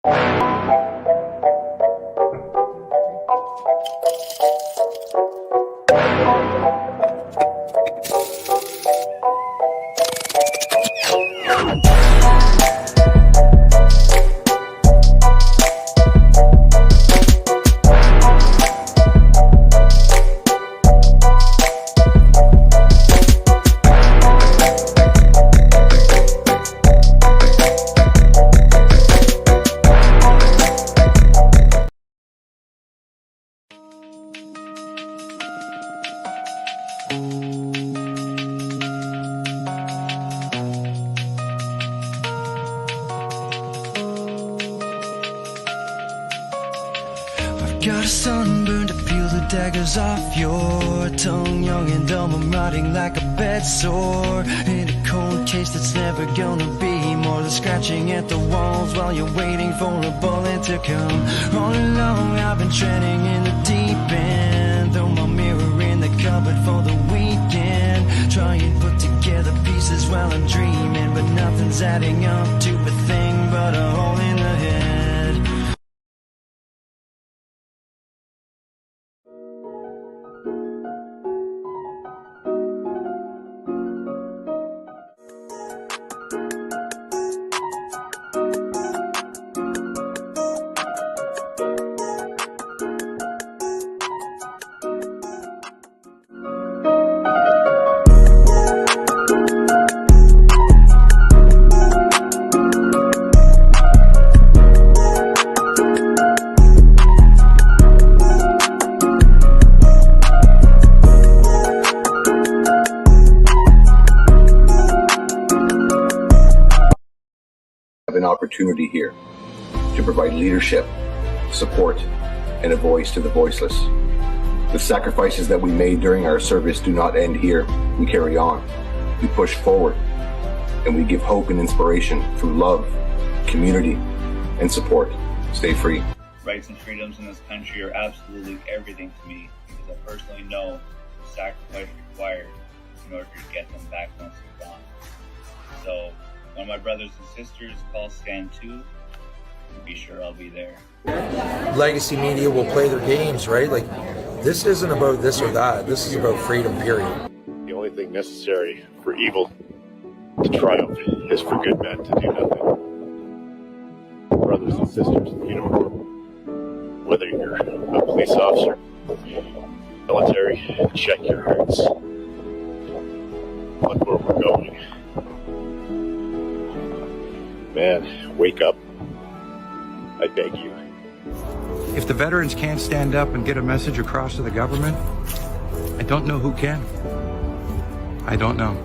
Got a sunburn to peel the daggers off your tongue. Young and dumb, I'm rotting like a bed sore. And a cold case that's never gonna be more than scratching at the walls while you're waiting for a bullet to come. All along I've been treading in the deep end. Throw my mirror in the cupboard for the weekend. Try and put together pieces while I'm dreaming, but nothing's adding up to a thing but a hole in the head. An opportunity here to provide leadership, support, and a voice to the voiceless. The sacrifices that we made during our service do not end here. We carry on, we push forward, and we give hope and inspiration through love, community, and support. Stay free. Rights and freedoms in this country are absolutely everything to me, because I personally know the sacrifice required in order to get them back once they're gone. So when my brothers and sisters call Stand 2, be sure I'll be there. Legacy media will play their games, right? Like, this isn't about this or that. This is about freedom, period. The only thing necessary for evil to triumph is for good men to do nothing. Brothers and sisters in uniform, whether you're a police officer, military, check your hearts. Look where we're going. Man, wake up. I beg you. If the veterans can't stand up and get a message across to the government, I don't know who can. I don't know.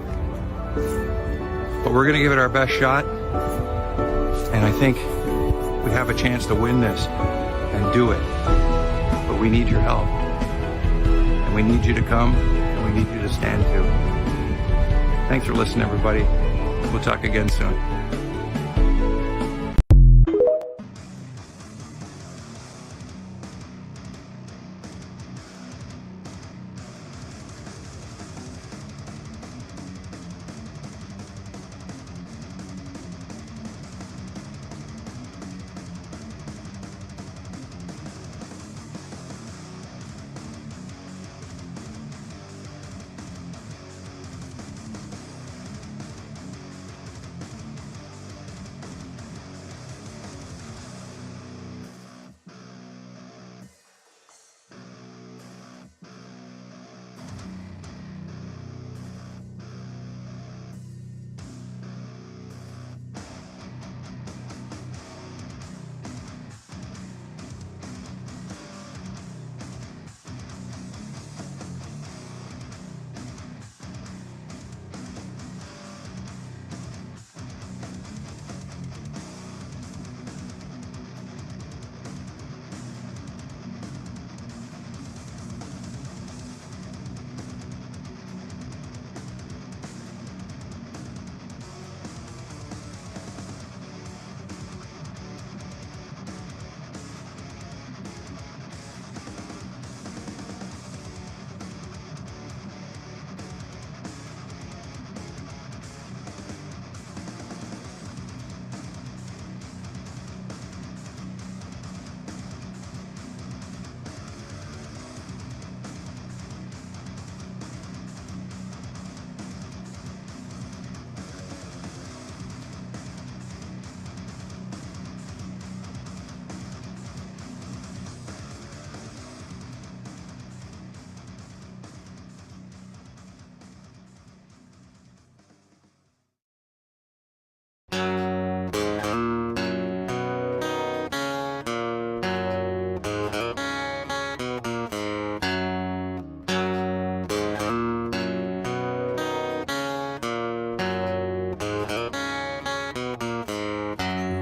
But we're going to give it our best shot. And I think we have a chance to win this and do it. But we need your help. And we need you to come, and we need you to stand too. Thanks for listening, everybody. We'll talk again soon.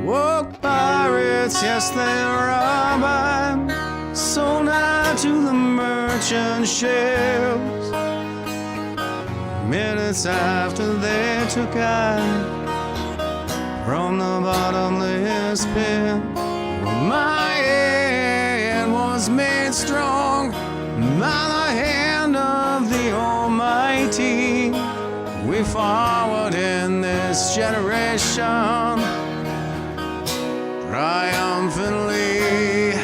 Woke pirates, yes, they rob I'm sold out to the merchant ships. Minutes after they took I from the bottomless pit. My head was made strong by the hand of the Almighty. We forward in this generation triumphantly.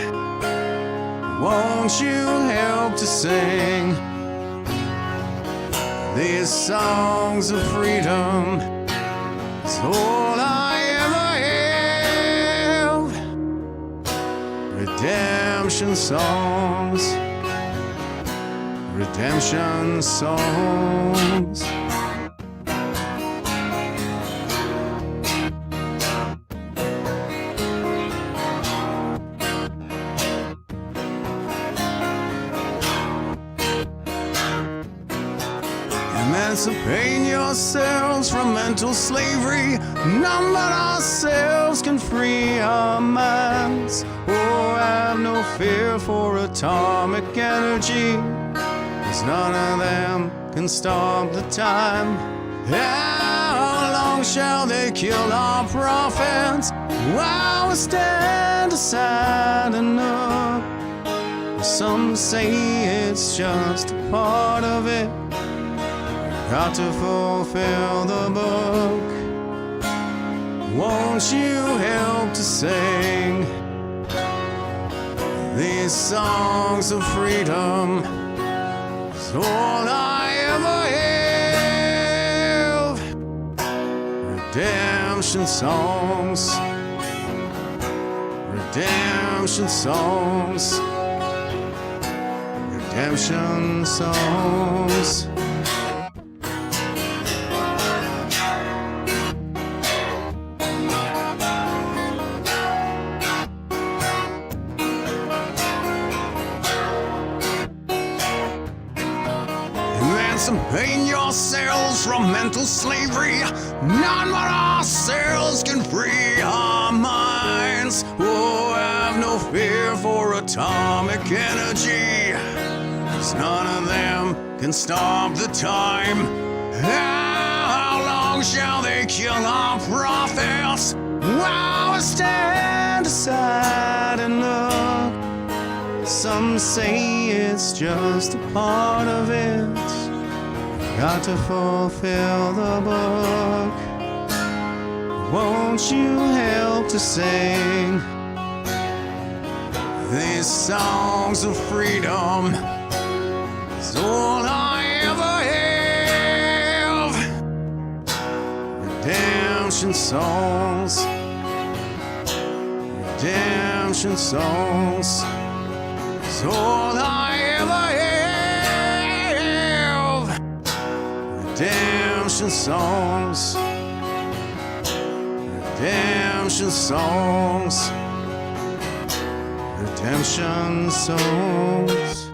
Won't you help to sing these songs of freedom? It's all I ever have. Redemption songs, redemption songs. Emancipate yourselves from mental slavery. None but ourselves can free our minds. Oh, have no fear for atomic energy, 'cause none of them can stop the time. How long shall they kill our prophets while we stand aside and look? Some say it's just a part of it. Got to fulfill the book. Won't you help to sing these songs of freedom? It's all I ever have. Redemption songs, redemption songs, redemption songs. Emancipate yourselves from mental slavery. None but ourselves can free our minds. Oh, have no fear for atomic energy, 'cause none of them can stop the time. How long shall they kill our prophets while we stand aside and look? Some say it's just a part of it. Got to fulfill the book. Won't you help to sing these songs of freedom? It's all I ever have. Redemption songs, redemption songs. It's all I ever have. Redemption songs, redemption songs, redemption songs.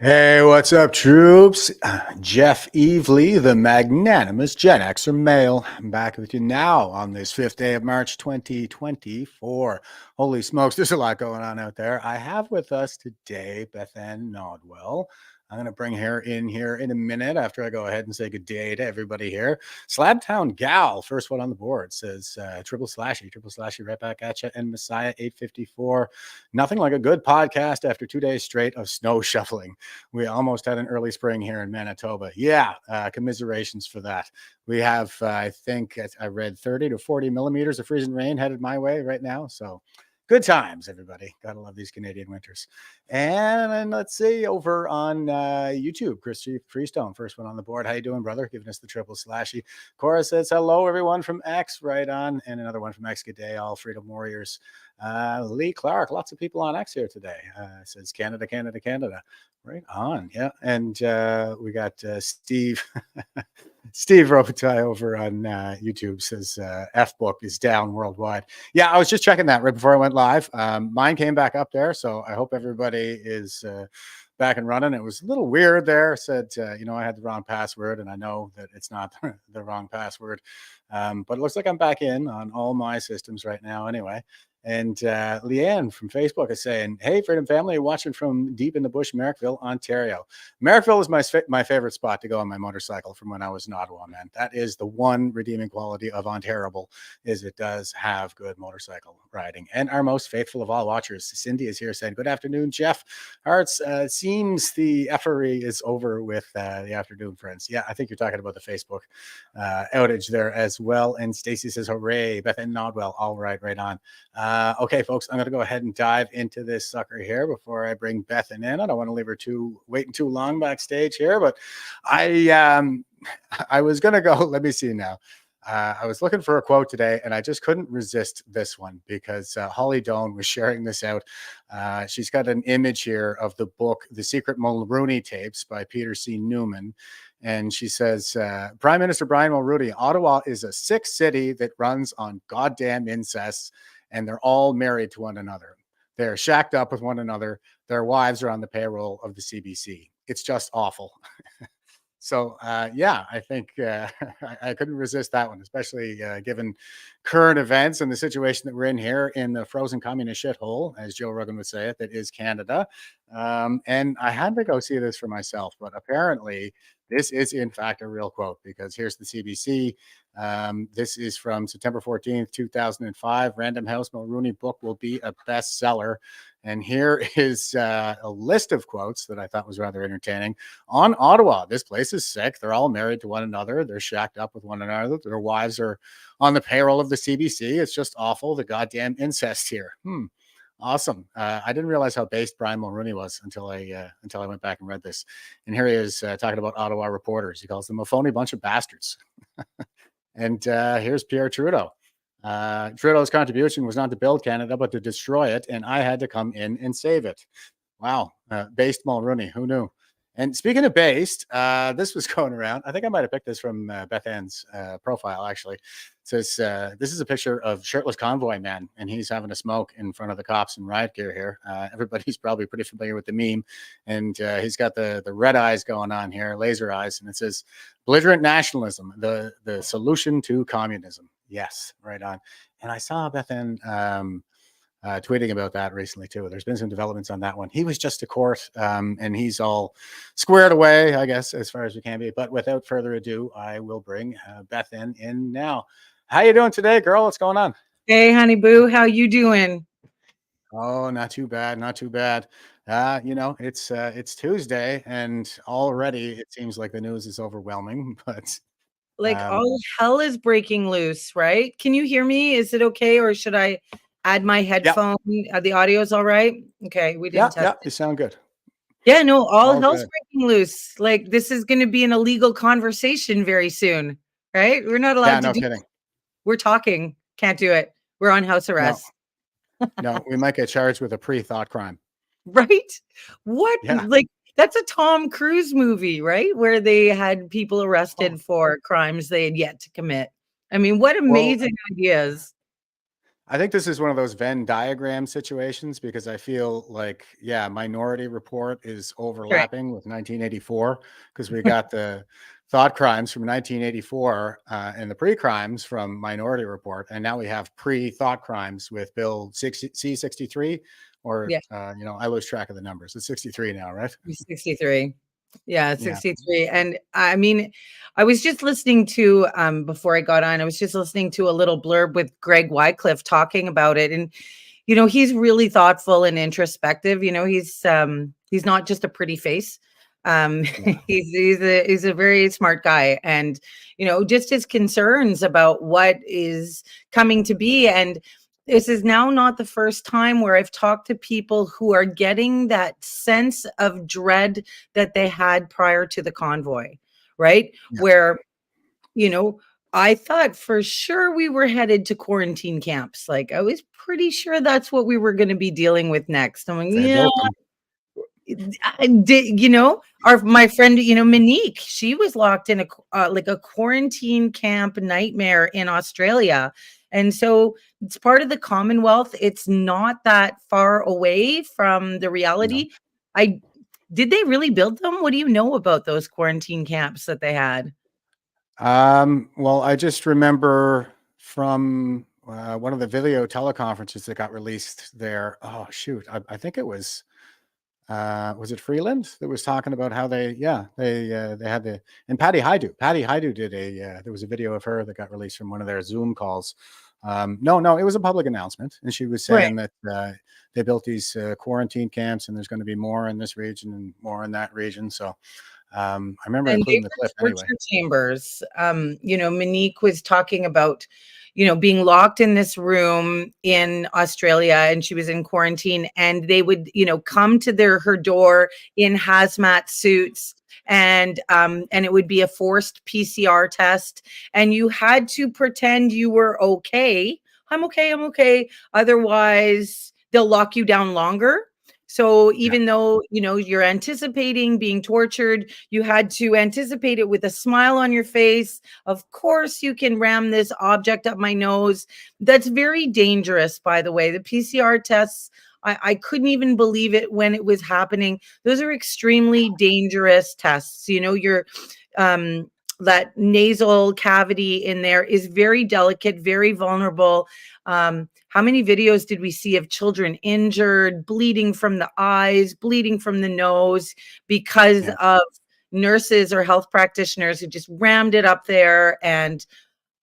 Hey, what's up, troops? Jeff Evely, the Magnanimous GenX'er Male. I'm back with you now on this 5th day of March 2024. Holy smokes, there's a lot going on out there. I have with us today Bethan Nodwell. I'm going to bring her in here in a minute after I go ahead and say good day to everybody here. Slabtown Gal, first one on the board, says triple slashy right back at you. And Messiah 854, nothing like a good podcast after 2 days straight of snow shuffling. We almost had an early spring here in Manitoba. Yeah, commiserations for that. We have, I think I read 30 to 40 millimeters of freezing rain headed my way right now. So good times, everybody. Gotta love these Canadian winters. And let's see, over on YouTube, Chris Freestone, first one on the board. How you doing, brother? Giving us the triple slashy. Cora says, hello, everyone from X, right on. And another one from X, good day, all Freedom Warriors. Lee Clark, lots of people on X here today. Says Canada, Canada, Canada. Right on, yeah. And we got Steve Steve Robitaille over on YouTube says F book is down worldwide. Yeah, I was just checking that right before I went live. Mine came back up there, so I hope everybody is back and running. It was a little weird there. It said, I had the wrong password, and I know that it's not the wrong password. But it looks like I'm back in on all my systems right now anyway. And Leanne from Facebook is saying, hey, Freedom family, watching from deep in the bush, Merrickville, Ontario. Merrickville is my favorite spot to go on my motorcycle from when I was in Ottawa, man. That is the one redeeming quality of Ontario, is it does have good motorcycle riding. And our most faithful of all watchers, Cindy, is here saying, good afternoon, Jeff. Hearts, seems the effery is over with the afternoon, friends. Yeah, I think you're talking about the Facebook outage there as well. And Stacy says, hooray, Bethan Nodwell. All right on. Okay, folks, I'm going to go ahead and dive into this sucker here before I bring Bethan in. I don't want to leave her waiting too long backstage here, but I was going to go. Let me see now. I was looking for a quote today, and I just couldn't resist this one because Holly Doan was sharing this out. She's got an image here of the book, The Secret Mulrooney Tapes by Peter C. Newman. And she says, Prime Minister Brian Mulrooney, Ottawa is a sick city that runs on goddamn incest, and they're all married to one another. They're shacked up with one another. Their wives are on the payroll of the CBC. It's just awful. So, I think I couldn't resist that one, especially given current events and the situation that we're in here in the frozen communist shithole, as Joe Rogan would say it, that is Canada. And I had to go see this for myself, but apparently this is, in fact, a real quote, because here's the CBC. This is from September 14th, 2005. Random House Mulrooney book will be a bestseller. And here is a list of quotes that I thought was rather entertaining. On Ottawa, this place is sick. They're all married to one another. They're shacked up with one another. Their wives are on the payroll of the CBC. It's just awful. The goddamn incest here. Awesome. I didn't realize how based Brian Mulrooney was until I went back and read this. And here he is talking about Ottawa reporters. He calls them a phony bunch of bastards. And here's Pierre Trudeau. Trudeau's contribution was not to build Canada, but to destroy it, and I had to come in and save it. Wow. Based Mulrooney. Who knew? And speaking of based, this was going around. I think I might have picked this from Bethan's profile, actually. It says, this is a picture of shirtless convoy man, and he's having a smoke in front of the cops in riot gear here. Everybody's probably pretty familiar with the meme. And he's got the red eyes going on here, laser eyes. And it says, belligerent nationalism, the solution to communism. Yes, right on. And I saw Bethan tweeting about that recently too. There's been some developments on that one. He was just to court, and he's all squared away, I guess, as far as we can be. But without further ado, I will bring Bethan in now. How you doing today, girl? What's going on? Hey, honey boo, how you doing? Oh, not too bad, not too bad. It's Tuesday, and already it seems like the news is overwhelming. But like all hell is breaking loose, right? Can you hear me? Is it okay, or should I add my headphone? The audio's all right? Okay, we didn't test you sound good. Yeah, no, all hell's breaking loose. Like, this is going to be an illegal conversation very soon, right? We're not allowed to do kidding. We're talking. Can't do it. We're on house arrest. No, we might get charged with a pre-thought crime. Right? What? Yeah. Like, that's a Tom Cruise movie, right? Where they had people arrested for crimes they had yet to commit. I mean, what amazing ideas. I think this is one of those Venn diagram situations, because I feel like, Minority Report is overlapping with 1984, because we got the thought crimes from 1984 and the pre-crimes from Minority Report. And now we have pre-thought crimes with Bill C-63, or, I lose track of the numbers. It's 63 now, right? 63. Yeah, 63. And I mean, I was just listening to, before I got on, I was just listening to a little blurb with Greg Wycliffe talking about it. And, he's really thoughtful and introspective. He's not just a pretty face. He's a very smart guy, and, just his concerns about what is coming to be. And this is now not the first time where I've talked to people who are getting that sense of dread that they had prior to the convoy, right? Yeah. Where, I thought for sure we were headed to quarantine camps. Like, I was pretty sure that's what we were going to be dealing with next. I'm like, did, my friend, Monique, she was locked in a quarantine camp nightmare in Australia. And so it's part of the Commonwealth. It's not that far away from the reality. Did they really build them? What do you know about those quarantine camps that they had? Well, I just remember from one of the video teleconferences that got released there. Oh shoot, I think it was it Freeland that was talking about how they had and Patty Haidu did there was a video of her that got released from one of their Zoom calls. No, it was a public announcement, and she was saying that they built these quarantine camps, and there's going to be more in this region and more in that region. So I remember including the clip anyway. Chambers. Monique was talking about, being locked in this room in Australia, and she was in quarantine, and they would, come to her door in hazmat suits, and it would be a forced PCR test, and you had to pretend you were okay. I'm okay. Otherwise, they'll lock you down longer. So even though, you're anticipating being tortured, you had to anticipate it with a smile on your face. Of course, you can ram this object up my nose. That's very dangerous, by the way. The PCR tests, I couldn't even believe it when it was happening. Those are extremely dangerous tests. Your that nasal cavity in there is very delicate, very vulnerable. How many videos did we see of children injured, bleeding from the eyes, bleeding from the nose because of nurses or health practitioners who just rammed it up there? And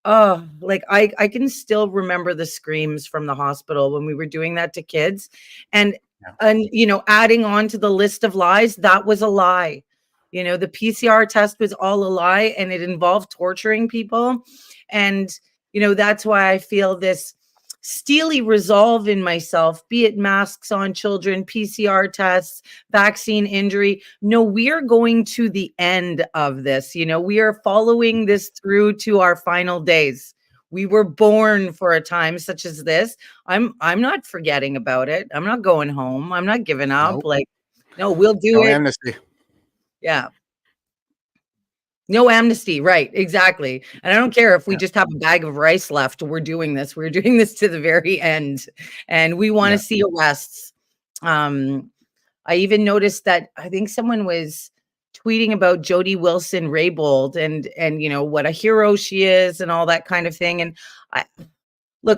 I can still remember the screams from the hospital when we were doing that to kids. And adding on to the list of lies, that was a lie. The PCR test was all a lie, and it involved torturing people. And, that's why I feel this steely resolve in myself, be it masks on children, PCR tests, vaccine injury. No, we are going to the end of this. We are following this through to our final days. We were born for a time such as this. I'm not forgetting about it. I'm not going home. I'm not giving up. Nope. No, we'll do it. Amnesty. Yeah. No amnesty, right? Exactly. And I don't care if we just have a bag of rice left. We're doing this. We're doing this to the very end, and we want to see arrests. I even noticed that I think someone was tweeting about Jody Wilson-Raybould and what a hero she is and all that kind of thing. And I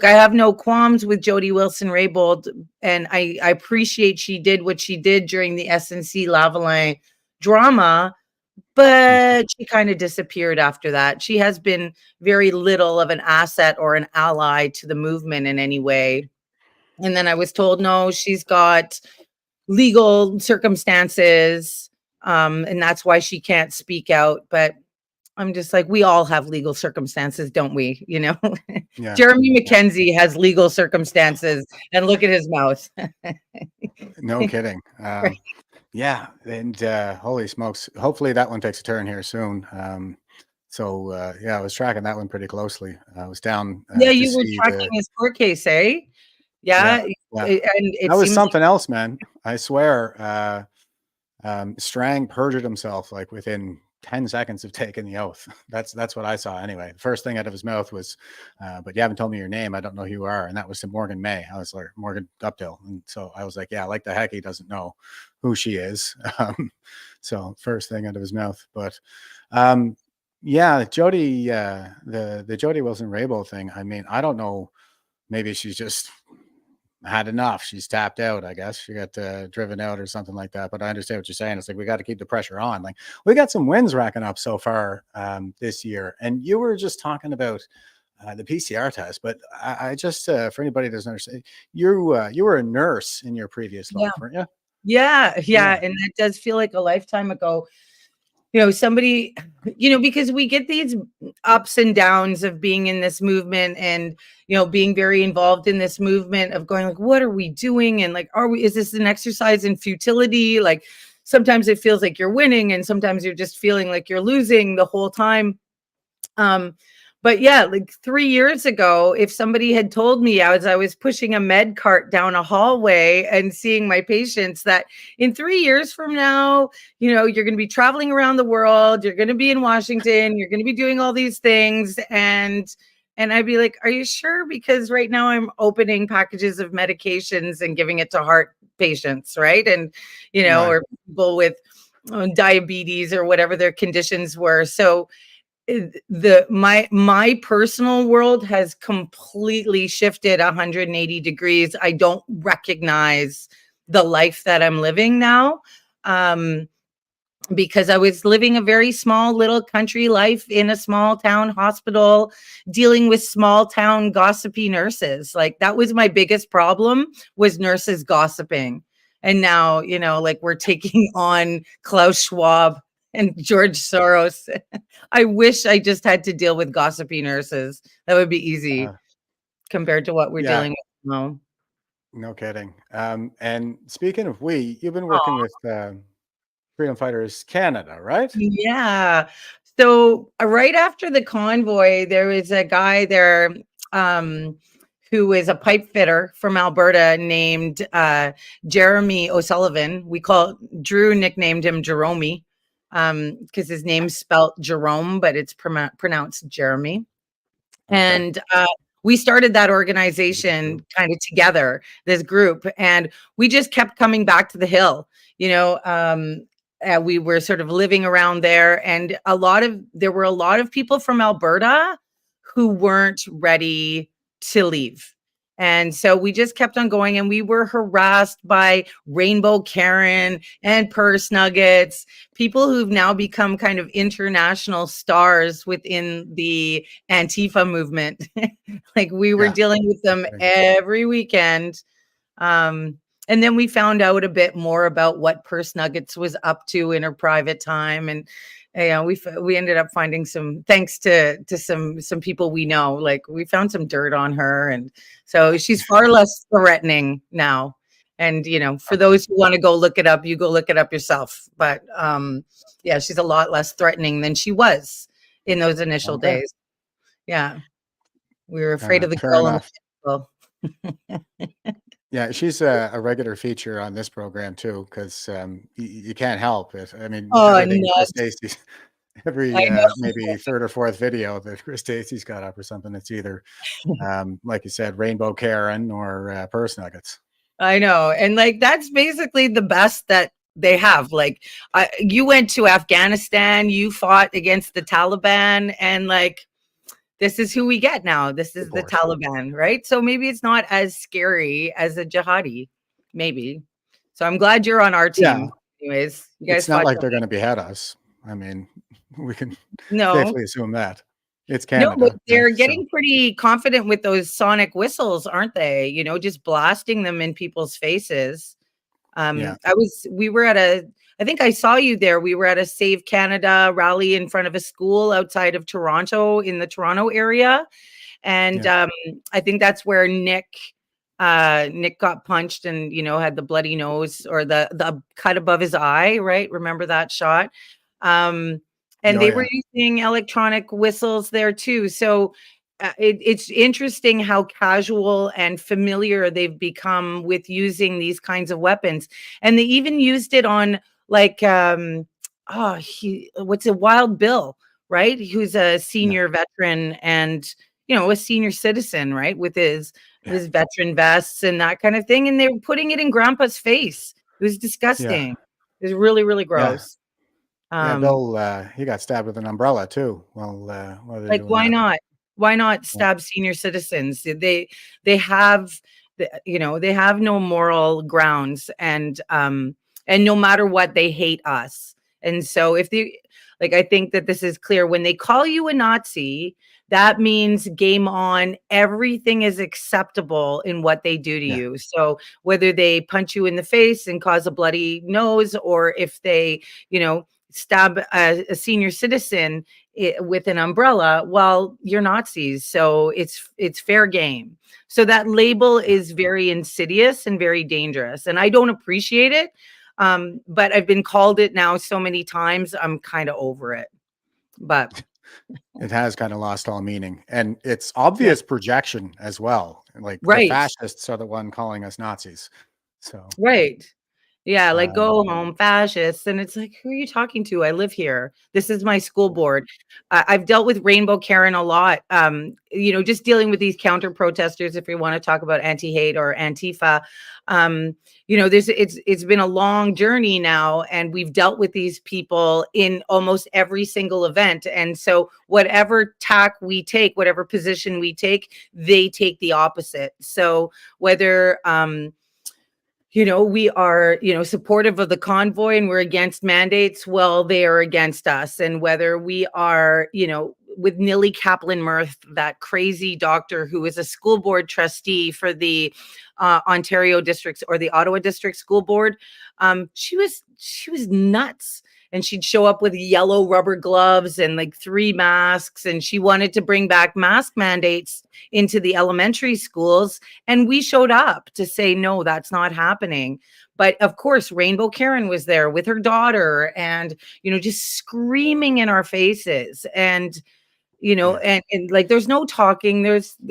have no qualms with Jody Wilson-Raybould, and I appreciate she did what she did during the SNC-Lavalin drama. But she kind of disappeared after that. She has been very little of an asset or an ally to the movement in any way. And then I was told, no, she's got legal circumstances, and that's why she can't speak out. But I'm just like, we all have legal circumstances, don't we? Jeremy McKenzie has legal circumstances, and look at his mouth. No kidding. Right. Yeah, and holy smokes! Hopefully that one takes a turn here soon. I was tracking that one pretty closely. I was down. You were tracking his court case, eh? Yeah. And that was something else, man. I swear. Strang perjured himself like within 10 seconds of taking the oath. That's what I saw anyway. The first thing out of his mouth was, but you haven't told me your name. I don't know who you are. And that was to Morgan May. I was like, Morgan Uptill. And so I was like, yeah, like the heck he doesn't know who she is. So first thing out of his mouth. But Jody, the Jody Wilson-Raybould thing. I mean, I don't know. Maybe she's just had enough. She's tapped out, I guess. She got driven out or something like that. But I understand what you're saying. It's like we got to keep the pressure on. Like we got some wins racking up so far this year. And you were just talking about the PCR test, but I just for anybody who doesn't understand, you were a nurse in your previous life, weren't you? Yeah, and that does feel like a lifetime ago. Somebody, because we get these ups and downs of being in this movement and, being very involved in this movement of going like, what are we doing? And like, is this an exercise in futility? Like sometimes it feels like you're winning and sometimes you're just feeling like you're losing the whole time. But yeah, like 3 years ago, if somebody had told me as I was pushing a med cart down a hallway and seeing my patients that in 3 years from now, you're going to be traveling around the world, you're going to be in Washington, you're going to be doing all these things, and I'd be like, "Are you sure?" Because right now I'm opening packages of medications and giving it to heart patients, right? And Right. or people with diabetes or whatever their conditions were. So my personal world has completely shifted 180 degrees. I don't recognize the life that I'm living now, because I was living a very small little country life in a small town hospital, dealing with small town gossipy nurses. Like that was my biggest problem, was nurses gossiping. And now, like we're taking on Klaus Schwab and George Soros. I wish I just had to deal with gossipy nurses. That would be easy Uh, compared to what we're yeah, dealing with now. no kidding. And speaking of you've been working with Freedom Fighters Canada, right? Yeah. So right after the convoy, there was a guy there um, who is a pipe fitter from Alberta named Jeremy O'Sullivan. Drew nicknamed him Jeromey because his name's spelt Jerome, but it's pronounced Jeremy. Okay. And we started that organization kind of together, this group, and we just kept coming back to the hill. We were sort of living around there, and there were a lot of people from Alberta who weren't ready to leave. And so we just kept on going, and we were harassed by Rainbow Karen and Purse Nuggets, people who've now become kind of international stars within the Antifa movement. Like we were Yeah. dealing with them every weekend. And then we found out a bit more about what Purse Nuggets was up to in her private time. And we ended up finding some, thanks to some people we know, like we found some dirt on her. And so she's far less threatening now. And, for those who want to go look it up, you go look it up yourself. But yeah, she's a lot less threatening than she was in those initial days. Yeah. We were afraid of the Fair girl in enough. the Yeah, she's a regular feature on this program too, because you can't help it. I mean, Oh, everything Chris nuts. Stacy's every I know. maybe third or fourth video that Chris Stacy's got up or something, it's either like you said, Rainbow Karen or Purse Nuggets. I know. And like that's basically the best that they have. Like you went to Afghanistan, you fought against the Taliban, and like this is who we get now. This is the Taliban, right? So maybe it's not as scary as a jihadi, maybe. So I'm glad you're on our Yeah. team. Anyways, you guys It's not fought like they're going to behead us. I mean, we can safely assume that. It's Canada. No, but they're so getting pretty confident with those sonic whistles, aren't they? Just blasting them in people's faces. yeah, We were I think I saw you there. We were at a Save Canada rally in front of a school outside of Toronto, in the Toronto area. And I think that's where Nick got punched and, had the bloody nose or the cut above his eye, right? Remember that shot? And they were using electronic whistles there too. So it's interesting how casual and familiar they've become with using these kinds of weapons. And they even used it on like, what's a Wild Bill, right? Who's a senior veteran and, a senior citizen, right? With his veteran vests and that kind of thing. And they were putting it in Grandpa's face. It was disgusting. It was really, really gross. Bill, he got stabbed with an umbrella too. Well, like why not? Why not stab senior citizens? They have, they have no moral grounds, and no matter what, they hate us. And so if they, like, I think that this is clear. When they call you a Nazi, that means game on. Everything is acceptable in what they do to you. So whether they punch you in the face and cause a bloody nose, or if they, stab a senior citizen with an umbrella, well, you're Nazis. So it's fair game. So that label is very insidious and very dangerous. And I don't appreciate it. But I've been called it now so many times, I'm kind of over it. But it has kind of lost all meaning, and it's obvious projection as well. Like the Right. fascists are the one calling us Nazis. So Right. Yeah, like, um, "Go home, fascists," and it's like, "Who are you talking to? I live here. This is my school board." I've dealt with Rainbow Karen a lot, just dealing with these counter protesters, if we wanna talk about anti-hate or Antifa. There's it's been a long journey now, and we've dealt with these people in almost every single event, and so whatever tack we take, whatever position we take, they take the opposite. So whether, we are, supportive of the convoy and we're against mandates, well, they are against us. And whether we are, with Nilly Kaplan-Mirth, that crazy doctor who is a school board trustee for the Ontario districts or the Ottawa district school board, she was nuts. And she'd show up with yellow rubber gloves and like 3 masks. And she wanted to bring back mask mandates into the elementary schools. And we showed up to say, no, that's not happening. But of course, Rainbow Karen was there with her daughter and, just screaming in our faces. And, and like, there's no talking.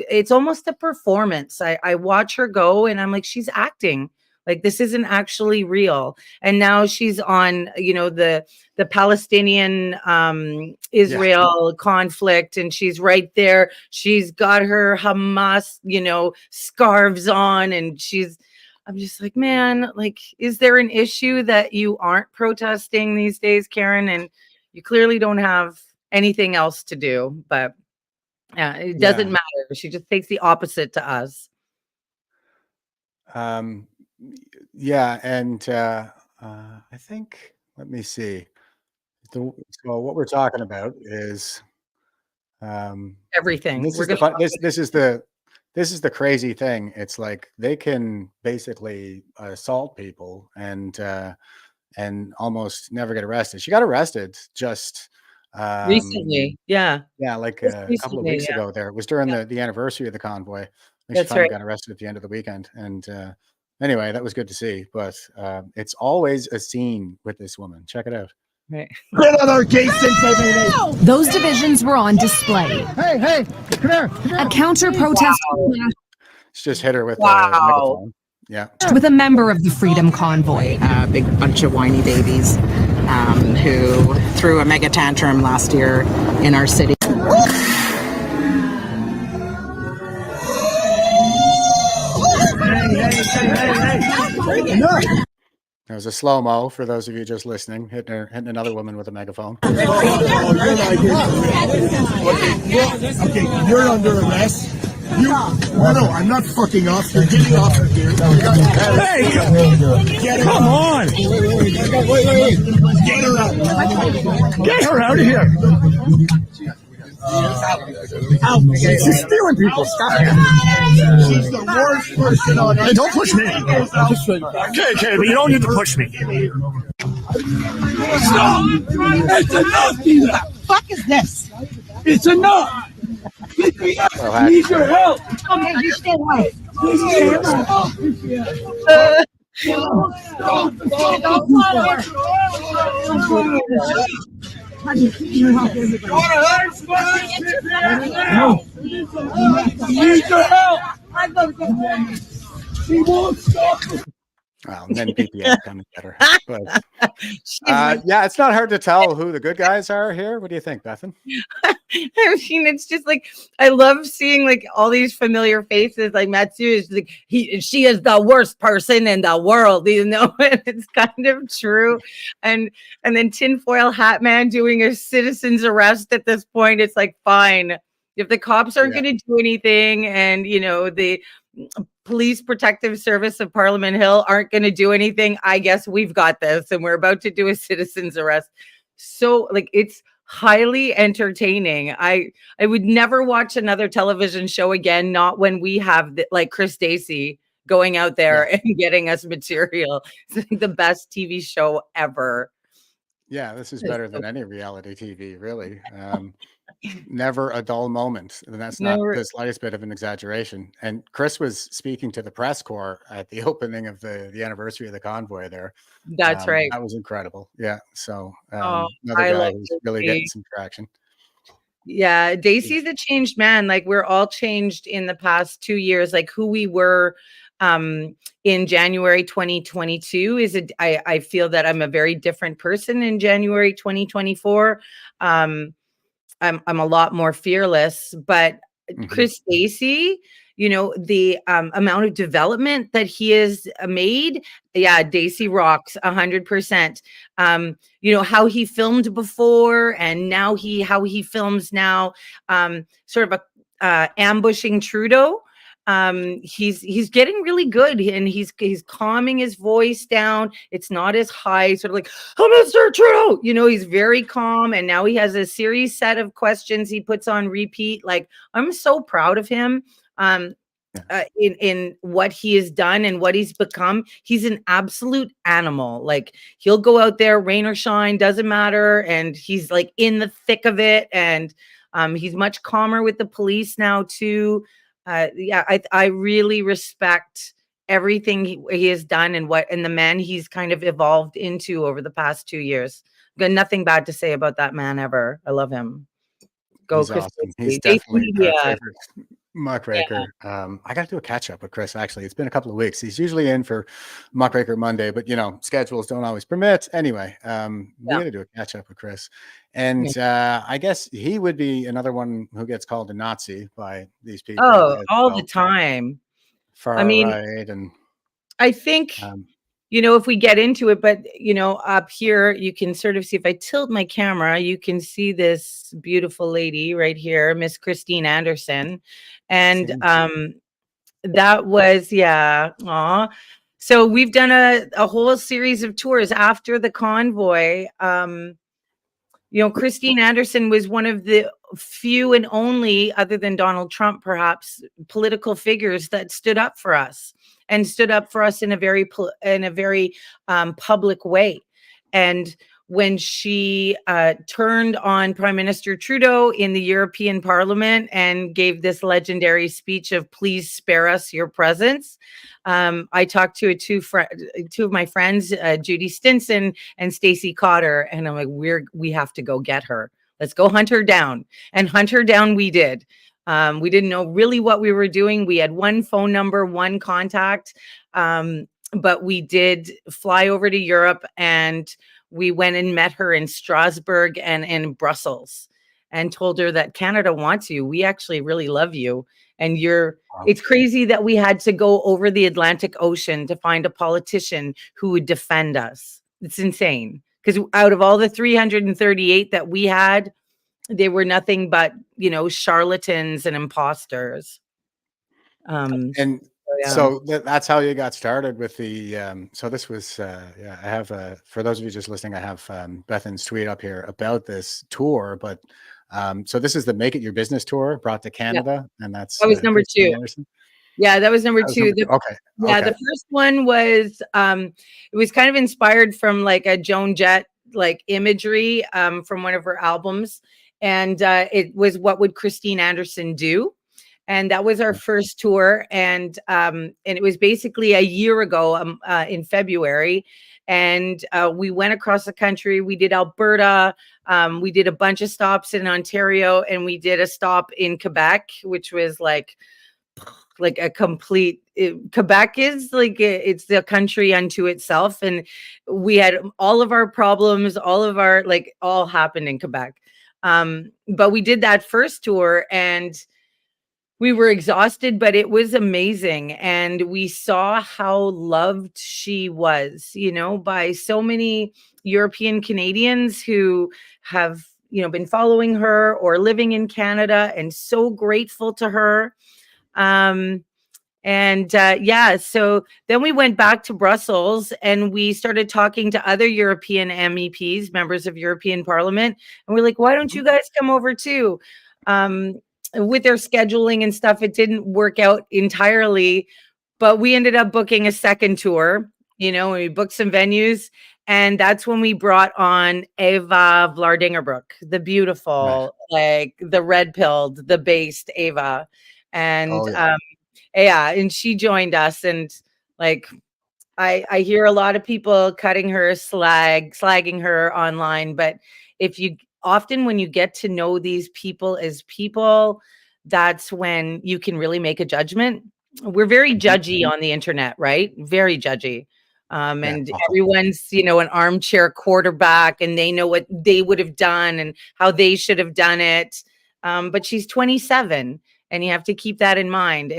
It's almost a performance. I watch her go and I'm like, she's acting. Like, this isn't actually real. And now she's on, the Palestinian Israel conflict, and she's right there. She's got her Hamas, scarves on, and I'm just like, man, like, is there an issue that you aren't protesting these days, Karen? And you clearly don't have anything else to do, but it doesn't matter. She just takes the opposite to us. And I think, let me see. So what we're talking about is Everything. this is the crazy thing. It's like they can basically assault people and almost never get arrested. She got arrested just recently. Yeah. Like a couple of weeks ago. There, it was during the anniversary of the convoy. She finally got arrested at the end of the weekend. And anyway, that was good to see. But it's always a scene with this woman. Check it out. Right. Those divisions were on display. Hey, come here. A counter protest It's just hit her with a microphone. Yeah. With a member of the Freedom Convoy. A big bunch of whiny babies who threw a mega tantrum last year in our city. There was a slow-mo for those of you just listening, hitting another woman with a megaphone. Okay, you're under arrest. No, I'm not fucking off. You're getting off of here. Hey, come on. Wait. Get her out. Get her out of here. She's stealing people's stuff. She's the worst person on earth. Hey, don't push me. Okay, but you don't need to push me. Stop! It's enough! What the fuck is this? It's enough! I need your help! Okay, you stay away. Need your help! She won't stop. Well, and then PPA come to get her. But it's not hard to tell who the good guys are here. What do you think, Bethan? I mean, it's just like, I love seeing like all these familiar faces. Like Matthew is like, she is the worst person in the world, and it's kind of true. And then tinfoil hat man doing a citizen's arrest at this point. It's like, fine, if the cops aren't going to do anything, and the Police Protective Service of Parliament Hill aren't going to do anything, I guess we've got this, and we're about to do a citizen's arrest. So like, it's highly entertaining. I would never watch another television show again, not when we have like Chris Dacey going out there and getting us material. It's like the best TV show ever. Yeah, this is better than any reality TV, really. Never a dull moment. And that's not the slightest bit of an exaggeration. And Chris was speaking to the press corps at the opening of the anniversary of the convoy there. That's right. That was incredible. Yeah. So another guy who's really getting some traction. Yeah, Daisy's a changed man. Like, we're all changed in the past 2 years. Like, who we were in January 2022 I feel that I'm a very different person in January 2024. I'm a lot more fearless, but Chris Stacy, the amount of development that he has made, yeah, Daisy rocks 100%. How he filmed before and now how he films now, sort of ambushing Trudeau. He's getting really good, and he's calming his voice down. It's not as high, sort of like, oh, Mr. Trudeau, he's very calm. And now he has a series set of questions he puts on repeat. Like, I'm so proud of him. In what he has done and what he's become. He's an absolute animal. Like, he'll go out there, rain or shine, doesn't matter. And he's like in the thick of it. And he's much calmer with the police now too. I really respect everything he has done and the man he's kind of evolved into over the past 2 years. Got nothing bad to say about that man ever. I love him. Go, He's Chris. awesome. He's definitely our favorite muckraker. I got to do a catch up with Chris. Actually, it's been a couple of weeks. He's usually in for Muckraker Monday, but schedules don't always permit. Anyway, we got to do a catch up with Chris, and I guess he would be another one who gets called a Nazi by these people. Oh, all the time. Far right, and I think. If we get into it, but, up here, you can sort of see, if I tilt my camera, you can see this beautiful lady right here, Miss Christine Anderson. And that was, aw. So we've done a whole series of tours after the convoy. Christine Anderson was one of the few and only, other than Donald Trump, perhaps, political figures that stood up for us. And stood up for us in a very public way. And when she turned on Prime Minister Trudeau in the European Parliament and gave this legendary speech of "Please spare us your presence," I talked to two of my friends, Judy Stinson and Stacey Cotter, and I'm like, we have to go get her. Let's go hunt her down, and hunt her down we did. We didn't know really what we were doing. We had one phone number, one contact, but we did fly over to Europe, and we went and met her in Strasbourg and in Brussels, and told her that Canada wants you. We actually really love you. And it's crazy that we had to go over the Atlantic Ocean to find a politician who would defend us. It's insane. Because out of all the 338 that we had, they were nothing but, charlatans and imposters. So that's how you got started with the. So this was, I have for those of you just listening, I have Bethan's tweet up here about this tour. But so this is the Make It Your Business tour brought to Canada, and that was number 2. Yeah, that was number 2. Okay. Yeah, the first one was it was kind of inspired from like a Joan Jett like imagery from one of her albums. And it was, what would Christine Anderson do? And that was our first tour. And it was basically a year ago in February. And we went across the country. We did Alberta. We did a bunch of stops in Ontario. And we did a stop in Quebec, which was like a complete Quebec is like it's the country unto itself. And we had all of our problems, all happened in Quebec. But we did that first tour and we were exhausted, but it was amazing. And we saw how loved she was, by so many European Canadians who have, been following her or living in Canada, and so grateful to her. So then we went back to Brussels and we started talking to other European MEPs, members of European Parliament. And we're like, why don't you guys come over too? With their scheduling and stuff, it didn't work out entirely, but we ended up booking a second tour, and we booked some venues. And that's when we brought on Eva Vlaardingerbroek, the beautiful, like the red-pilled, the based Eva. And and she joined us, and like I hear a lot of people cutting her slagging her online, but if you often when you get to know these people as people, that's when you can really make a judgment. We're very judgy on the internet, right? Very judgy. And everyone's, you know, an armchair quarterback, and they know what they would have done and how they should have done it. But she's 27, and you have to keep that in mind.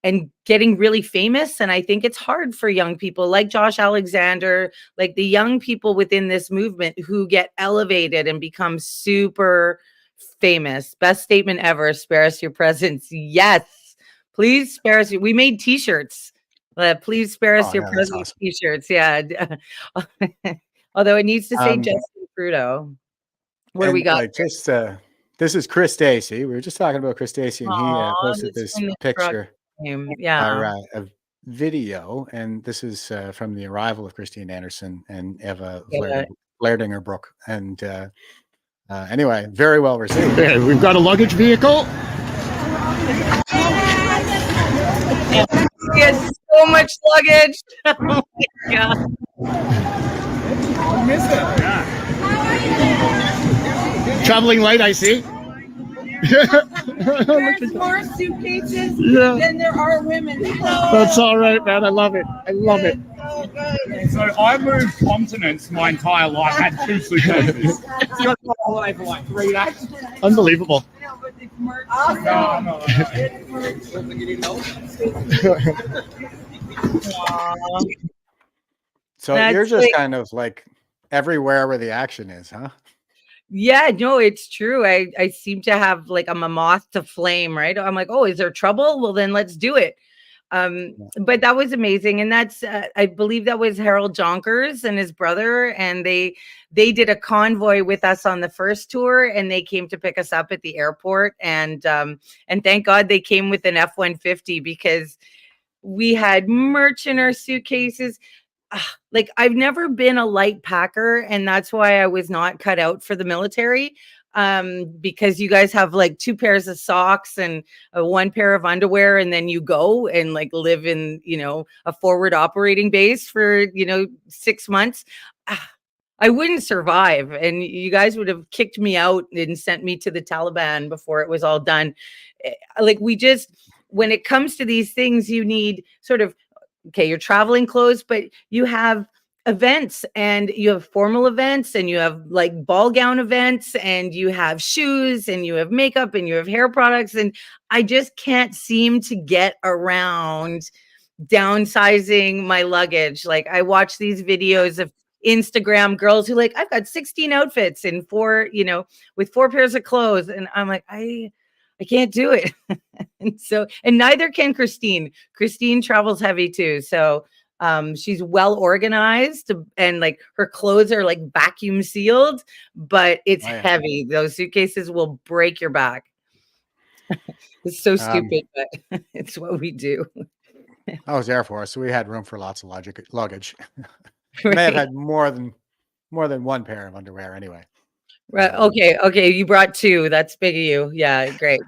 And getting really famous. And I think it's hard for young people like Josh Alexander, like the young people within this movement who get elevated and become super famous. Best statement ever. Spare us your presence. Yes. Please spare us. We made t-shirts. Please spare us your presence. Awesome. T-shirts. Yeah. Although it needs to say Justin Trudeau. What do we got? Like this is Chris Stacey. We were just talking about Chris Stacey, and he posted this picture. Yeah. A video, and this is from the arrival of Christine Anderson and Eva Vlaardingerbroek. And anyway, very well received. Okay, we've got a luggage vehicle. He has so much luggage. Oh my God. I miss it. Yeah. Traveling light, I see. There's more suitcases than there are women. That's all right, man. I love it. I love it. So good. So I moved continents my entire life. I had 2 suitcases. So I got on holiday for like 3 days. Unbelievable. So you're just kind of like everywhere where the action is, huh? Yeah, no, it's true. I seem to have like, I'm a moth to flame, right? I'm like, oh, is there trouble? Well, then let's do it. But that was amazing. And that's, I believe that was Harold Jonkers and his brother. And they did a convoy with us on the first tour, and they came to pick us up at the airport. And thank God they came with an F-150, because we had merch in our suitcases. Like, I've never been a light packer, and that's why I was not cut out for the military, because you guys have like 2 pairs of socks and 1 pair of underwear, and then you go and like live in, you know, a forward operating base for, you know, 6 months. I wouldn't survive, and you guys would have kicked me out and sent me to the Taliban before it was all done. Like, when it comes to these things, you need sort of, okay, you're traveling clothes, but you have events, and you have formal events, and you have like ball gown events, and you have shoes, and you have makeup, and you have hair products. And I just can't seem to get around downsizing my luggage. Like, I watch these videos of Instagram girls who like, I've got 16 outfits and 4, you know, with 4 pairs of clothes. And I'm like, I can't do it. and neither can Christine. Christine travels heavy too. So she's well organized, and like her clothes are like vacuum sealed, but it's heavy. Those suitcases will break your back. It's so stupid, but it's what we do. I was Air Force, so we had room for lots of luggage. Right. May have had more than 1 pair of underwear anyway. Right. Okay. You brought 2. That's big of you. Yeah. Great.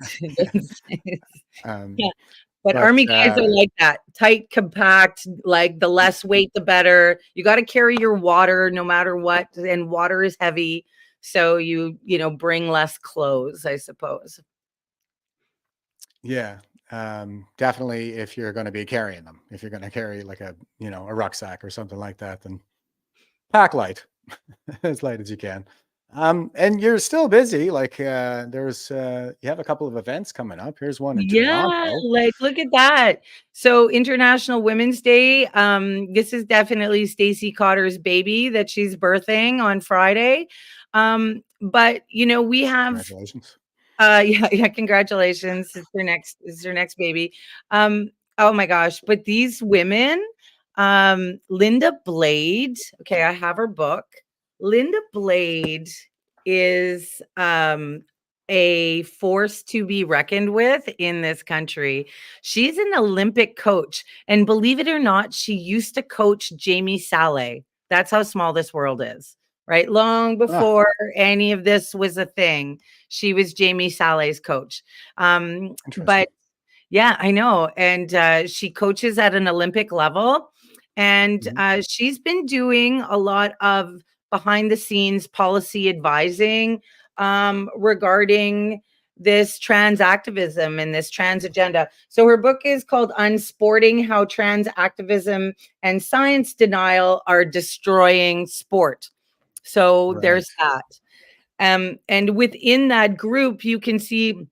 Yeah. But Army guys are like that. Tight, compact, like the less weight, the better. You got to carry your water no matter what. And water is heavy. So you bring less clothes, I suppose. Yeah. Definitely, if you're going to be carrying them, if you're going to carry like a rucksack or something like that, then pack light, as light as you can. And you're still busy. Like you have a couple of events coming up. Here's one in Toronto. Like, look at that. So International Women's Day. This is definitely Stacey Cotter's baby that she's birthing on Friday. But we have congratulations. Congratulations. It's her next baby. Oh my gosh. But these women, Linda Blade. Okay, I have her book. Linda Blade is a force to be reckoned with in this country. She's an Olympic coach. And believe it or not, she used to coach Jamie Saleh. That's how small this world is, right? Long before any of this was a thing, she was Jamie Saleh's coach. But yeah, I know. And she coaches at an Olympic level. And she's been doing a lot of behind the scenes policy advising regarding this trans activism and this trans agenda. So her book is called Unsporting: How Trans Activism and Science Denial Are Destroying Sport. So there's that. And within that group, you can see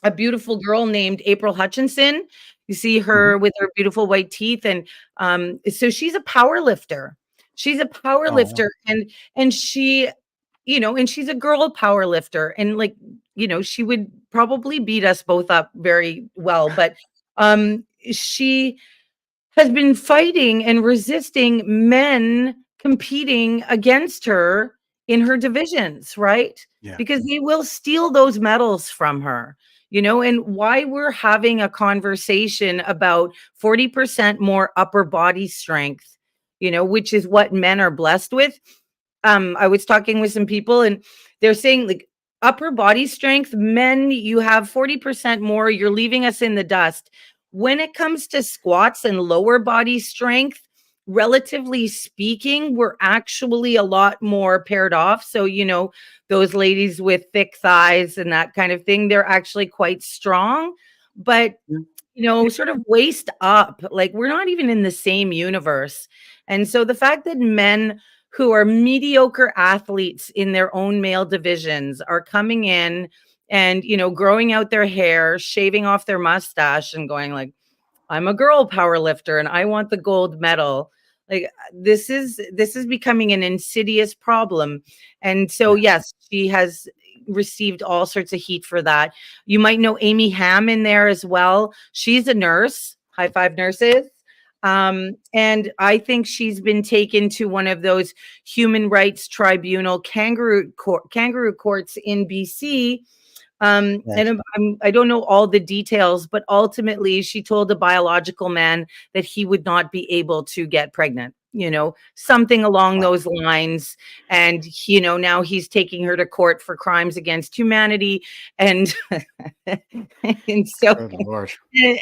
a beautiful girl named April Hutchinson. You see her with her beautiful white teeth. And so she's a power lifter. She's a power lifter. And she, you know, and she's a girl power lifter. And like, you know, she would probably beat us both up very well. But she has been fighting and resisting men competing against her in her divisions, right? Because they will steal those medals from her, you know. And why we're having a conversation about 40% more upper body strength, you know, which is what men are blessed with. I was talking with some people and they're saying, like, upper body strength, men, you have 40% more, you're leaving us in the dust. When it comes to squats and lower body strength, relatively speaking, we're actually a lot more paired off. So, you know, those ladies with thick thighs and that kind of thing, they're actually quite strong. But, you know, sort of waist up, like we're not even in the same universe. And so the fact that men who are mediocre athletes in their own male divisions are coming in and, you know, growing out their hair, shaving off their mustache and going like, I'm a girl power lifter and I want the gold medal. Like this is becoming an insidious problem. And so, yes, she has received all sorts of heat for that. You might know Amy Ham in there as well. She's a nurse. High five, nurses. And I think she's been taken to one of those human rights tribunal kangaroo courts in BC. And I don't know all the details, but ultimately she told a biological man that he would not be able to get pregnant, you know, something along those lines. And, you know, now he's taking her to court for crimes against humanity. And, and so,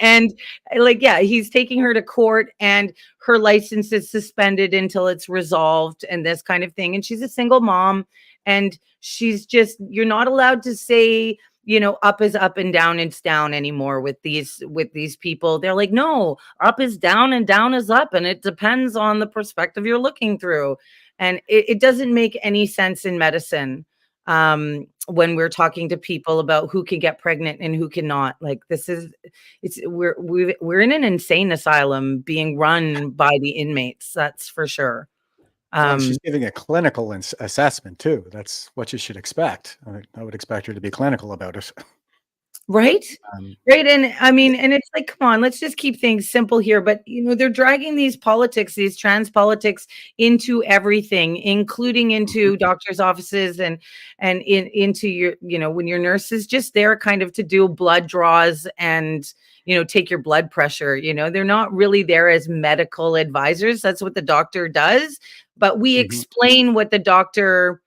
and like, yeah, he's taking her to court and her license is suspended until it's resolved and this kind of thing. And she's a single mom. And she's just, you're not allowed to say, you know, up is up and down is down anymore with these people. They're like, no, up is down and down is up. And it depends on the perspective you're looking through. And it doesn't make any sense in medicine when we're talking to people about who can get pregnant and who cannot. Like we're in an insane asylum being run by the inmates. That's for sure. She's giving a clinical assessment too. That's what you should expect. I would expect her to be clinical about it. Right. Right. And I mean, and it's like, come on, let's just keep things simple here. But, you know, they're dragging these politics, these trans politics into everything, including into doctors' offices and into your, you know, when your nurse is just there kind of to do blood draws and, you know, take your blood pressure. You know, they're not really there as medical advisors. That's what the doctor does. But we explain what the doctor,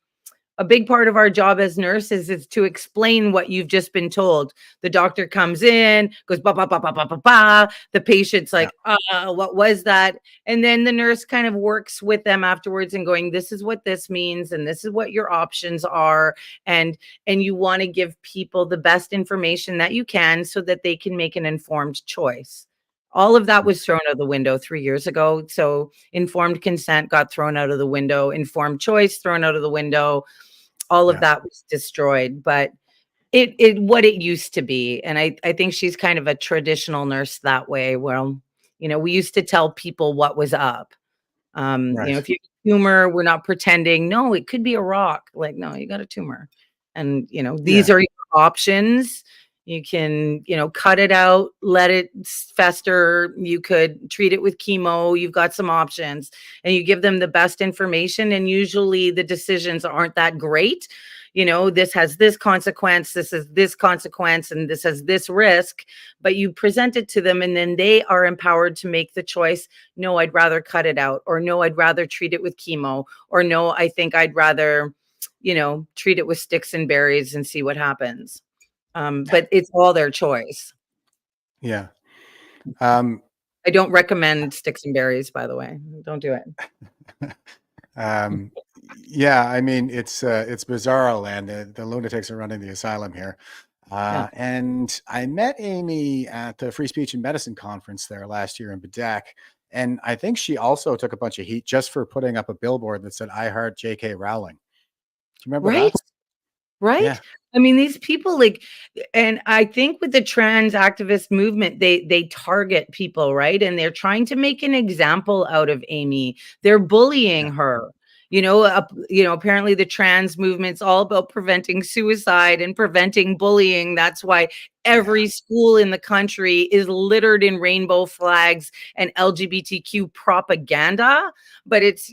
a big part of our job as nurses is to explain what you've just been told. The doctor comes in, goes, ba, ba, ba, ba, ba, ba, ba. The patient's like, what was that? And then the nurse kind of works with them afterwards and going, this is what this means. And this is what your options are. And you want to give people the best information that you can so that they can make an informed choice. All of that was thrown out of the window 3 years ago. So informed consent got thrown out of the window, informed choice thrown out of the window. All of that was destroyed, but it what it used to be. And I think she's kind of a traditional nurse that way. Well, you know, we used to tell people what was up. You know, if you have a tumor, we're not pretending, no, it could be a rock. Like, no, you got a tumor. And, you know, these are your options. You can, you know, cut it out, let it fester. You could treat it with chemo. You've got some options and you give them the best information. And usually the decisions aren't that great. You know, this has this consequence, this is this consequence, and this has this risk, but you present it to them and then they are empowered to make the choice. No, I'd rather cut it out, or no, I'd rather treat it with chemo, or no, I think I'd rather, you know, treat it with sticks and berries and see what happens. But it's all their choice. Yeah. I don't recommend sticks and berries, by the way. Don't do it. Yeah, I mean it's bizarro land. The lunatics are running the asylum here. Yeah. And I met Amy at the Free Speech and Medicine conference there last year in Bedeck. And I think she also took a bunch of heat just for putting up a billboard that said, "I heart J.K. Rowling." Do you remember Right? that? Right? Yeah. I mean, these people like, and I think with the trans activist movement, they target people, right? And they're trying to make an example out of Amy. They're bullying her. Apparently the trans movement's all about preventing suicide and preventing bullying. That's why every school in the country is littered in rainbow flags and LGBTQ propaganda. But it's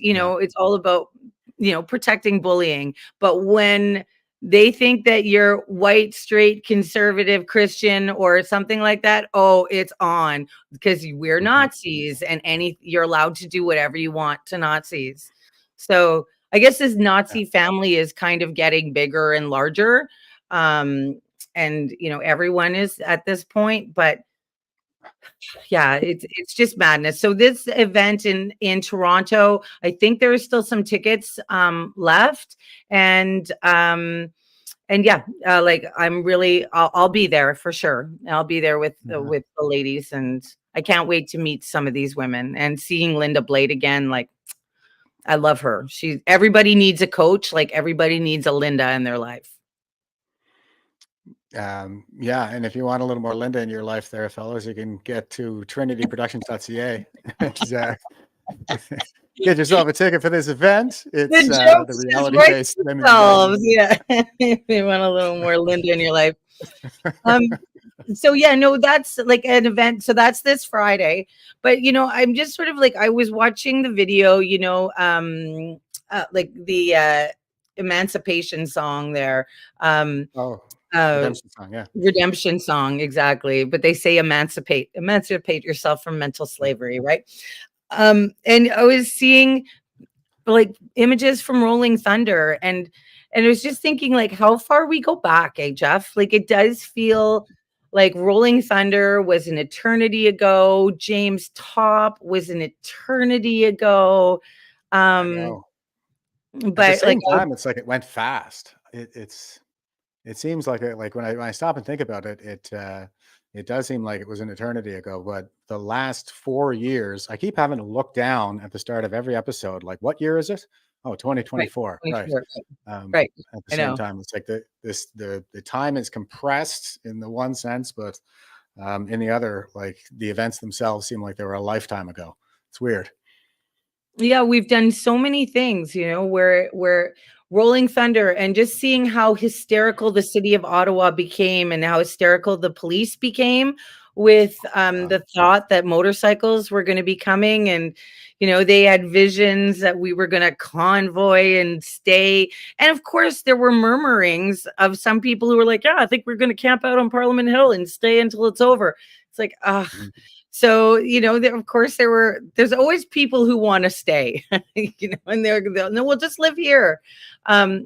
all about, protecting bullying. But when they think that you're white, straight, conservative, Christian, or something like that, oh, it's on, because we're Nazis, and you're allowed to do whatever you want to Nazis. So I guess this Nazi family is kind of getting bigger and larger. And everyone is at this point, but yeah, it's just madness. So this event in Toronto, I think there are still some tickets left. And yeah, I'll be there for sure. I'll be there with the ladies, and I can't wait to meet some of these women and seeing Linda Blade again. Like, I love her. Everybody needs a coach. Like, everybody needs a Linda in their life. Yeah, and if you want a little more Linda in your life there, fellas, you can get to trinityproductions.ca. Get yourself a ticket for this event. It's the reality-based Yeah, if you want a little more Linda in your life. So yeah, no, that's like an event. So that's this Friday. But I'm just sort of like, I was watching the video, like the emancipation song there. Redemption song, yeah. Redemption song, exactly. But they say emancipate yourself from mental slavery, right? And I was seeing like images from Rolling Thunder, and I was just thinking, like, how far we go back, Jeff? Like, it does feel like Rolling Thunder was an eternity ago. James Top was an eternity ago. I know. But at the same time, it's like it went fast. It seems like when I stop and think about it, it does seem like it was an eternity ago. But the last 4 years, I keep having to look down at the start of every episode. Like, what year is it? Oh, 2024. Right. Right. At the same time, it's like the time is compressed in the one sense, but in the other, like the events themselves seem like they were a lifetime ago. It's weird. Yeah, we've done so many things, where Rolling Thunder, and just seeing how hysterical the city of Ottawa became and how hysterical the police became with the thought that motorcycles were going to be coming. And, they had visions that we were going to convoy and stay. And of course, there were murmurings of some people who were like, yeah, I think we're going to camp out on Parliament Hill and stay until it's over. It's like, So, of course there's always people who want to stay, and they'll no, we'll just live here,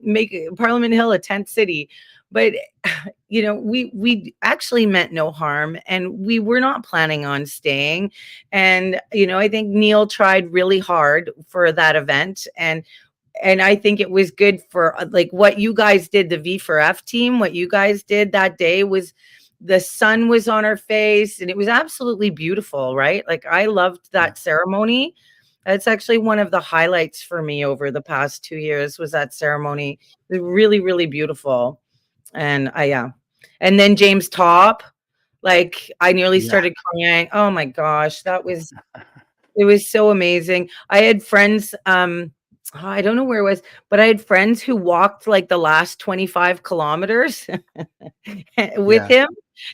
make Parliament Hill a tent city. But, we actually meant no harm, and we were not planning on staying. And, I think Neil tried really hard for that event. And I think it was good for like what you guys did, the V4F team, what you guys did that day was, the sun was on her face, and it was absolutely beautiful, right? Like, I loved that ceremony. It's actually one of the highlights for me over the past 2 years, was that ceremony. It was really, really beautiful. And and then James Top, like, I nearly started crying. Oh my gosh, it was so amazing. I had friends, I don't know where it was, but I had friends who walked like the last 25 kilometers with him.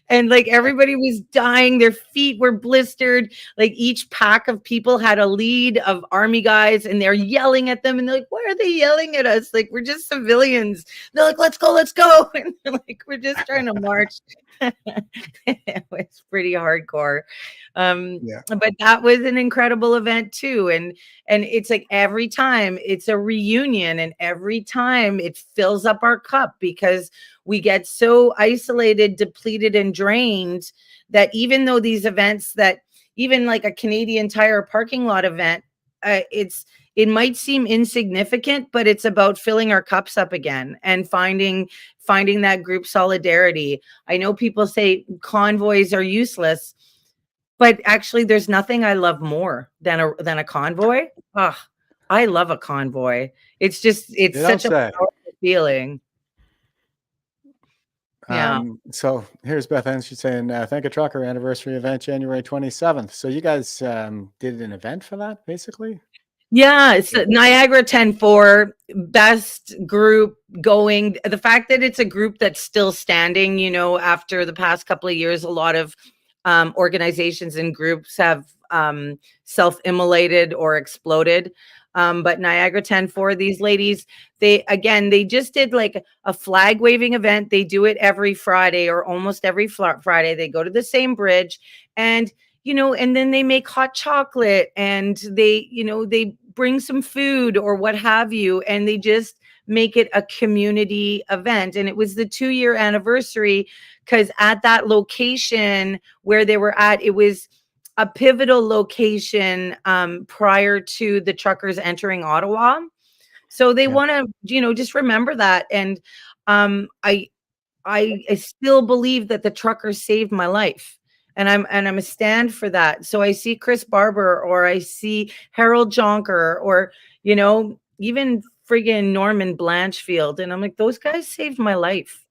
And like, everybody was dying. Their feet were blistered. Like, each pack of people had a lead of army guys, and they're yelling at them. And they're like, why are they yelling at us? Like, we're just civilians. They're like, let's go. And they're like, we're just trying to march. It was pretty hardcore. But that was an incredible event too. And it's like, every time it's a reunion, and every time it fills up our cup, because we get so isolated, depleted, and drained that even though these events, that even like a Canadian Tire parking lot event, it might seem insignificant, but it's about filling our cups up again and finding that group solidarity. I know people say convoys are useless, but actually there's nothing I love more than a convoy. I love a convoy. It's such a powerful feeling. Yeah. So here's Bethan. She's saying, thank a trucker anniversary event, January 27th. So you guys did an event for that, basically? Yeah, it's Niagara 10-4, best group going. The fact that it's a group that's still standing, you know, after the past couple of years, a lot of organizations and groups have self-immolated or exploded. But Niagara 10-4, these ladies, they just did like a flag waving event. They do it every Friday or almost every Friday. They go to the same bridge and, you know, and then they make hot chocolate and they, you know, they bring some food or what have you. And they just make it a community event. And it was the 2-year anniversary because at that location where they were at, it was a pivotal location prior to the truckers entering Ottawa. So they want to, you know, just remember that. And I still believe that the truckers saved my life. And I'm a stand for that. So I see Chris Barber or I see Harold Jonker or, you know, even friggin' Norman Blanchfield. And I'm like, those guys saved my life.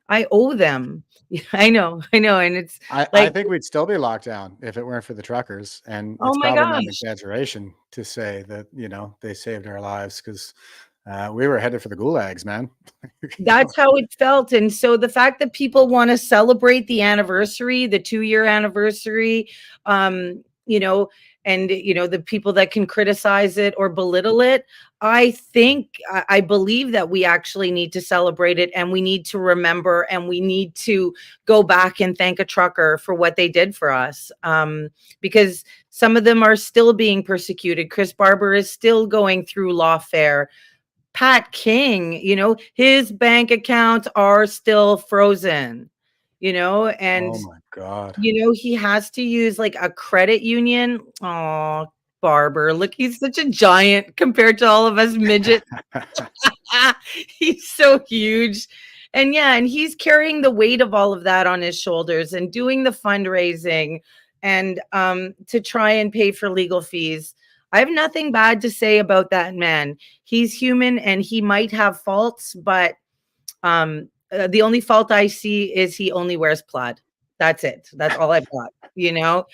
I owe them. I know. And it's I think we'd still be locked down if it weren't for the truckers. And it's probably not an exaggeration to say that, you know, they saved our lives because we were headed for the gulags, man. That's how it felt. And so the fact that people want to celebrate the anniversary, the 2-year anniversary, you know, and, you know, the people that can criticize it or belittle it, I believe that we actually need to celebrate it and we need to remember and we need to go back and thank a trucker for what they did for us. Because some of them are still being persecuted. Chris Barber is still going through lawfare. Pat King, you know, his bank accounts are still frozen, you know, and oh my God, you know, he has to use like a credit union. Oh, Barber, look, he's such a giant compared to all of us midgets. He's so huge. And yeah, and he's carrying the weight of all of that on his shoulders and doing the fundraising and to try and pay for legal fees. I have nothing bad to say about that man. He's human and he might have faults, but the only fault I see is he only wears plaid. That's it. That's all I've got, you know?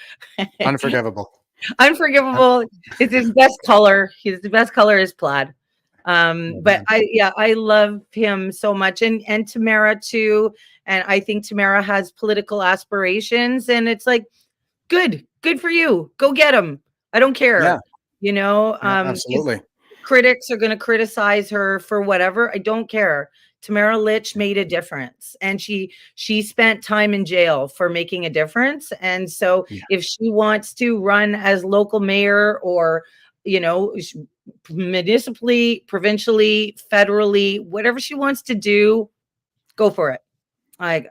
Unforgivable. Unforgivable. It's his best color. The best color is plaid. But I love him so much. And Tamara too. And I think Tamara has political aspirations and it's like, good for you. Go get him. I don't care. Yeah. You know, absolutely. Critics are going to criticize her for whatever. I don't care. Tamara Litch made a difference and she spent time in jail for making a difference. And so if she wants to run as local mayor or, you know, municipally, provincially, federally, whatever she wants to do, go for it.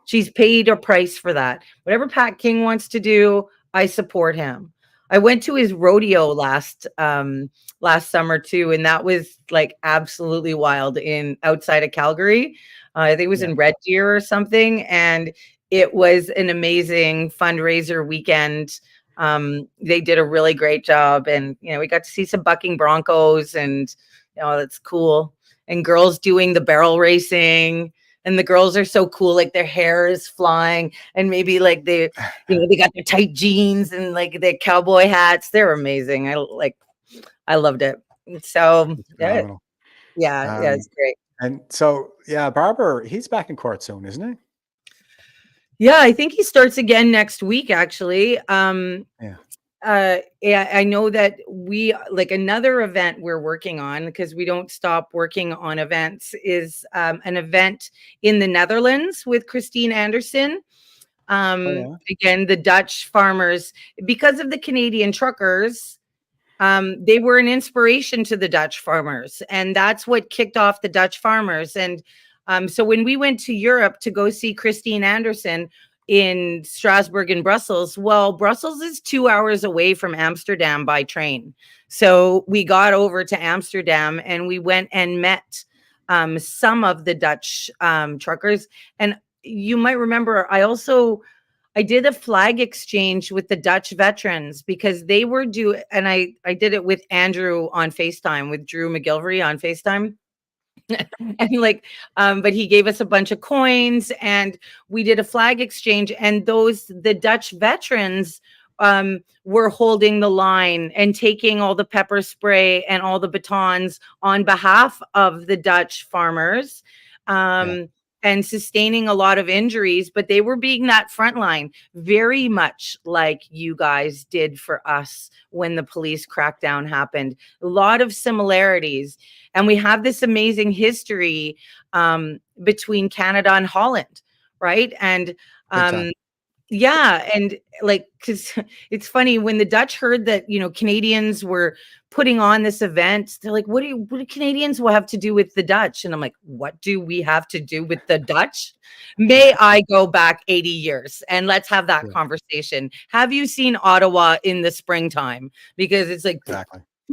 She's paid a price for that. Whatever Pat King wants to do, I support him. I went to his rodeo last summer too, and that was like absolutely wild outside of Calgary. I think it was in Red Deer or something, and it was an amazing fundraiser weekend. They did a really great job, and you know we got to see some bucking broncos, and you know that's cool. And girls doing the barrel racing. And the girls are so cool, like their hair is flying, and maybe like they got their tight jeans and like their cowboy hats. They're amazing. I loved it. So yeah, it's great. And so Barber, he's back in court soon, isn't he? Yeah, I think he starts again next week. Actually, I know that we like another event we're working on because we don't stop working on events is an event in the Netherlands with Christine Anderson. Again, the Dutch farmers, because of the Canadian truckers, they were an inspiration to the Dutch farmers. And that's what kicked off the Dutch farmers. And so when we went to Europe to go see Christine Anderson, in Strasbourg and Brussels. Well, Brussels is 2 hours away from Amsterdam by train. So we got over to Amsterdam and we went and met some of the Dutch truckers. And you might remember, I did a flag exchange with the Dutch veterans because they were due, and I did it with Andrew on FaceTime, with Drew McGilvery on FaceTime. And like, but he gave us a bunch of coins and we did a flag exchange, and the Dutch veterans were holding the line and taking all the pepper spray and all the batons on behalf of the Dutch farmers. And sustaining a lot of injuries, but they were being that front line, very much like you guys did for us when the police crackdown happened. A lot of similarities. And we have this amazing history between Canada and Holland, right? And yeah, and like, because it's funny, when the Dutch heard that, Canadians were putting on this event, they're like, what do Canadians will have to do with the Dutch? And I'm like, what do we have to do with the Dutch? May I go back 80 years and let's have that conversation. Have you seen Ottawa in the springtime? Because it's like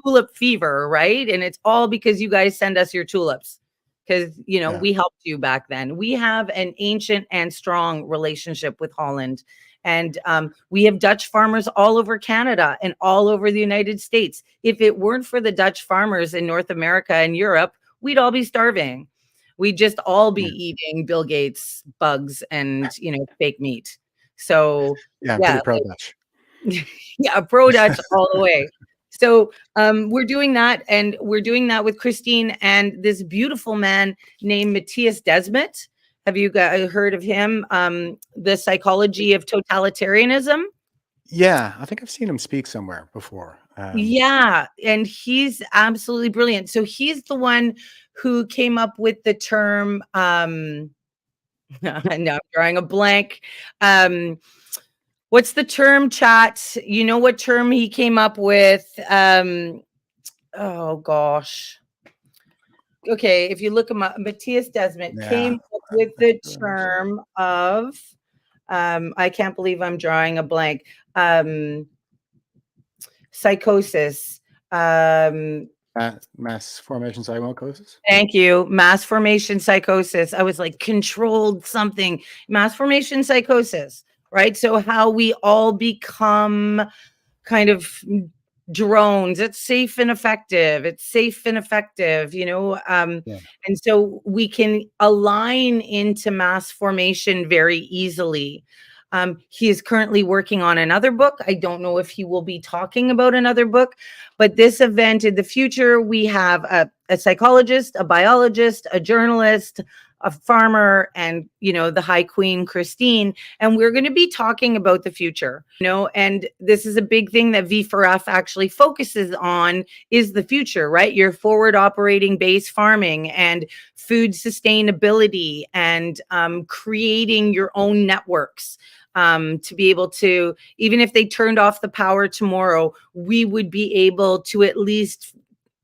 tulip fever, right? And it's all because you guys send us your tulips. Because, we helped you back then. We have an ancient and strong relationship with Holland. And we have Dutch farmers all over Canada and all over the United States. If it weren't for the Dutch farmers in North America and Europe, we'd all be starving. We'd just all be eating Bill Gates bugs and, fake meat. So, pretty pro-Dutch. Yeah, pro-Dutch all the way. So we're doing that, and we're doing that with Christine and this beautiful man named Matthias Desmet. Have you guys heard of him? The Psychology of Totalitarianism. Yeah, I think I've seen him speak somewhere before. Yeah, and he's absolutely brilliant. So he's the one who came up with the term, now I'm drawing a blank. What's the term, chat? You know what term he came up with? Oh gosh. Okay, if you look him up, Matthias Desmet came up with the term of I can't believe I'm drawing a blank. Psychosis. Mass formation psychosis. Thank you. Mass formation psychosis. I was like, controlled something. Mass formation psychosis. Right. So how we all become kind of drones. It's safe and effective. And so we can align into mass formation very easily. He is currently working on another book. I don't know if he will be talking about another book, but this event in the future, we have a psychologist, a biologist, a journalist, a farmer, and, the High Queen, Christine. And we're going to be talking about the future, and this is a big thing that V4F actually focuses on, is the future, right? Your forward operating base farming and food sustainability and creating your own networks. To be able to, even if they turned off the power tomorrow, we would be able to at least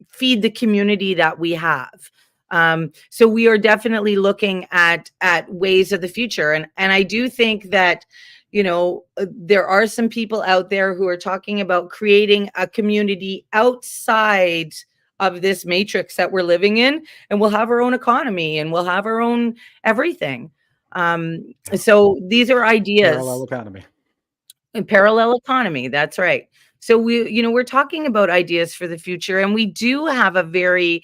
feed the community that we have. So we are definitely looking at ways of the future. And I do think that, there are some people out there who are talking about creating a community outside of this matrix that we're living in, and we'll have our own economy and we'll have our own everything. So these are ideas. Parallel economy. That's right. So we're talking about ideas for the future, and we do have a very,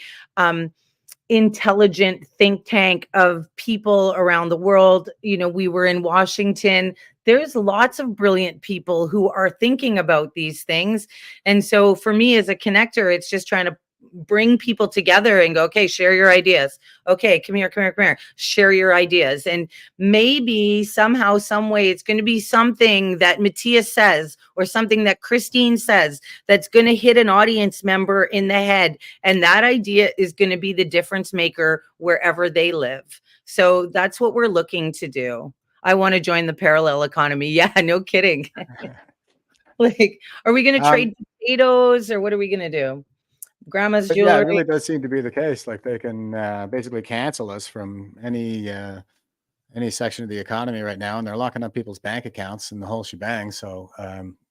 intelligent think tank of people around the world. We were in Washington. There's lots of brilliant people who are thinking about these things. And so for me as a connector, it's just trying to bring people together and go, okay, share your ideas. Okay, come here. Share your ideas. And maybe somehow, some way, it's going to be something that Matthias says or something that Christine says that's going to hit an audience member in the head. And that idea is going to be the difference maker wherever they live. So that's what we're looking to do. I want to join the parallel economy. Yeah, no kidding. Like, are we going to trade potatoes, or what are we going to do? Grandma's jewelry. Yeah, it really does seem to be the case. Like, they can basically cancel us from any any section of the economy right now, and they're locking up people's bank accounts and the whole shebang. So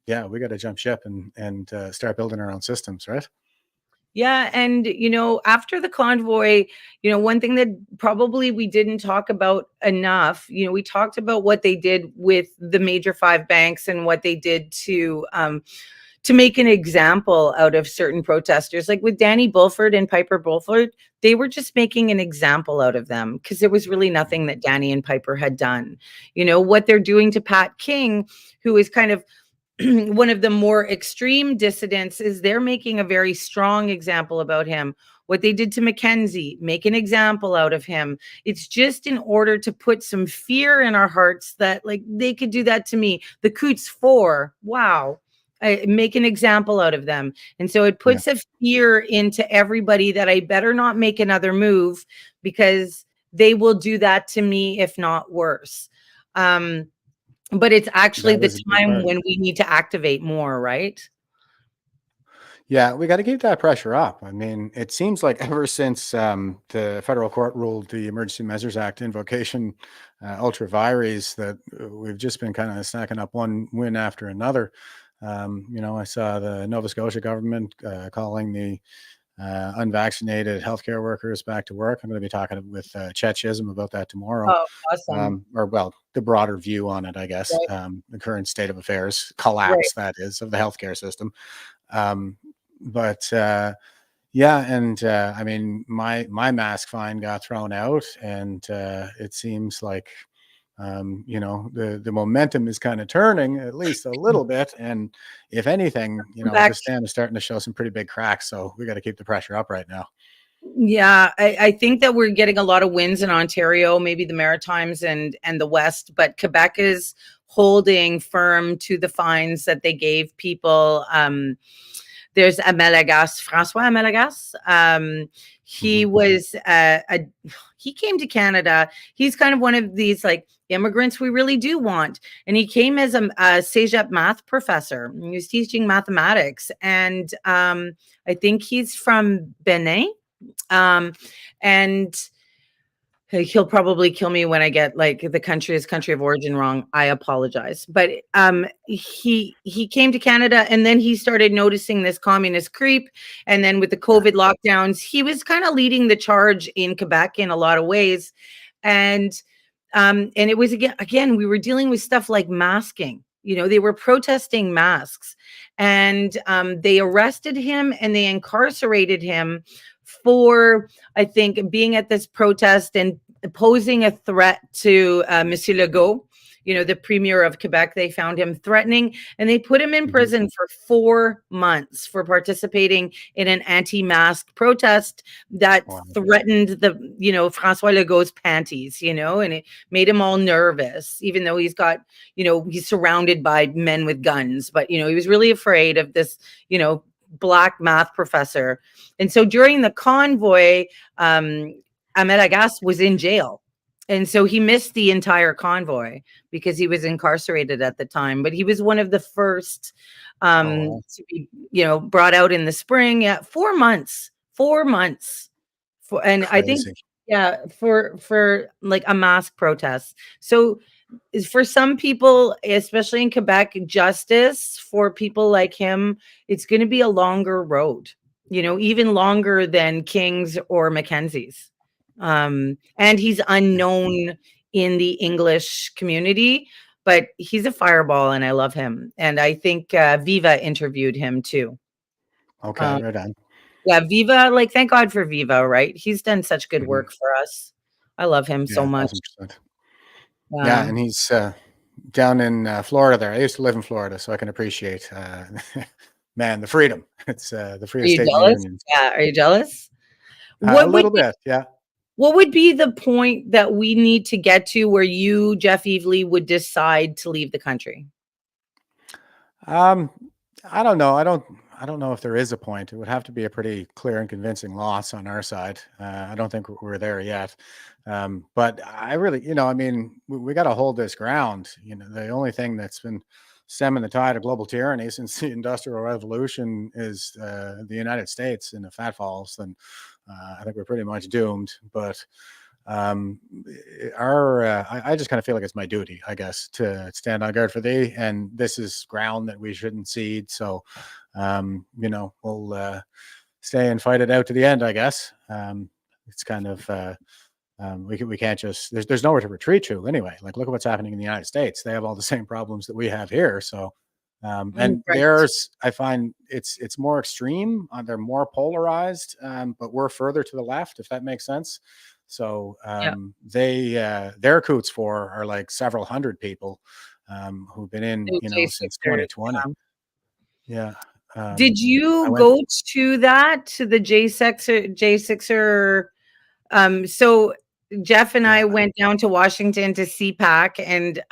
yeah, we got to jump ship and start building our own systems, right? Yeah. And, after the convoy, one thing that probably we didn't talk about enough, we talked about what they did with the major 5 banks and what they did to make an example out of certain protesters. Like with Danny Bulford and Piper Bulford, they were just making an example out of them because there was really nothing that Danny and Piper had done. What they're doing to Pat King, who is kind of one of the more extreme dissidents, is they're making a very strong example about him. What they did to Mackenzie, make an example out of him. It's just in order to put some fear in our hearts that like they could do that to me. The Coots 4, wow. Make an example out of them. And so it puts a fear into everybody that I better not make another move because they will do that to me, if not worse. But it's actually the time when we need to activate more, right? Yeah, we got to keep that pressure up. I mean, it seems like ever since the federal court ruled the Emergency Measures Act invocation ultra vires that we've just been kind of snacking up one win after another. I saw the Nova Scotia government calling the unvaccinated healthcare workers back to work. I'm going to be talking with Chet Chisholm about that tomorrow. Oh, awesome. The broader view on it, I guess, Right. the current state of affairs, collapse, that is, of the healthcare system. Yeah, and I mean, my mask fine got thrown out, and it seems like the momentum is kind of turning at least a little bit, and if anything, the stand is starting to show some pretty big cracks. So we got to keep the pressure up right now. Yeah, I think that we're getting a lot of wins in Ontario, maybe the Maritimes and the West, but Quebec is holding firm to the fines that they gave people. There's François Amelagas. He was he came to Canada. He's kind of one of these like immigrants we really do want. And he came as a Cégep math professor. He was teaching mathematics. And I think he's from Benin. And he'll probably kill me when I get like his country of origin wrong. I apologize. But he came to Canada, and then he started noticing this communist creep. And then with the COVID lockdowns, he was kind of leading the charge in Quebec in a lot of ways. And it was again, we were dealing with stuff like masking. They were protesting masks, and they arrested him and they incarcerated him for, I think, being at this protest and posing a threat to Monsieur Legault, the premier of Quebec. They found him threatening, and they put him in prison for 4 months for participating in an anti-mask protest that threatened the, François Legault's panties, and it made him all nervous, even though he's got, he's surrounded by men with guns. But, he was really afraid of this, Black math professor. And so during the convoy, Amelagas was in jail. And so he missed the entire convoy because he was incarcerated at the time. But he was one of the first to be, brought out in the spring. Yeah, 4 months. 4 months. And crazy. I think, for like a mask protest. So for some people, especially in Quebec, justice for people like him, it's going to be a longer road, even longer than King's or Mackenzie's. And he's unknown in the English community, but he's a fireball and I love him. And I think Viva interviewed him too. Okay, right on. Yeah, Viva, like, thank God for Viva, right? He's done such good work for us. I love him so much. 1,000%. Yeah, and he's down in Florida there. I used to live in Florida, so I can appreciate, man, the freedom. It's the freest state in the union. Yeah, are you jealous? A little bit, yeah. What would be the point that we need to get to where you, Jeff Evely, would decide to leave the country? I don't know. I don't know if there is a point. It would have to be a pretty clear and convincing loss on our side. I don't think we're there yet. But I really, I mean, we got to hold this ground. The only thing that's been stemming the tide of global tyranny since the Industrial Revolution is the United States and the fat falls. And I think we're pretty much doomed. But I just kind of feel like it's my duty, I guess, to stand on guard for thee, and this is ground that we shouldn't cede. So, we'll stay and fight it out to the end, I guess. It's kind of we can't just there's nowhere to retreat to anyway. Like, look at what's happening in the United States. They have all the same problems that we have here. So, and Right. theirs, I find it's more extreme. They're more polarized, but we're further to the left, if that makes sense. So Yeah. their coots for are like several hundred people who've been in, since 2020. Yeah. Did you go to the J6er? So Jeff and I went down to Washington to CPAC, and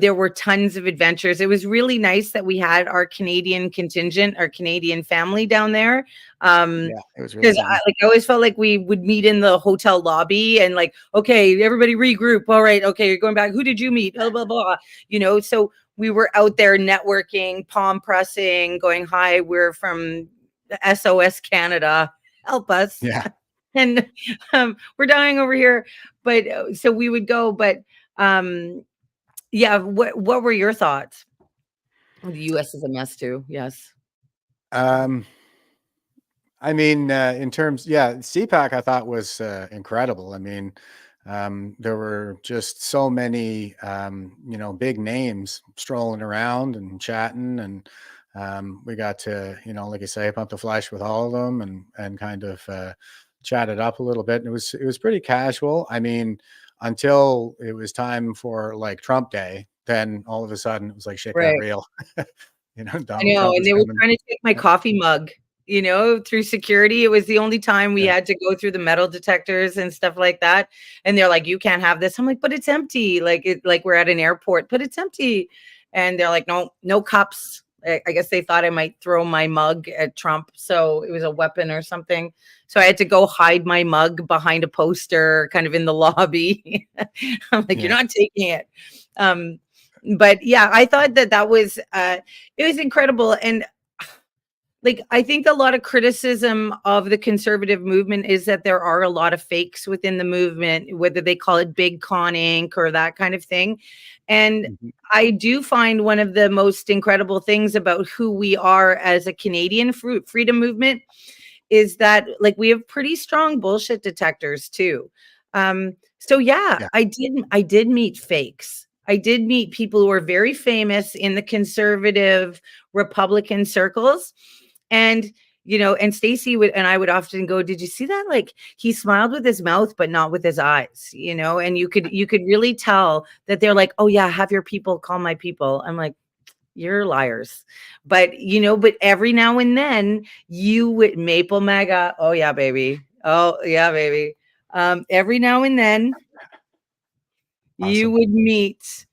there were tons of adventures. It was really nice that we had our Canadian contingent, our Canadian family down there. It was really fun. I always felt like we would meet in the hotel lobby and like, okay, everybody regroup. All right, okay, you're going back. Who did you meet? Blah blah blah. So we were out there networking, palm pressing, going, hi, we're from SOS Canada. Help us. Yeah. And we're dying over here. But so we would go. But what were your thoughts? The U.S. is a mess too. Yes. In terms, CPAC I thought was incredible. I mean, there were just so many, big names strolling around and chatting, and we got to, like you say, pump the flesh with all of them and kind of chatted up a little bit. And it was pretty casual. I mean, until it was time for like Trump Day, then all of a sudden it was like shit got real. I know, and they were trying to take my coffee mug, through security. It was the only time we had to go through the metal detectors and stuff like that. And they're like, you can't have this. I'm like, but it's empty. Like we're at an airport, but it's empty. And they're like, no cups. I guess they thought I might throw my mug at Trump. So it was a weapon or something. So I had to go hide my mug behind a poster kind of in the lobby. I'm like, you're not taking it. But yeah, I thought that was, it was incredible. And like, I think a lot of criticism of the conservative movement is that there are a lot of fakes within the movement, whether they call it big con Inc. or that kind of thing. And I do find one of the most incredible things about who we are as a Canadian freedom movement is that like we have pretty strong bullshit detectors too. I did meet fakes. I did meet people who are very famous in the conservative Republican circles. And, and Stacey and I would often go, did you see that? Like he smiled with his mouth, but not with his eyes, and you could really tell that they're like, oh yeah, have your people call my people. I'm like, you're liars. But, but every now and then you would Maple MAGA. Oh yeah, baby. Oh yeah, baby. Every now and then you would meet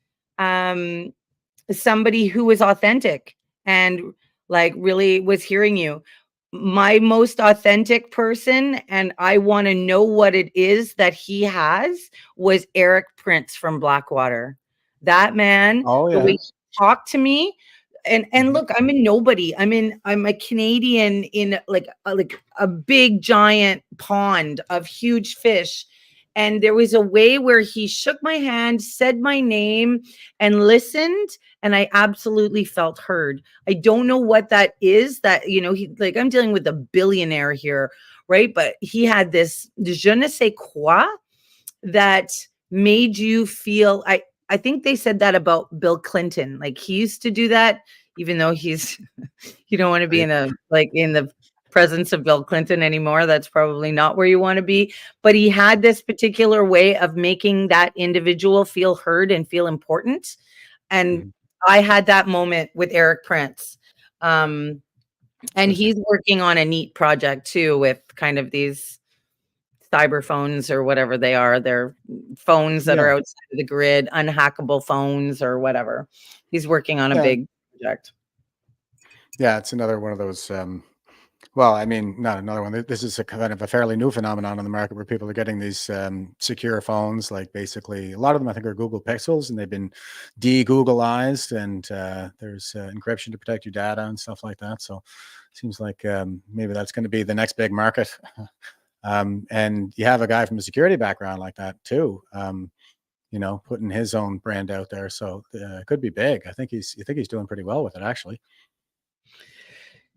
somebody who was authentic and like really was hearing you. My most authentic person, and I want to know what it is that he has, was Eric Prince from Blackwater. That man, the way he talked to me, and look, I'm a nobody. I'm a Canadian in like a big giant pond of huge fish. And there was a way where he shook my hand, said my name, and listened. And I absolutely felt heard. I don't know what that is that, I'm dealing with a billionaire here, right? But he had this je ne sais quoi that made you feel, I think they said that about Bill Clinton. Like he used to do that, even though you don't want to be in the presence of Bill Clinton anymore. That's probably not where you want to be. But he had this particular way of making that individual feel heard and feel important. And I had that moment with Eric Prince. And he's working on a neat project too with kind of these cyber phones or whatever they are. They're phones that are outside of the grid, unhackable phones or whatever. He's working on a big project. Yeah, it's another one of those well, I mean, not another one. This is a kind of a fairly new phenomenon on the market where people are getting these secure phones. Like basically, a lot of them I think are Google Pixels, and they've been de-Googleized, and there's encryption to protect your data and stuff like that. So, it seems like maybe that's going to be the next big market. And you have a guy from a security background like that too, putting his own brand out there. So it could be big. I think he's doing pretty well with it, actually.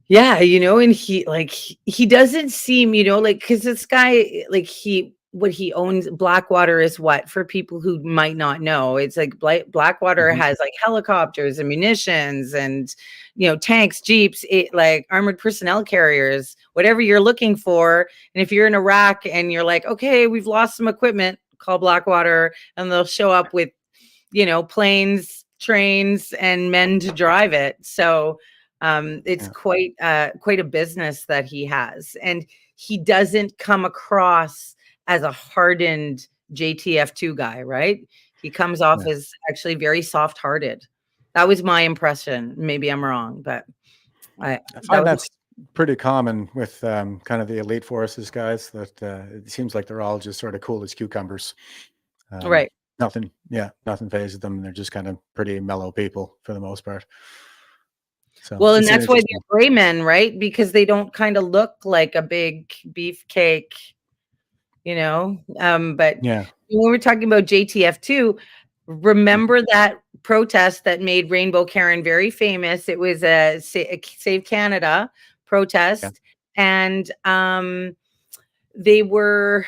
Yeah, and he doesn't seem, because this guy, what he owns, Blackwater, is what, for people who might not know, it's like Blackwater has like helicopters and munitions and, tanks, jeeps, like armored personnel carriers, whatever you're looking for. And if you're in Iraq and you're like, okay, we've lost some equipment, call Blackwater, and they'll show up with, planes, trains, and men to drive it. So it's quite a business that he has, and he doesn't come across as a hardened JTF2 guy, right? He comes off as actually very soft-hearted. That was my impression. Maybe I'm wrong, but I find that's pretty common with kind of the elite forces guys, that it seems like they're all just sort of cool as cucumbers. Right. Nothing phases them. They're just kind of pretty mellow people for the most part. So, well, and that's why they're gray men, right? Because they don't kind of look like a big beefcake, but when we're talking about JTF2, remember that protest that made Rainbow Karen very famous? It was a Save Canada protest, and they were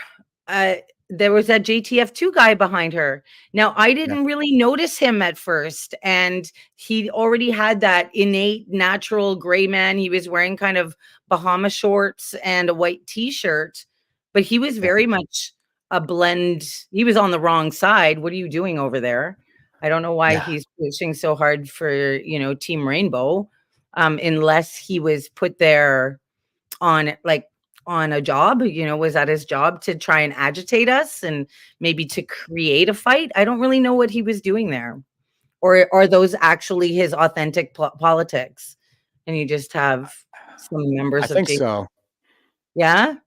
there was that JTF2 guy behind her. Now, I didn't really notice him at first, and he already had that innate natural gray man. He was wearing kind of Bahama shorts and a white t-shirt, but he was very much a blend. He was on the wrong side. What are you doing over there? I don't know why he's pushing so hard for, Team Rainbow, unless he was put there on a job, was that his job to try and agitate us and maybe to create a fight? I don't really know what he was doing there. Or are those actually his authentic politics? And you just have some members I think so. Yeah?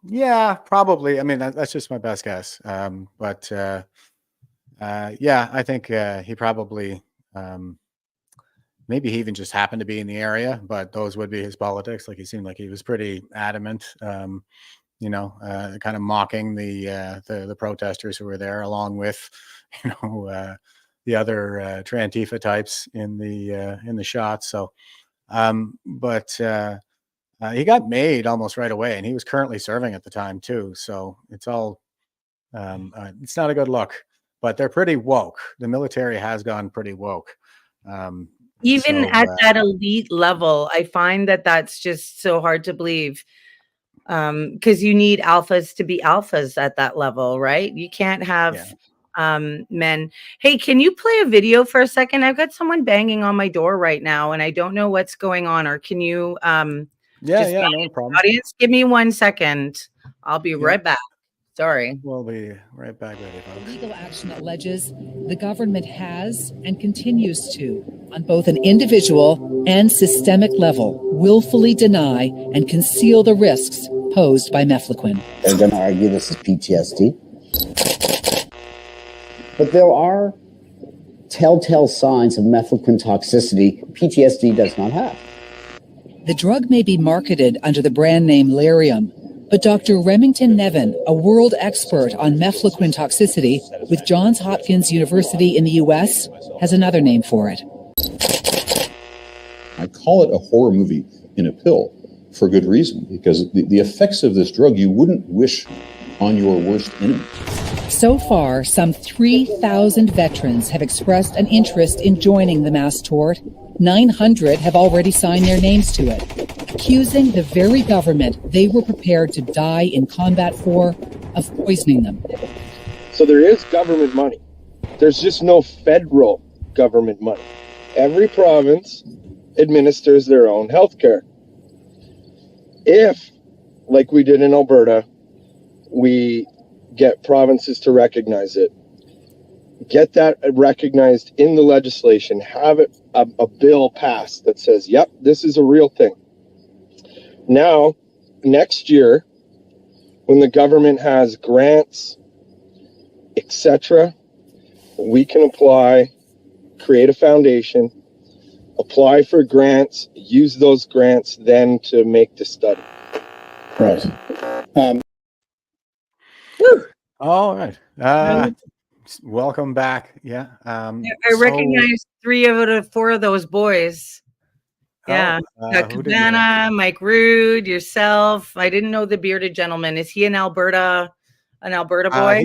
Yeah, probably. I mean, that's just my best guess. But I think he probably, maybe he even just happened to be in the area, but those would be his politics. Like, he seemed like he was pretty adamant, kind of mocking the protesters who were there, along with, the other Trantifa types in the shots. So, he got made almost right away, and he was currently serving at the time too. So it's all, it's not a good look, but they're pretty woke. The military has gone pretty woke. Even at that elite level, I find that that's just so hard to believe, because you need alphas to be alphas at that level, right? You can't have men. Hey, can you play a video for a second? I've got someone banging on my door right now, and I don't know what's going on. Or can you no problem. Audience, give me 1 second. I'll be right back. Sorry. We'll be right back with you, folks. Legal action alleges the government has and continues to, on both an individual and systemic level, willfully deny and conceal the risks posed by mefloquine. They're going to argue this is PTSD. But there are telltale signs of mefloquine toxicity PTSD does not have. The drug may be marketed under the brand name Lariam, but Dr. Remington Nevin, a world expert on mefloquine toxicity with Johns Hopkins University in the U.S., has another name for it. I call it a horror movie in a pill for good reason, because the effects of this drug you wouldn't wish on your worst enemy. So far, some 3,000 veterans have expressed an interest in joining the mass tort. 900 have already signed their names to it, accusing the very government they were prepared to die in combat for of poisoning them. So there is government money. There's just no federal government money. Every province administers their own health care. If, like we did in Alberta, we get provinces to recognize it, get that recognized in the legislation, have it a bill passed that says, yep, this is a real thing. Now, next year, when the government has grants, etc., we can apply, create a foundation, apply for grants, use those grants then to make the study. Right. All right. Welcome back. Yeah. I recognize 3 out of 4 of those boys. Yeah. Who did you? Cabana, Mike Rude, yourself. I didn't know the bearded gentleman. Is he an Alberta boy?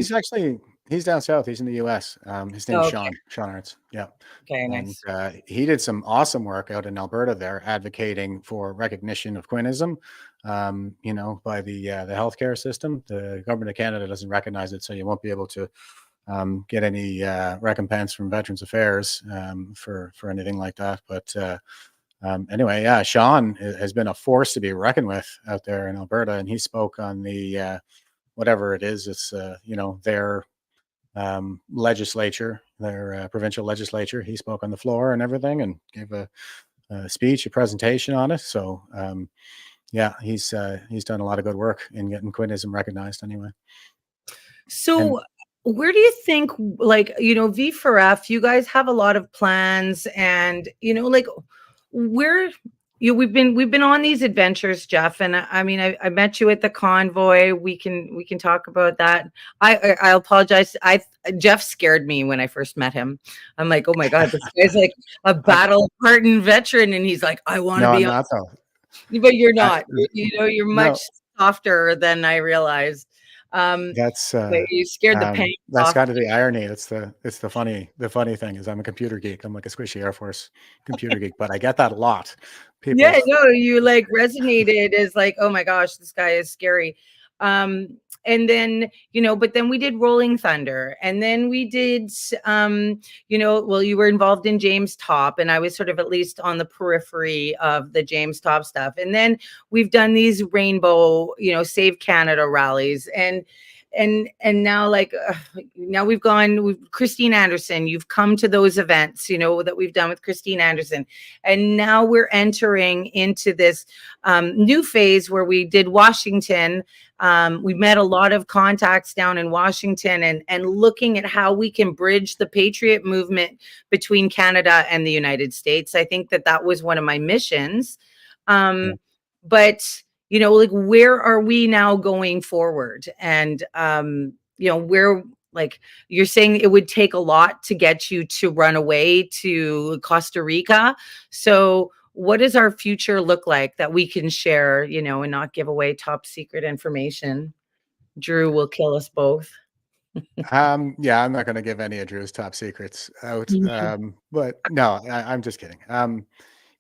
He's down south. He's in the U.S. His name's Okay. Sean Arts. Yeah. Okay, And nice. he did some awesome work out in Alberta there, advocating for recognition of Quinism, by the healthcare system. The government of Canada doesn't recognize it, so you won't be able to get any recompense from Veterans Affairs for anything like that. But anyway, yeah, Sean has been a force to be reckoned with out there in Alberta, and he spoke on the whatever it is. It's their legislature, their provincial legislature. He spoke on the floor and everything, and gave a speech, a presentation on it. So yeah, he's done a lot of good work in getting Quinism recognized. Anyway, So where do you think, V4F, you guys have a lot of plans, and where we've been on these adventures, Jeff, and I mean I met you at the convoy. We can talk about that. I apologize. Jeff scared me when I first met him. I'm like, oh my God, this guy's like a battle hardened veteran, and he's like, I want to be on. But you're not. You're much softer than I realized. That's you scared the pain. That's kind of the irony. It's the funny thing is I'm a computer geek. I'm like a squishy Air Force computer geek, but I get that a lot. People, yeah, no, you like resonated as like, oh my gosh, this guy is scary. And then, but then we did Rolling Thunder, and then we did, you were involved in James Top, and I was sort of at least on the periphery of the James Top stuff. And then we've done these rainbow, Save Canada rallies, and now now we've Christine Anderson, you've come to those events, that we've done with Christine Anderson. And now we're entering into this new phase where we did Washington. We met a lot of contacts down in Washington and looking at how we can bridge the patriot movement between Canada and the United States. I think that was one of my missions. But where are we now going forward? And, where, you're saying it would take a lot to get you to run away to Costa Rica. So what does our future look like that we can share, and not give away top secret information? Drew will kill us both. Yeah, I'm not going to give any of Drew's top secrets out. But no, I'm just kidding.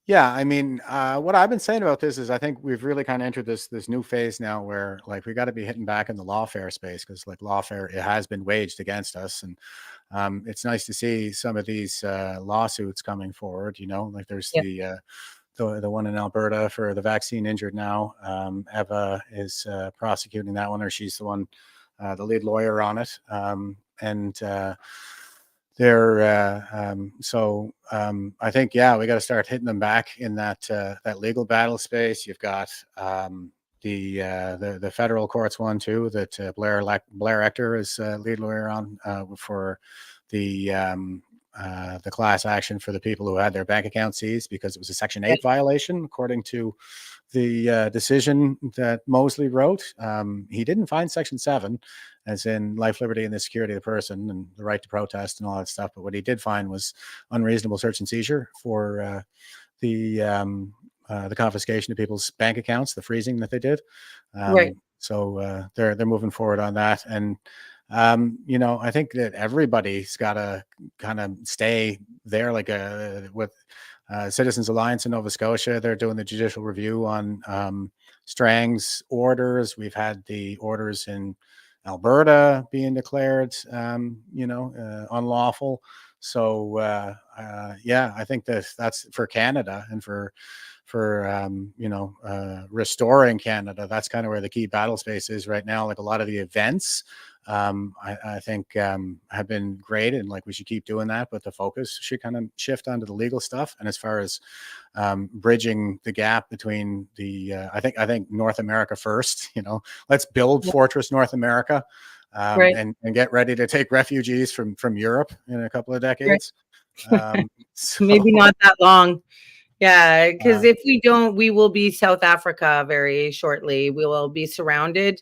Yeah, I mean, what I've been saying about this is I think we've really kind of entered this new phase now where we got to be hitting back in the lawfare space, because lawfare, it has been waged against us, and it's nice to see some of these lawsuits coming forward. There's the one in Alberta for the vaccine injured now. Eva is prosecuting that one, or she's the one, the lead lawyer on it, and. I think, yeah, we got to start hitting them back in that legal battle space. You've got the federal courts one too, that Blair Ector is lead lawyer on for the class action for the people who had their bank account seized because it was a Section 8 violation, according to the decision that Mosley wrote. He didn't find Section 7, as in life, liberty, and the security of the person and the right to protest and all that stuff. But what he did find was unreasonable search and seizure for the confiscation of people's bank accounts, the freezing that they did. Right. So they're moving forward on that. And I think that everybody's got to kind of stay there, with Citizens Alliance in Nova Scotia. They're doing the judicial review on Strang's orders. We've had the orders in Alberta being declared, unlawful. So, yeah, I think that's for Canada and for restoring Canada. That's kind of where the key battle space is right now. A lot of the events, I think have been great, and we should keep doing that, but the focus should kind of shift onto the legal stuff. And as far as bridging the gap between I think North America first, let's build Fortress North America, and get ready to take refugees from Europe in a couple of decades. Maybe not that long. Yeah, because if we don't, we will be South Africa very shortly. We will be surrounded.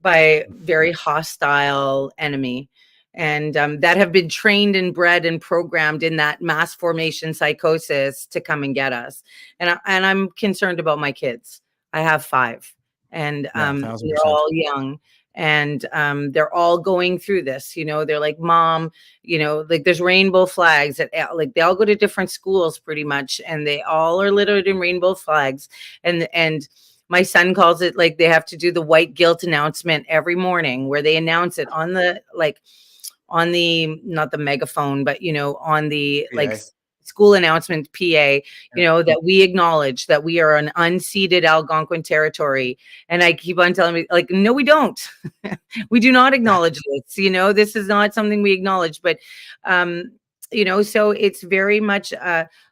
by very hostile enemy, and that have been trained and bred and programmed in that mass formation psychosis to come and get us. And I'm concerned about my kids. I have 5, and Yeah, they're 1000%. all young, and they're all going through this. They're like, Mom, like there's rainbow flags at, like, they all go to different schools pretty much, and they all are littered in rainbow flags, and my son calls it, like, they have to do the white guilt announcement every morning, where they announce it on the, like, on the, not the megaphone, but on the like PA. school announcement PA, that we acknowledge that we are an unceded Algonquin territory. And I keep on telling me, like, no, we don't. We do not acknowledge this. This is not something we acknowledge. But so it's very much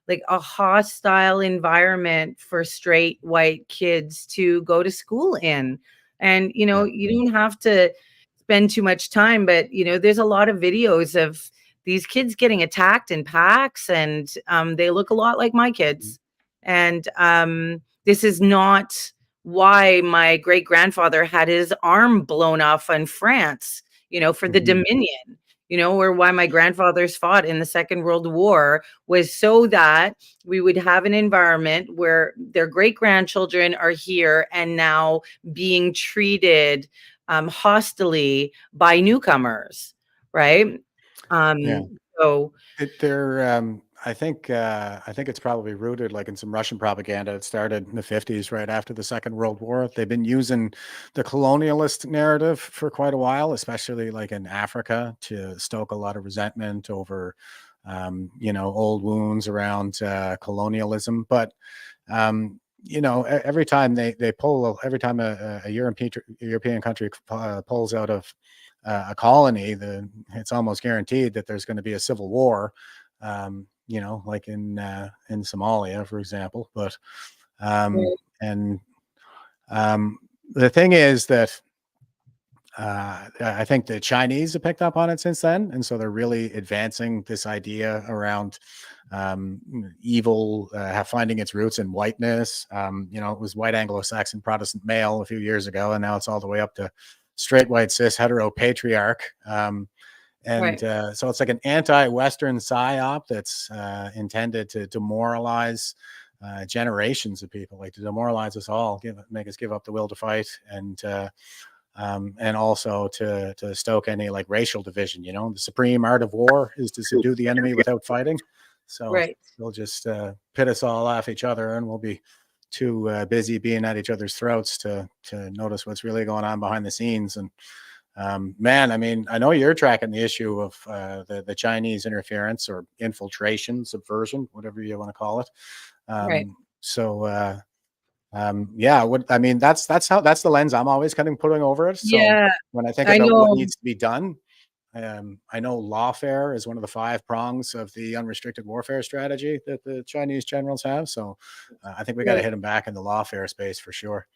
like a hostile environment for straight white kids to go to school in. And you don't have to spend too much time, but there's a lot of videos of these kids getting attacked in packs, and they look a lot like my kids. And this is not why my great grandfather had his arm blown off in France, for the Dominion, or why my grandfathers fought in the Second World War, was so that we would have an environment where their great grandchildren are here and now being treated hostilely by newcomers, right? So I think it's probably rooted like in some Russian propaganda. It started in the 50s, right after the Second World War. They've been using the colonialist narrative for quite a while, especially like in Africa, to stoke a lot of resentment over, old wounds around colonialism. But every time every time a European country pulls out of a colony, it's almost guaranteed that there's going to be a civil war. Like in Somalia, for example. But the thing is that I think the Chinese have picked up on it since then, and so they're really advancing this idea around evil finding its roots in whiteness. It was white Anglo-Saxon Protestant male a few years ago, and now it's all the way up to straight white cis hetero patriarch. So it's like an anti-Western psyop that's intended to demoralize generations of people, like to demoralize us all, make us give up the will to fight, and also to stoke any like racial division. The supreme art of war is to subdue the enemy without fighting. So they'll just pit us all off each other, and we'll be too busy being at each other's throats to notice what's really going on behind the scenes. And man, I mean, I know you're tracking the issue of the Chinese interference or infiltration, subversion, whatever you want to call it. So that's the lens I'm always kind of putting over it. So when I think about what needs to be done, I know lawfare is one of the 5 prongs of the unrestricted warfare strategy that the Chinese generals have. So I think we got to hit them back in the lawfare space for sure.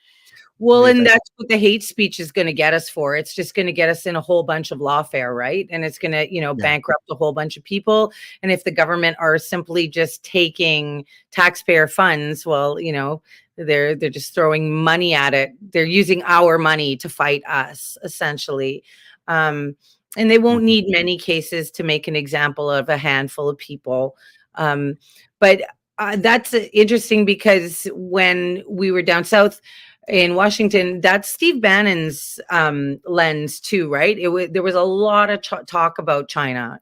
Well, and that's what the hate speech is going to get us for. It's just going to get us in a whole bunch of lawfare, right? And it's going to, bankrupt a whole bunch of people. And if the government are simply just taking taxpayer funds, well, they're just throwing money at it. They're using our money to fight us, essentially. And they won't need many cases to make an example of a handful of people. But that's interesting, because when we were down south in Washington, that's Steve Bannon's lens too, right? There was a lot of talk about China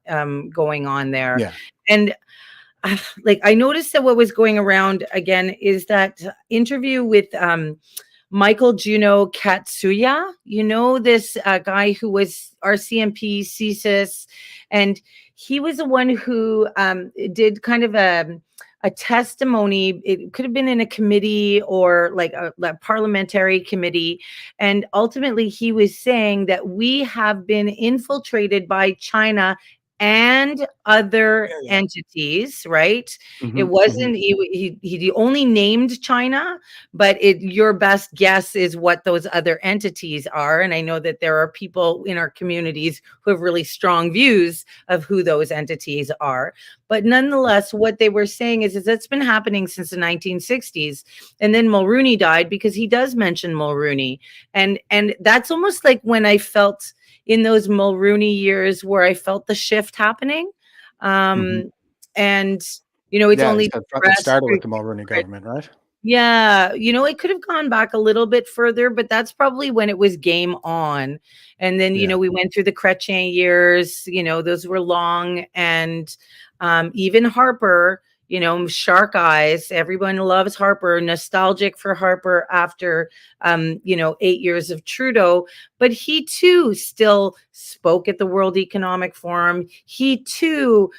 going on there. Yeah. And I noticed that what was going around again is that interview with Michael Juno Katsuya, this guy who was RCMP, CSIS, and he was the one who did kind of a testimony. It could have been in a committee or like a parliamentary committee. And ultimately he was saying that we have been infiltrated by China and other entities, right? It wasn't, he only named China, but your best guess is what those other entities are. And I know that there are people in our communities who have really strong views of who those entities are. But nonetheless, what they were saying is it's been happening since the 1960s. And then Mulrooney died because he does mention Mulrooney. And that's almost like when I felt in those Mulrooney years where I felt the shift happening. And, it's only it started with the Mulrooney government, right? Yeah, it could have gone back a little bit further, but that's probably when it was game on. And then, we went through the Chrétien years, those were long. And even Harper, shark eyes, everyone loves Harper, nostalgic for Harper after, 8 years of Trudeau. But he too still spoke at the World Economic Forum. He too,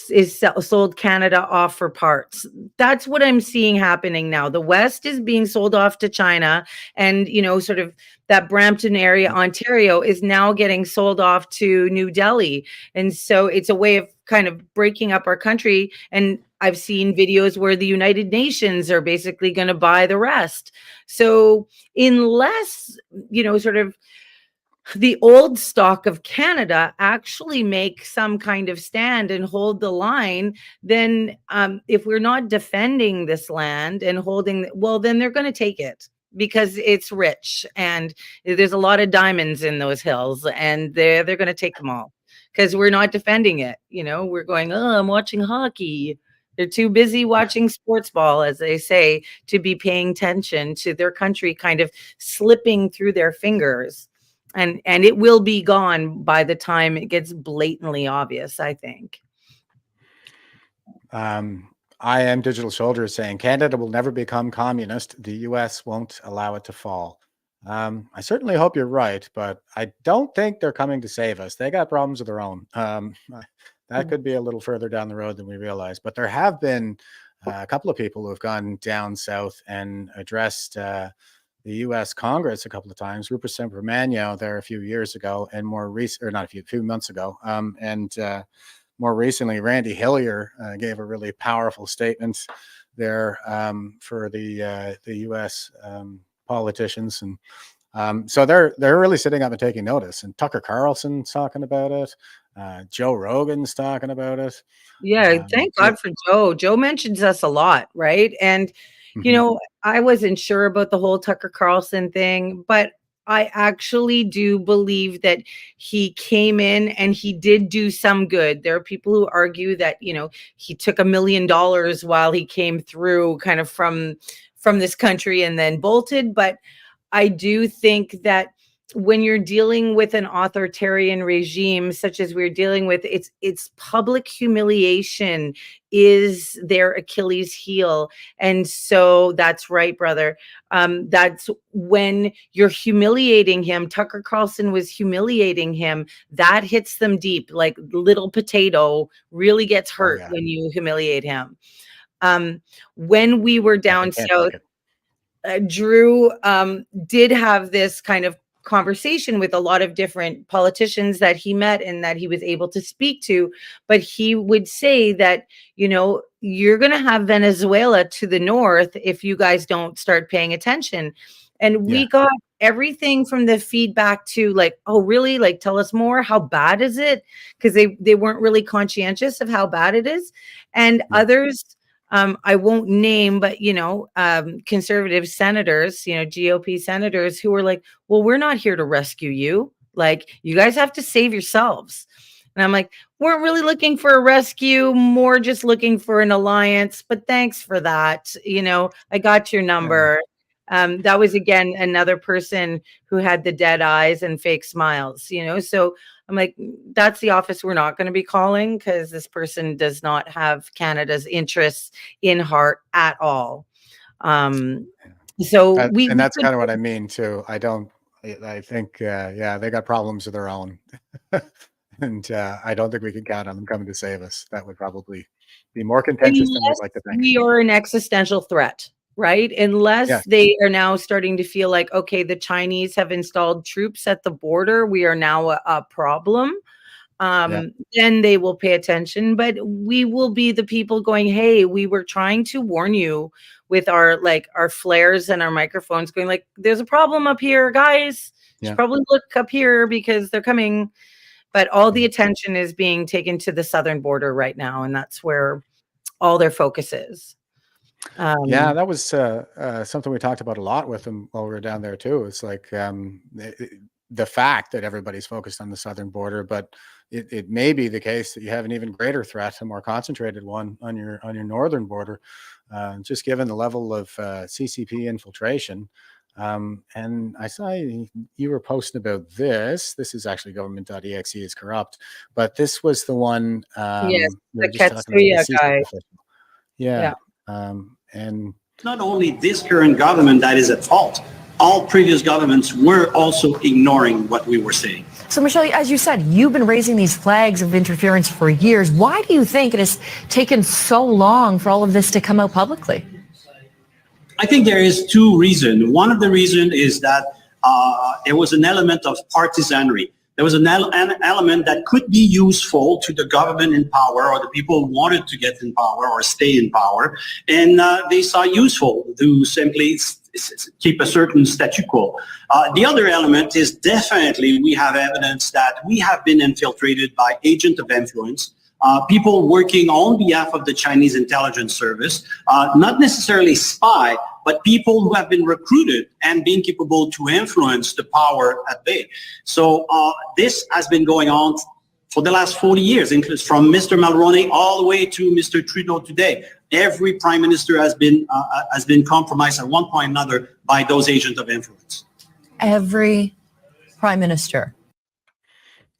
is sold Canada off for parts. That's what I'm seeing happening now. The West is being sold off to China, and sort of that Brampton area, Ontario, is now getting sold off to New Delhi. And so it's a way of kind of breaking up our country. And I've seen videos where the United Nations are basically going to buy the rest. So unless, sort of the old stock of Canada actually make some kind of stand and hold the line, then if we're not defending this land and holding, well, then they're going to take it because it's rich and there's a lot of diamonds in those hills, and they're going to take them all because we're not defending it. We're going, oh, I'm watching hockey. They're too busy watching sports ball, as they say, to be paying attention to their country kind of slipping through their fingers. And it will be gone by the time it gets blatantly obvious, I think. I am Digital Soldier saying Canada will never become communist. The US won't allow it to fall. I certainly hope you're right, but I don't think they're coming to save us. They got problems of their own. That could be a little further down the road than we realize. But there have been a couple of people who have gone down south and addressed the U.S. Congress a couple of times. Rupert Sempermanio there a few years ago, and few months ago, and more recently, Randy Hillier gave a really powerful statement there for the U.S. Politicians, and so they're really sitting up and taking notice. And Tucker Carlson's talking about it. Joe Rogan's talking about it. Yeah, thank God for Joe. Joe mentions us a lot, right? And I wasn't sure about the whole Tucker Carlson thing, but I actually do believe that he came in and he did do some good. There are people who argue that, he took $1 million while he came through kind of from this country and then bolted. But I do think that when you're dealing with an authoritarian regime such as we're dealing with, it's public humiliation is their Achilles heel. And so that's right, brother. That's when you're humiliating him. Tucker Carlson was humiliating him. That hits them deep. Like little potato really gets hurt when you humiliate him. When we were down south, Drew did have this kind of conversation with a lot of different politicians that he met and that he was able to speak to. But he would say that, you're going to have Venezuela to the north if you guys don't start paying attention. And we got everything from the feedback to like, oh, really? Like, tell us more. How bad is it? Because they weren't really conscientious of how bad it is. And others, I won't name, but, conservative senators, GOP senators who were like, well, we're not here to rescue you. Like, you guys have to save yourselves. And I'm like, weren't really looking for a rescue, more just looking for an alliance. But thanks for that. I got your number. That was, again, another person who had the dead eyes and fake smiles, so I'm like, that's the office we're not going to be calling because this person does not have Canada's interests in heart at all. So and that's kind of what I mean too. I think, they got problems of their own. And I don't think we can count on them coming to save us. That would probably be more contentious than we'd like to think. We are an existential threat. Right? Unless they are now starting to feel like, okay, the Chinese have installed troops at the border. We are now a problem. then they will pay attention. But we will be the people going, hey, we were trying to warn you with our flares and our microphones, going like, there's a problem up here, guys. You should probably look up here because they're coming. But all the attention is being taken to the southern border right now, and that's where all their focus is. Yeah, that was something we talked about a lot with them while we were down there too. It's like the fact that everybody's focused on the southern border, but it may be the case that you have an even greater threat, a more concentrated one on your northern border, just given the level of CCP infiltration. And I saw you were posting about this. This is actually government.exe is corrupt, but this was the one. Yes, the Katsuya guy. Yeah. And it's not only this current government that is at fault. All previous governments were also ignoring what we were saying. So, Michelle, as you said, you've been raising these flags of interference for years. Why do you think it has taken so long for all of this to come out publicly? I think there is two reasons. One of the reasons is that there was an element of partisanry. There was an element that could be useful to the government in power or the people who wanted to get in power or stay in power. And they saw useful to simply keep a certain statu quo. The other element is definitely we have evidence that we have been infiltrated by agent of influence, people working on behalf of the Chinese intelligence service, not necessarily spy, but people who have been recruited and being capable to influence the power at bay. So this has been going on for the last 40 years, from Mr. Mulroney all the way to Mr. Trudeau today. Every prime minister has been compromised at one point or another by those agents of influence. Every prime minister.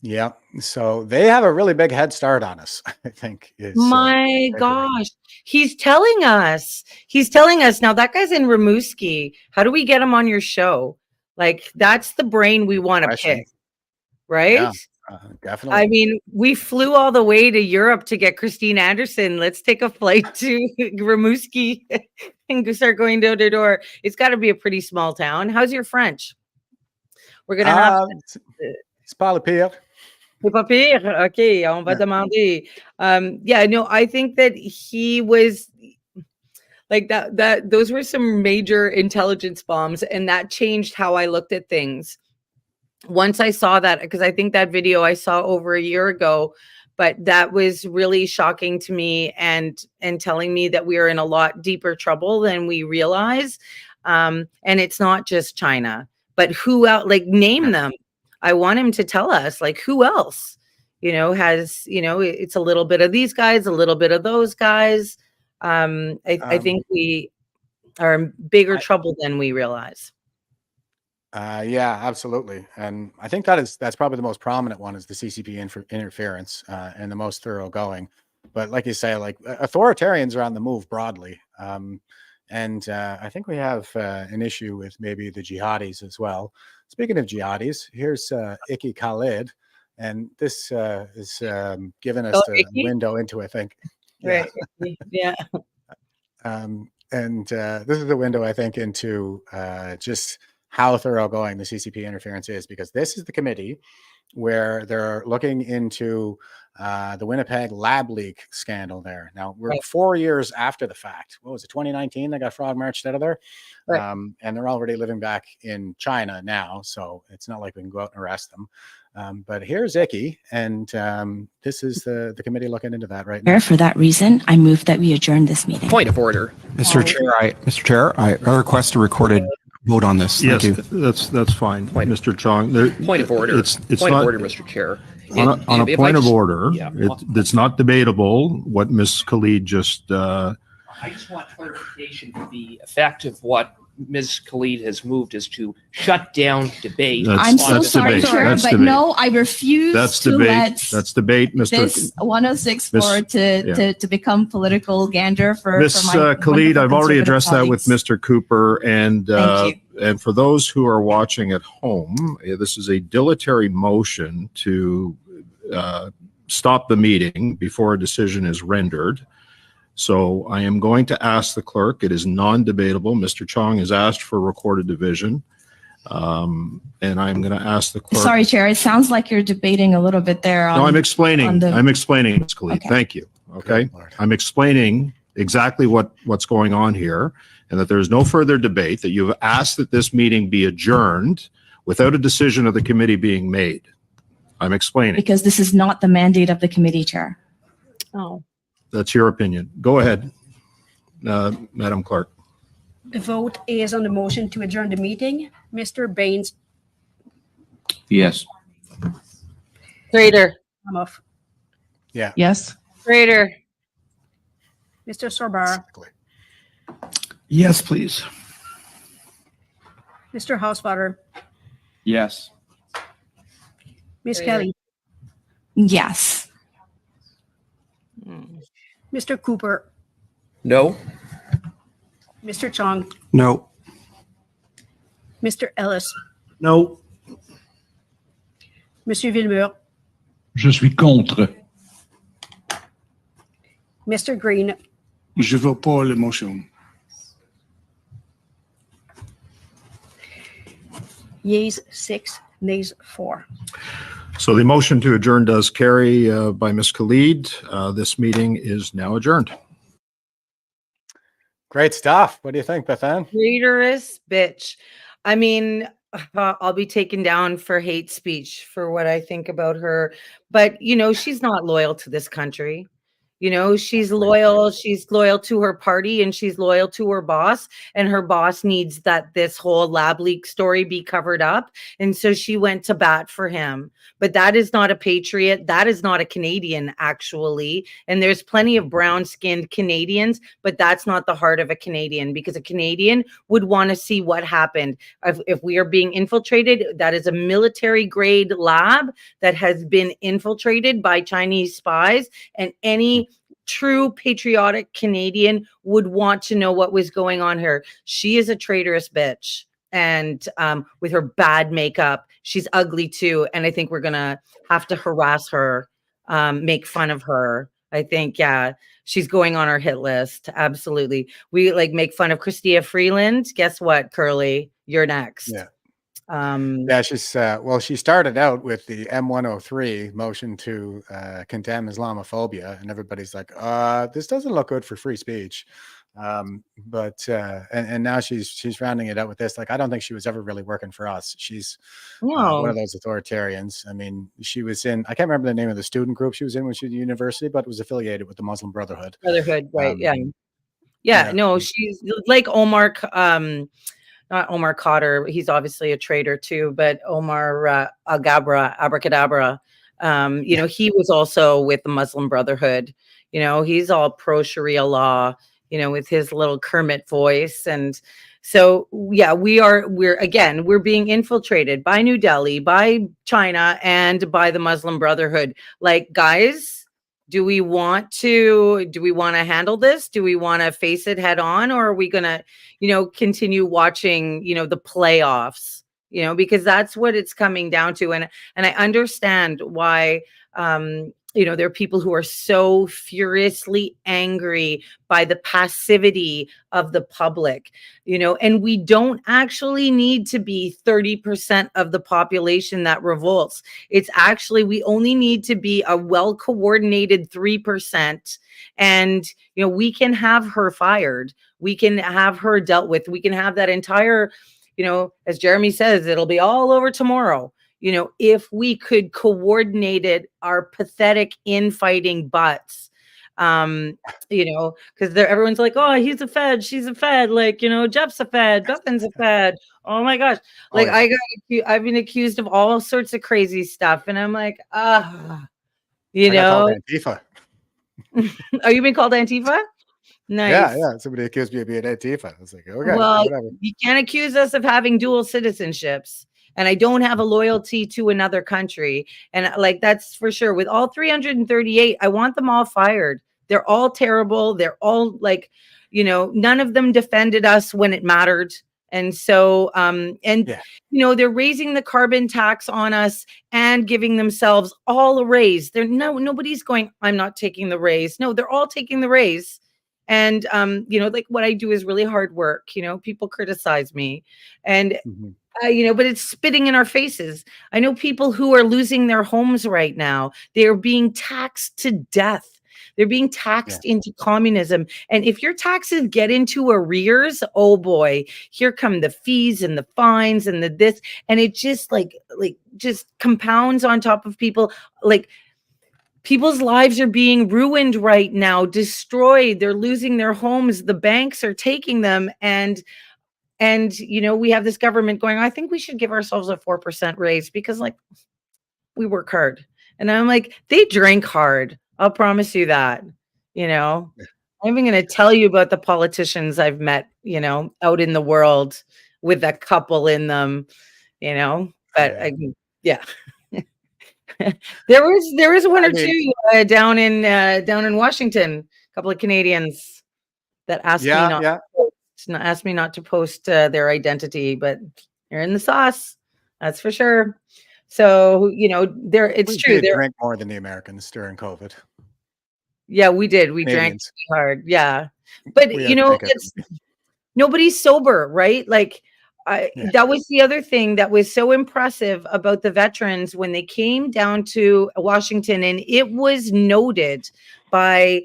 Yeah, so they have a really big head start on us, I think. My gosh, he's telling us. Now that guy's in Rimouski. How do we get him on your show? Like, that's the brain we want to pick, right? Yeah, definitely. I mean, we flew all the way to Europe to get Christine Anderson. Let's take a flight to Rimouski and start going door to door. It's got to be a pretty small town. How's your French? We're gonna have. C'est pas le pire. C'est pas pire. Okay, on va demander. Yeah, no, I think that he was like that. Those were some major intelligence bombs, and that changed how I looked at things. Once I saw that, because I think that video I saw over a year ago, but that was really shocking to me and telling me that we are in a lot deeper trouble than we realize. And it's not just China, but who else? Like, name them. I want him to tell us, like, who else, has, it's a little bit of these guys, a little bit of those guys. I think we are in bigger trouble than we realize. Yeah, absolutely. And I think that's probably the most prominent one, is the CCP interference and the most thoroughgoing. But like you say, like, authoritarians are on the move broadly. And I think we have an issue with maybe the jihadis as well. Speaking of jihadis, here's Icky Khalid, and this is giving us the window into, I think. Right. Yeah. And this is the window, I think, into just how thoroughgoing the CCP interference is, because this is the committee where they're looking into the Winnipeg lab leak scandal there. Now, we're 4 years after the fact. What was it, 2019? They got frog marched out of there. Right. And they're already living back in China now, so it's not like we can go out and arrest them. But here's Icky, and this is the committee looking into that right now. For that reason, I move that we adjourn this meeting. Point of order. Mr. Chair, I request a recorded vote on this. Yes, thank you. That's fine, Mr. Chong. Point of order. It's point not, of order, Mr. Chair. On a point of order, it's not debatable what Ms. Khalid just... I just want clarification to the effect of what Ms. Khalid has moved is to shut down debate. I'm so sorry, Chair, but no, I refuse to let that's debate, Mr. this 106.4 to become political gander for Ms. Khalid. I've already addressed that with Mr. Cooper, and for those who are watching at home, this is a dilatory motion to stop the meeting before a decision is rendered. So I am going to ask the clerk. It is non-debatable. Mr. Chong has asked for recorded division. And I'm going to ask the clerk. Sorry, Chair. It sounds like you're debating a little bit there. No, I'm explaining. I'm explaining, Ms. Khalid. Okay. Thank you. Okay. I'm explaining exactly what's going on here, and that there's no further debate, that you've asked that this meeting be adjourned without a decision of the committee being made. I'm explaining. Because this is not the mandate of the committee, Chair. Oh. That's your opinion. Go ahead, Madam Clerk. The vote is on the motion to adjourn the meeting. Mr. Baines. Yes. Trader. Yeah. Yes. Trader. Mr. Sorbar. Yes, please. Mr. Hauswater. Yes. Ms. Kelly. Yes. Mr. Cooper. No. Mr. Chong. No. Mr. Ellis. No. Monsieur Villemur. Je suis contre. Mr. Green. Je veux pas la motion. Yeas 6, nays 4. So the motion to adjourn does carry by Ms. Khalid. This meeting is now adjourned. Great stuff. What do you think, Bethan? Traitorous bitch. I mean, I'll be taken down for hate speech for what I think about her. But, you know, she's not loyal to this country. You know, she's loyal to her party, and she's loyal to her boss, and her boss needs that this whole lab leak story be covered up. And so she went to bat for him. But that is not a patriot. That is not a Canadian, actually. And there's plenty of brown-skinned Canadians, but that's not the heart of a Canadian, because a Canadian would want to see what happened. If we are being infiltrated, that is a military-grade lab that has been infiltrated by Chinese spies, and any true patriotic Canadian would want to know what was going on here. She is a traitorous bitch. And with her bad makeup, she's ugly too. And I think we're going to have to harass her, make fun of her. I think, yeah, she's going on our hit list. Absolutely. We make fun of Chrystia Freeland. Guess what, Curly? You're next. Yeah. She's she started out with the M103 motion to condemn Islamophobia, and everybody's like, this doesn't look good for free speech. But now she's rounding it out with this. Like, I don't think she was ever really working for us. She's one of those authoritarians. I mean, she was in, I can't remember the name of the student group she was in when she was at university, but it was affiliated with the Muslim Brotherhood. Right. Yeah. No, she's like Omar. Not Omar Cotter. He's obviously a traitor too, but Omar Abracadabra. You know, he was also with the Muslim Brotherhood. You know, he's all pro Sharia law, you know, with his little Kermit voice. And so, yeah, we're being infiltrated by New Delhi, by China, and by the Muslim Brotherhood. Like, guys, do we want to handle this? Do we want to face it head on, or are we going to, you know, continue watching, you know, the playoffs, you know, because that's what it's coming down to. And I understand why, you know, there are people who are so furiously angry by the passivity of the public, you know, and we don't actually need to be 30% of the population that revolts. It's actually, we only need to be a well-coordinated 3%. And, you know, we can have her fired. We can have her dealt with. We can have that entire, you know, as Jeremy says, it'll be all over tomorrow. You know, if we could coordinate our pathetic infighting butts, you know, because everyone's like, oh, he's a Fed, she's a Fed, like, you know, Jeff's a Fed, Bethan's a Fed. Oh my gosh. Like, I've been accused of all sorts of crazy stuff. And I'm like, you know. Antifa. Are you being called Antifa? Nice. Yeah. Somebody accused me of being Antifa. I was like, okay, well, whatever. You can't accuse us of having dual citizenships. And I don't have a loyalty to another country. And like, that's for sure. With all 338, I want them all fired. They're all terrible. They're all like, you know, none of them defended us when it mattered. And so, you know, they're raising the carbon tax on us and giving themselves all a raise. Nobody's going, I'm not taking the raise. No, they're all taking the raise. And, like what I do is really hard work. People criticize me and, but it's spitting in our faces. I know people who are losing their homes right now. They're being taxed to death. They're being taxed into communism. And if your taxes get into arrears, oh boy, here come the fees and the fines and the this. And it just just compounds on top of people. Like, people's lives are being ruined right now, destroyed. They're losing their homes. The banks are taking them. And we have this government going, I think we should give ourselves a 4% raise because we work hard. And I'm like, they drink hard. I'll promise you that. I'm even going to tell you about the politicians I've met, out in the world with a couple in them, but yeah. There was one or two down in Washington, a couple of Canadians that asked me not to post their identity, but they're in the sauce. That's for sure. So, it's true. They drank more than the Americans during COVID. Yeah, we did. We drank hard. Yeah. But, nobody's sober, right? That was the other thing that was so impressive about the veterans when they came down to Washington, and it was noted by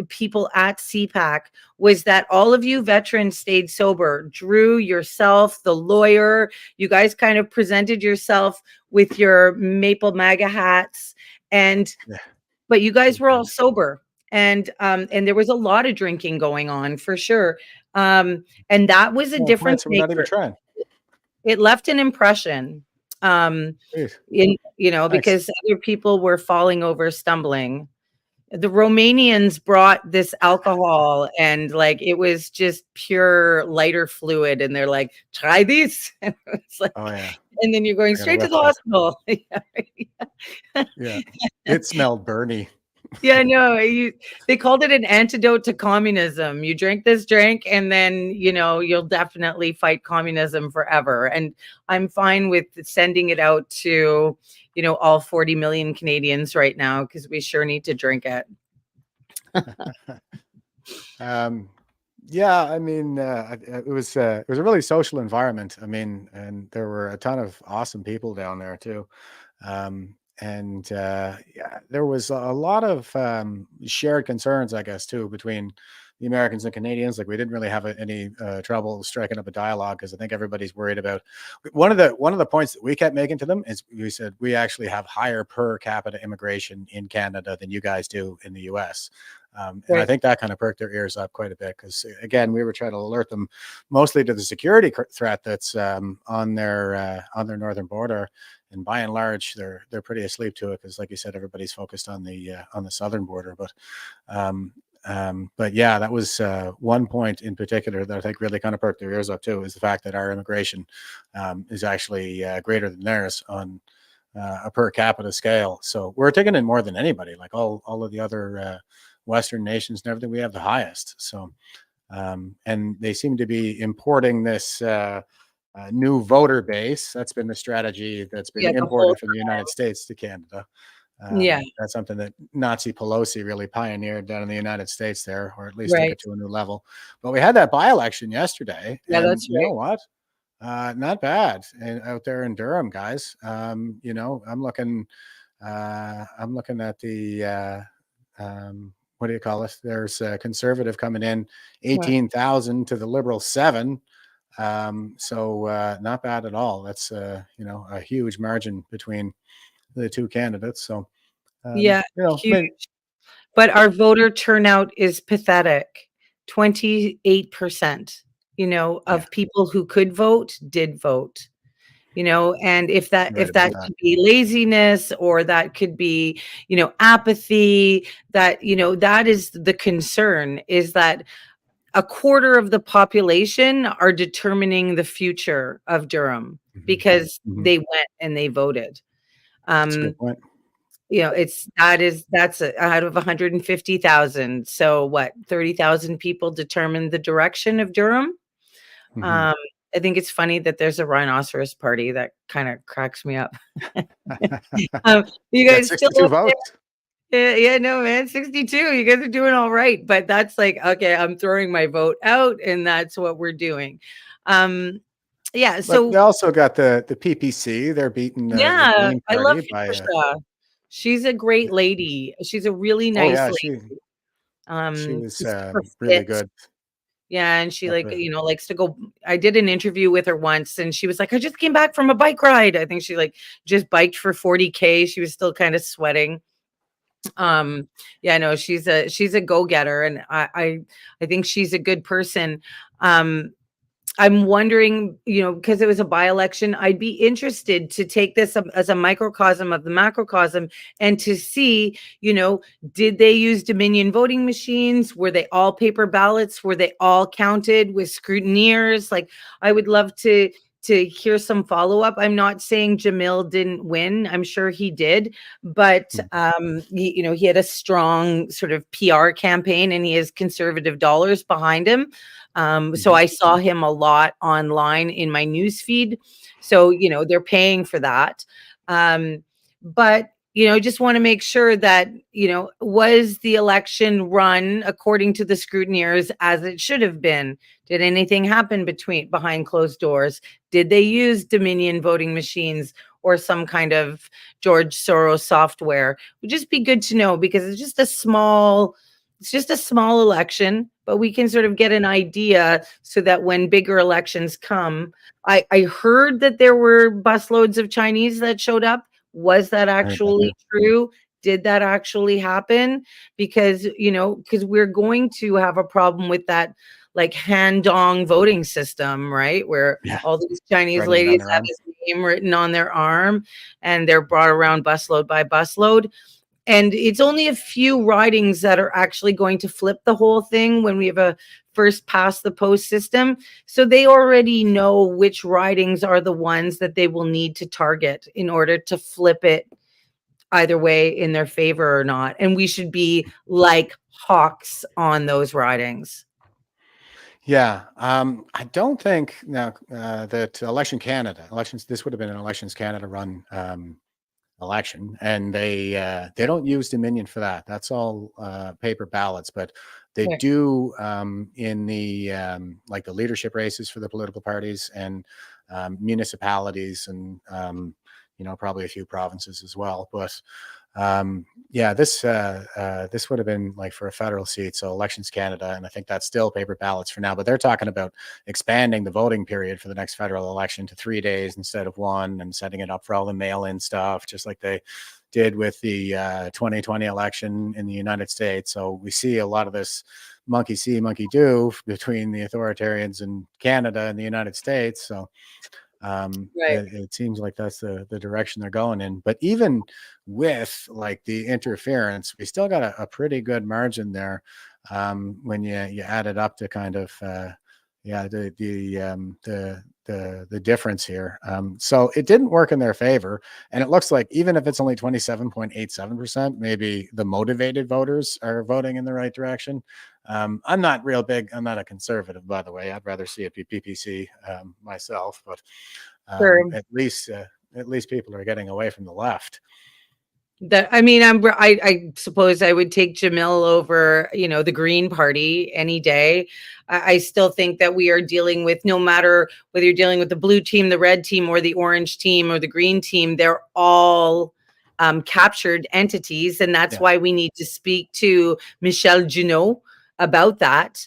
people at CPAC, was that all of you veterans stayed sober. Drew, yourself, the lawyer, you guys kind of presented yourself with your Maple MAGA hats, but you guys were all sober, and there was a lot of drinking going on for sure. And that was a difference maker. It left an impression, because other people were falling over, stumbling. The Romanians brought this alcohol, and it was just pure lighter fluid, and they're like, try this. And it's like, and then you're going straight to the hospital. Yeah, it smelled burny. Yeah, no, they called it an antidote to communism. You drink this drink and then, you'll definitely fight communism forever. And I'm fine with sending it out to, all 40 million Canadians right now, because we sure need to drink it. Yeah, I mean, it was a really social environment. I mean, and there were a ton of awesome people down there too. There was a lot of shared concerns, I guess, too, between the Americans and Canadians. We didn't really have any trouble striking up a dialogue, because I think everybody's worried about one of the points that we kept making to them is we said we actually have higher per capita immigration in Canada than you guys do in the US. And I think that kind of perked their ears up quite a bit, because again, we were trying to alert them mostly to the security threat that's on their northern border. And by and large, they're pretty asleep to it, because, like you said, everybody's focused on the southern border. But yeah, that was one point in particular that I think really kind of perked their ears up too, is the fact that our immigration is actually greater than theirs on a per capita scale. So we're taking in more than anybody, like all of the other Western nations and everything. We have the highest. So and they seem to be importing this new voter base. That's been the strategy that's been imported from the United States to Canada. That's something that Nazi Pelosi really pioneered down in the United States there, or at least took it to a new level. But we had that by-election yesterday. Yeah, and that's right. You know what? Not bad out there in Durham, guys. I'm looking at the what do you call it? There's a conservative coming in 18,000 to the Liberal 7. So not bad at all. That's a huge margin between the two candidates. So huge. But our voter turnout is pathetic. 28%, of people who could vote did vote. And if that could be laziness, or that could be, apathy, that is the concern, is that a quarter of the population are determining the future of Durham, because they went and they voted. That's a good point. That's out of 150,000. So what, 30,000 people determined the direction of Durham. I think it's funny that there's a rhinoceros party. That kind of cracks me up. You guys still vote? Yeah, no, man, 62. You guys are doing all right. But that's like, okay, I'm throwing my vote out, and that's what we're doing. Yeah. But So they also got the PPC. They're beating the yeah, Green I love Party by Patricia. She's a great lady. She's a really oh nice yeah, lady. she was She's super really fit. good. Yeah, and she At like, the- likes to go. I did an interview with her once, and she was like, I just came back from a bike ride. I think she like just biked for 40K. She was still kind of sweating. Yeah, no, she's a go-getter, and I think she's a good person. I'm wondering, because it was a by-election, I'd be interested to take this as a microcosm of the macrocosm and to see, did they use Dominion voting machines? Were they all paper ballots? Were they all counted with scrutineers? Like, I would love to hear some follow-up. I'm not saying Jamil didn't win. I'm sure he did, but he had a strong sort of PR campaign, and he has conservative dollars behind him. So I saw him a lot online in my news feed. So, they're paying for that. But just want to make sure that, was the election run according to the scrutineers as it should have been? Did anything happen behind closed doors? Did they use Dominion voting machines or some kind of George Soros software? It would just be good to know, because it's just a small election, but we can sort of get an idea so that when bigger elections come, I heard that there were busloads of Chinese that showed up. Was that actually true? Did that actually happen? Because we're going to have a problem with that, like Han-Dong voting system, right? Where all these Chinese ladies have his name written on their arm, and they're brought around busload by busload. And it's only a few ridings that are actually going to flip the whole thing when we have a first past the post system. So they already know which ridings are the ones that they will need to target in order to flip it either way in their favor or not. And we should be like hawks on those ridings. Yeah, I don't think now that this would have been an Elections Canada run election, and they don't use Dominion for that. That's all paper ballots, but they do in the like the leadership races for the political parties and municipalities, and probably a few provinces as well. But this would have been like for a federal seat, so Elections Canada, and I think that's still paper ballots for now. But they're talking about expanding the voting period for the next federal election to 3 days instead of 1, and setting it up for all the mail-in stuff, just like they did with the 2020 election in the United States. So we see a lot of this monkey see, monkey do between the authoritarians in Canada and the United States. So it seems like that's the direction they're going in. But even with like the interference, we still got a pretty good margin there when you add it up to kind of the difference here. So it didn't work in their favor, and it looks like even if it's only 27.87%, maybe the motivated voters are voting in the right direction. I'm not real big. I'm not a conservative, by the way. I'd rather see it be PPC myself, but at least people are getting away from the left. I suppose I would take Jamil over, the Green Party any day. I still think that we are dealing with, no matter whether you're dealing with the blue team, the red team, or the orange team, or the green team, they're all captured entities. And that's why we need to speak to Michel Junot about that.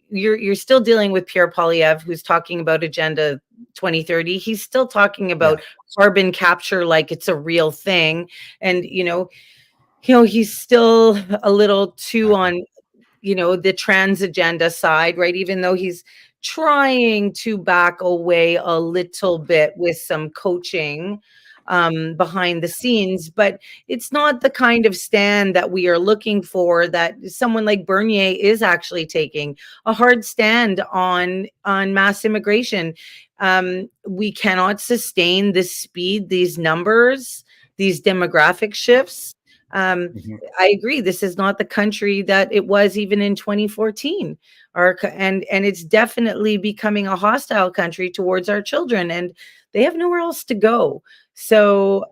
You're still dealing with Pierre Poilievre, who's talking about Agenda 2030. He's still talking about carbon capture like it's a real thing. And, he's still a little too on, the trans agenda side, right? Even though he's trying to back away a little bit with some coaching behind the scenes, but it's not the kind of stand that we are looking for, that someone like Bernier is actually taking a hard stand on mass immigration. We cannot sustain this speed, these numbers, these demographic shifts. I agree. This is not the country that it was even in 2014. And it's definitely becoming a hostile country towards our children, and they have nowhere else to go. So,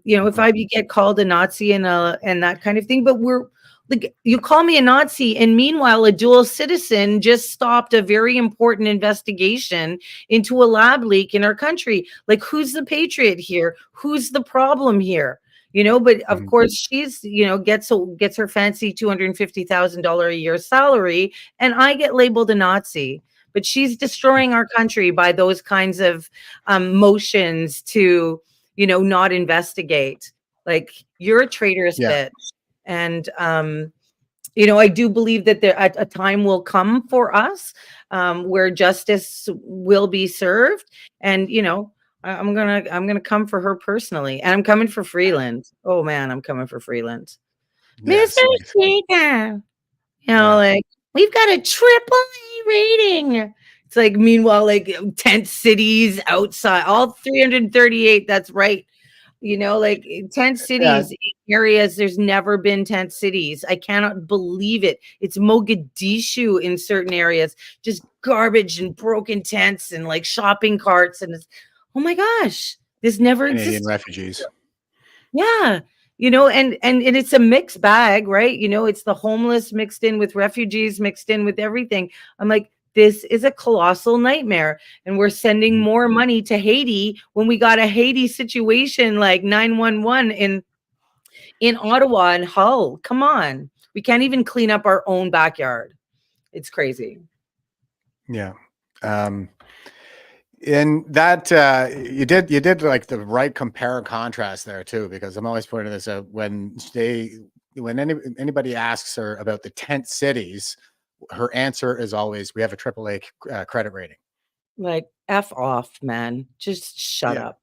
if I get called a Nazi and that kind of thing, but we're like, you call me a Nazi, and meanwhile, a dual citizen just stopped a very important investigation into a lab leak in our country. Like, who's the patriot here? Who's the problem here? But of course, she's, gets her fancy $250,000 a year salary, and I get labeled a Nazi. But she's destroying our country by those kinds of motions to, not investigate. Like, you're a traitorous bitch. And, I do believe that a time will come for us where justice will be served. And, I'm gonna come for her personally, and I'm coming for Freeland. Oh man, I'm coming for Freeland. Yes. Mr. Speaker, like, we've got a AAA rating. It's like, meanwhile, like, tent cities outside, all 338. That's right. Like, tent cities, areas, there's never been tent cities. I cannot believe it. It's Mogadishu in certain areas, just garbage and broken tents and like shopping carts. And it's, oh my gosh, this never Canadian existed. refugees. Yeah. And it's a mixed bag, right? It's the homeless mixed in with refugees, mixed in with everything. I'm like, this is a colossal nightmare. And we're sending more money to Haiti when we got a Haiti situation like 911 in Ottawa and Hull. Come on. We can't even clean up our own backyard. It's crazy. Yeah. And that you did like the right compare and contrast there too, because I'm always pointing this out when anybody asks her about the tent cities, her answer is always, we have a AAA credit rating. Like, F off, man. Just shut up.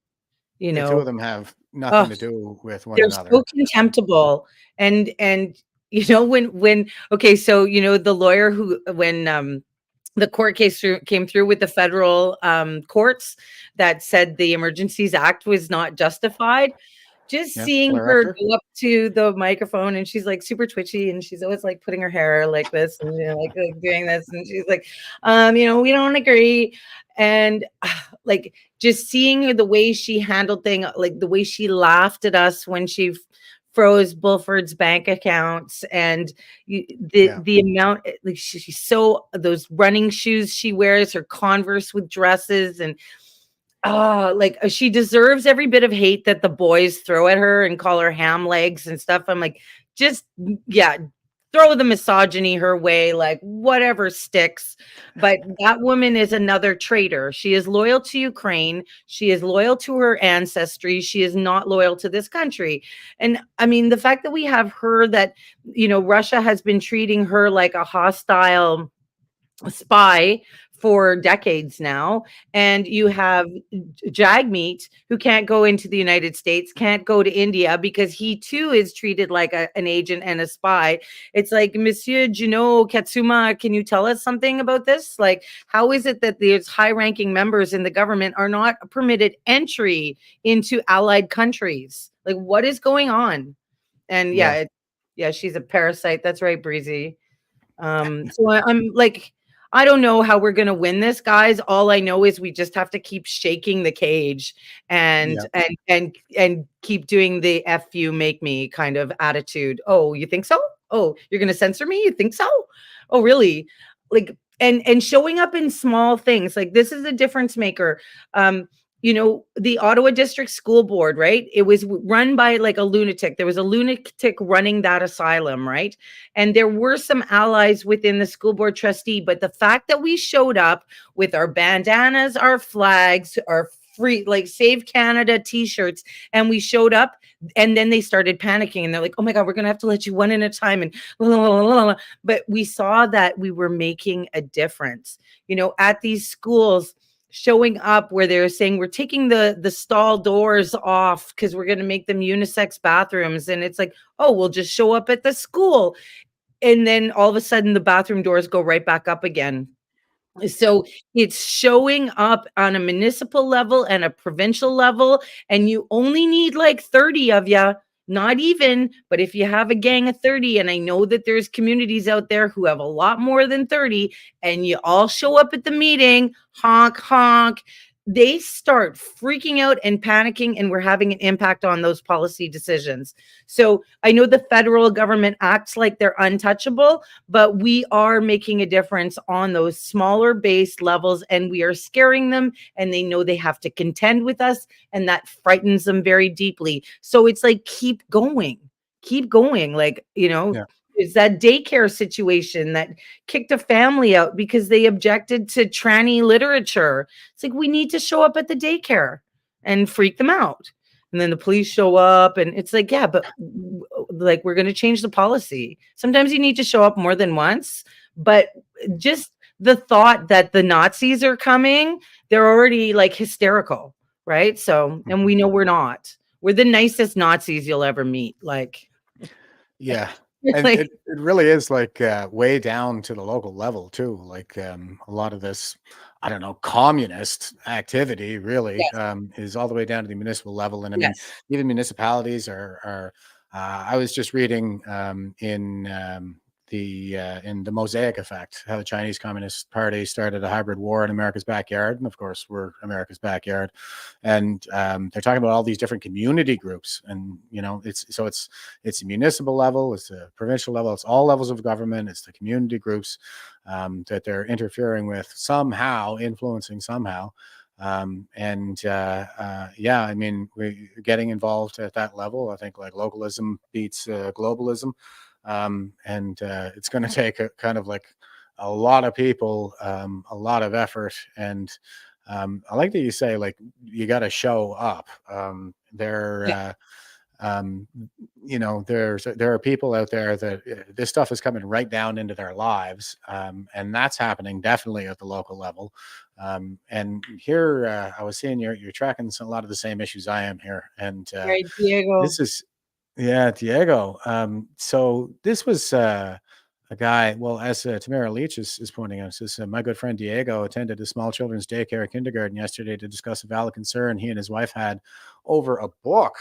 The two of them have nothing to do with one another. They're so contemptible. And when okay, so the lawyer when the court case came through with the federal courts that said the Emergencies Act was not justified. Just seeing her go up to the microphone, and she's like super twitchy, and she's always like putting her hair like this and like doing this, and she's like, we don't agree. And like, just seeing the way she handled things, like the way she laughed at us when she froze Bulford's bank accounts, and the amount, like, she's so, those running shoes she wears, her Converse with dresses, and like, she deserves every bit of hate that the boys throw at her and call her ham legs and stuff. I'm like, just throw the misogyny her way, like, whatever sticks. But that woman is another traitor. She is loyal to Ukraine. She is loyal to her ancestry. She is not loyal to this country. And I mean, the fact that we have her, that, Russia has been treating her like a hostile spy for decades now, and you have Jagmeet, who can't go into the United States, can't go to India because he too is treated like an agent and a spy. It's like, Monsieur Juno Katsuma, can you tell us something about this? Like, how is it that these high-ranking members in the government are not permitted entry into allied countries? Like, what is going on? And she's a parasite. That's right, Breezy. So I'm like, I don't know how we're going to win this, guys. All I know is we just have to keep shaking the cage and keep doing the F you make me kind of attitude. Oh, you think so? Oh, you're going to censor me? You think so? Oh, really? Like, and showing up in small things. Like, this is a difference maker. The Ottawa District School Board, right? It was run by like a lunatic. There was a lunatic running that asylum, right? And there were some allies within the school board trustee, but the fact that we showed up with our bandanas, our flags, our free, like, Save Canada t-shirts, and we showed up, and then they started panicking, and they're like, oh my God, we're going to have to let you one at a time. And but we saw that we were making a difference, at these schools, showing up where they're saying we're taking the stall doors off because we're going to make them unisex bathrooms. And it's like, oh, we'll just show up at the school. And then all of a sudden the bathroom doors go right back up again. So it's showing up on a municipal level and a provincial level. And you only need like 30 of you. Not even, but if you have a gang of 30, and I know that there's communities out there who have a lot more than 30, and you all show up at the meeting, honk, honk, they start freaking out and panicking, and we're having an impact on those policy decisions. So I know the federal government acts like they're untouchable, but we are making a difference on those smaller base levels, and we are scaring them, and they know they have to contend with us, and that frightens them very deeply. So it's like, keep going. Like, Yeah. it's that daycare situation that kicked a family out because they objected to tranny literature. It's like, we need to show up at the daycare and freak them out. And then the police show up, and it's like, yeah, but like, we're going to change the policy. Sometimes you need to show up more than once, but just the thought that the Nazis are coming, they're already like hysterical, right? So, and we know we're not. We're the nicest Nazis you'll ever meet. Like, Yeah. And like, it really is like way down to the local level too. Like a lot of this, I don't know, communist activity really is all the way down to the municipal level. And I mean, even municipalities are I was just reading in the Mosaic Effect, how the Chinese Communist Party started a hybrid war in America's backyard. And of course, we're America's backyard. And they're talking about all these different community groups. And, it's a municipal level, it's a provincial level, it's all levels of government, it's the community groups that they're interfering with somehow, influencing somehow. I mean, we're getting involved at that level. I think like localism beats globalism. It's going to take a kind of like a lot of people, a lot of effort. And I like that you say, like, you got to show up. There are people out there that this stuff is coming right down into their lives. And that's happening definitely at the local level. And here I was seeing you're tracking a lot of the same issues I am here. And right, Diego. this is, yeah, Diego. So this was a guy, well, as Tamara Leach is pointing out, says, my good friend Diego attended a small children's daycare kindergarten yesterday to discuss a valid concern he and his wife had over a book.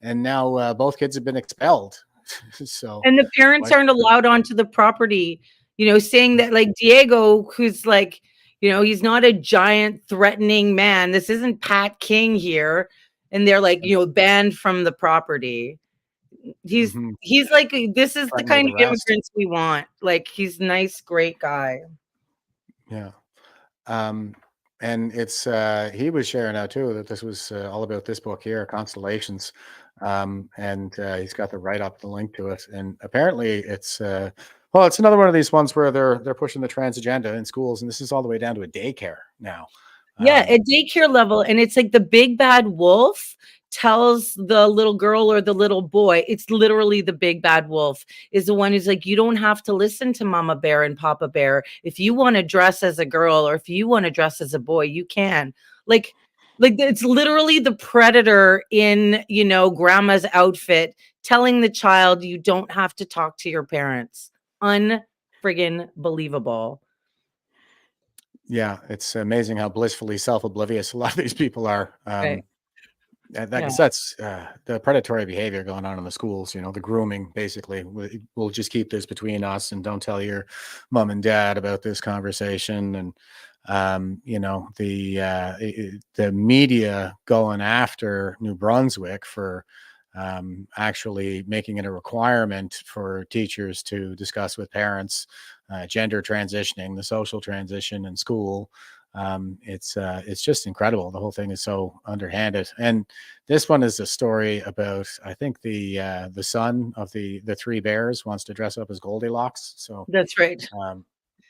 And now both kids have been expelled. So, and the parents aren't allowed onto the property, saying that, like, Diego, who's like, he's not a giant threatening man. This isn't Pat King here. And they're like, banned from the property. He's like, this is the kind of immigrants we want. Like, he's nice, great guy. Yeah. And it's he was sharing out too that this was all about this book here, Constellations. And he's got the write-up, the link to it. And apparently it's it's another one of these ones where they're pushing the trans agenda in schools, and this is all the way down to a daycare now. Yeah, at daycare level. And it's like the big bad wolf tells the little girl or the little boy, it's literally the big bad wolf is the one who's like, you don't have to listen to Mama Bear and Papa Bear. If you want to dress as a girl or if you want to dress as a boy, you can. Like it's literally the predator in, grandma's outfit telling the child you don't have to talk to your parents. Unfriggin' believable. Yeah, it's amazing how blissfully self-oblivious a lot of these people are. Right. That's the predatory behavior going on in the schools, the grooming, basically. We'll just keep this between us and don't tell your mom and dad about this conversation. And, the media going after New Brunswick for actually making it a requirement for teachers to discuss with parents gender transitioning, the social transition in school. It's just incredible. The whole thing is so underhanded. And this one is a story about, I think the son of the three bears wants to dress up as Goldilocks. So that's right.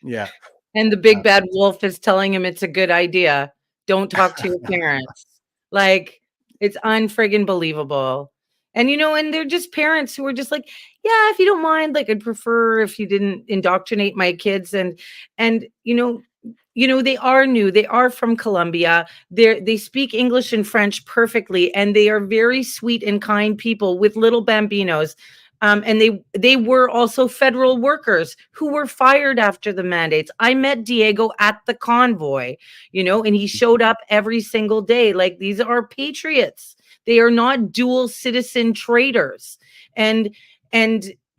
Yeah. And the big bad wolf is telling him it's a good idea. Don't talk to your parents. Like, it's unfriggin' believable. And, and they're just parents who are just like, yeah, if you don't mind, like, I'd prefer if you didn't indoctrinate my kids. And, they are new. They are from Colombia. They speak English and French perfectly. And they are very sweet and kind people with little bambinos. And they were also federal workers who were fired after the mandates. I met Diego at the convoy, and he showed up every single day. Like, these are patriots. They are not dual citizen traitors. And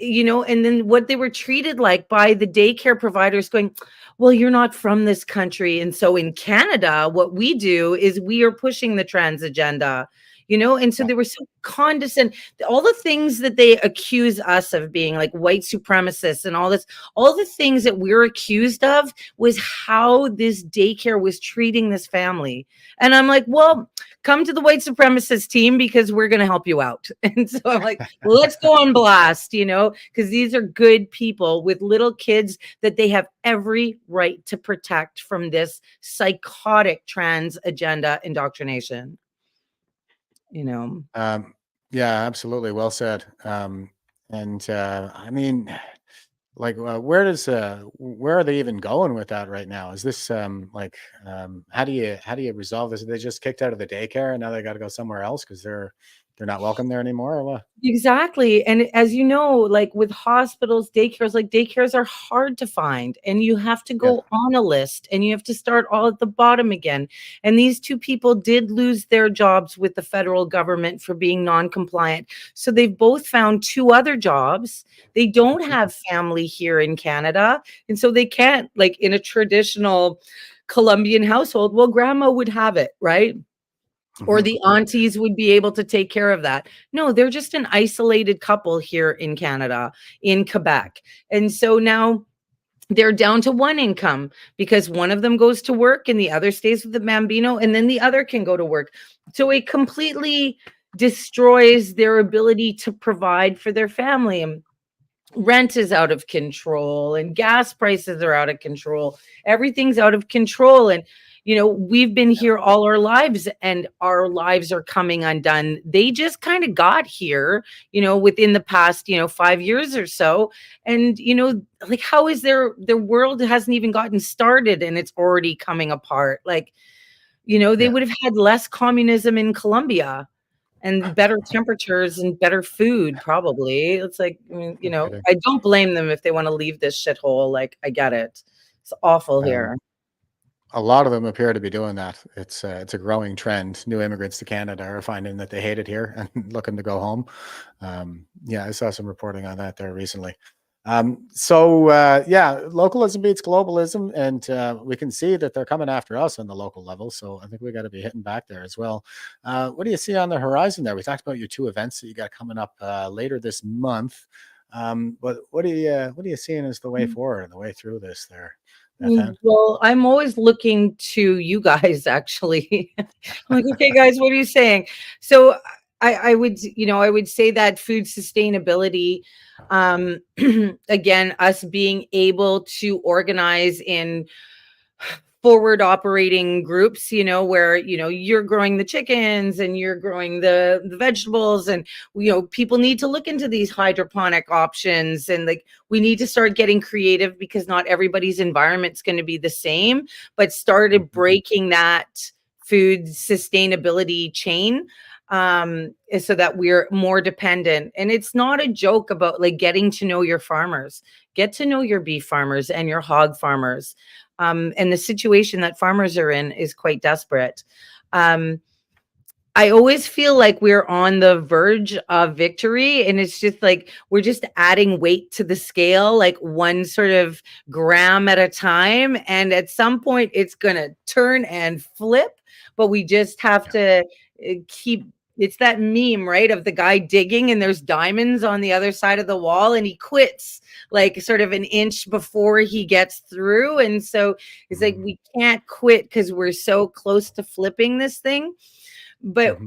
you know, and then what they were treated like by the daycare providers going, well, you're not from this country. And so in Canada, what we do is we are pushing the trans agenda, you know, and so they were so condescending. All the things that they accuse us of being like white supremacists and all this, all the things that we're accused of was how this daycare was treating this family. And I'm like, well, come to the white supremacist team because we're going to help you out. And so I'm like, well, let's go on blast, you know, because these are good people with little kids that they have every right to protect from this psychotic trans agenda indoctrination. You know, yeah, absolutely. Well said. I mean, like, where are they even going with that right now? Is this how do you resolve this? Are they just kicked out of the daycare and now they got to go somewhere else because they're not welcome there anymore, or what? exactly. And as you know, like with hospitals, daycares, like daycares are hard to find and you have to go on a list and you have to start all at the bottom again. And these two people did lose their jobs with the federal government for being non-compliant. So they've both found two other jobs. They don't have family here in Canada. And so they can't, like in a traditional Colombian household, well, grandma would have it, right? Or the aunties would be able to take care of that. No, they're just an isolated couple here in Canada, in Quebec. And so now they're down to one income because one of them goes to work and the other stays with the bambino and then the other can go to work. So it completely destroys their ability to provide for their family. And rent is out of control and gas prices are out of control. Everything's out of control. And you know, we've been here all our lives and our lives are coming undone. They just kind of got here, you know, within the past, 5 years or so. And, like, how is their world hasn't even gotten started and it's already coming apart. Like, they would have had less communism in Colombia and better temperatures and better food, probably. It's like, I don't blame them if they want to leave this shithole. Like, I get it. It's awful here. A lot of them appear to be doing that. It's a growing trend. New immigrants to Canada are finding that they hate it here and looking to go home. I saw some reporting on that there recently. Localism beats globalism, and we can see that they're coming after us on the local level. So I think we got to be hitting back there as well. What do you see on the horizon there? We talked about your two events that you got coming up later this month. But what are you seeing as the way forward and the way through this there? Well, I'm always looking to you guys, actually. I'm like, okay, guys, what are you saying? So I would say that food sustainability, again, us being able to organize in forward operating groups, where, you're growing the chickens and you're growing the vegetables, and, people need to look into these hydroponic options, and like, we need to start getting creative because not everybody's environment's going to be the same, but started breaking that food sustainability chain, so that we're more dependent. And it's not a joke about like getting to know your farmers. Get to know your beef farmers and your hog farmers. And the situation that farmers are in is quite desperate. I always feel like we're on the verge of victory, and it's just like we're just adding weight to the scale, like one sort of gram at a time. And at some point it's going to turn and flip, but we just have to keep. It's that meme, right, of the guy digging and there's diamonds on the other side of the wall and he quits like sort of an inch before he gets through. And so it's like, we can't quit because we're so close to flipping this thing. But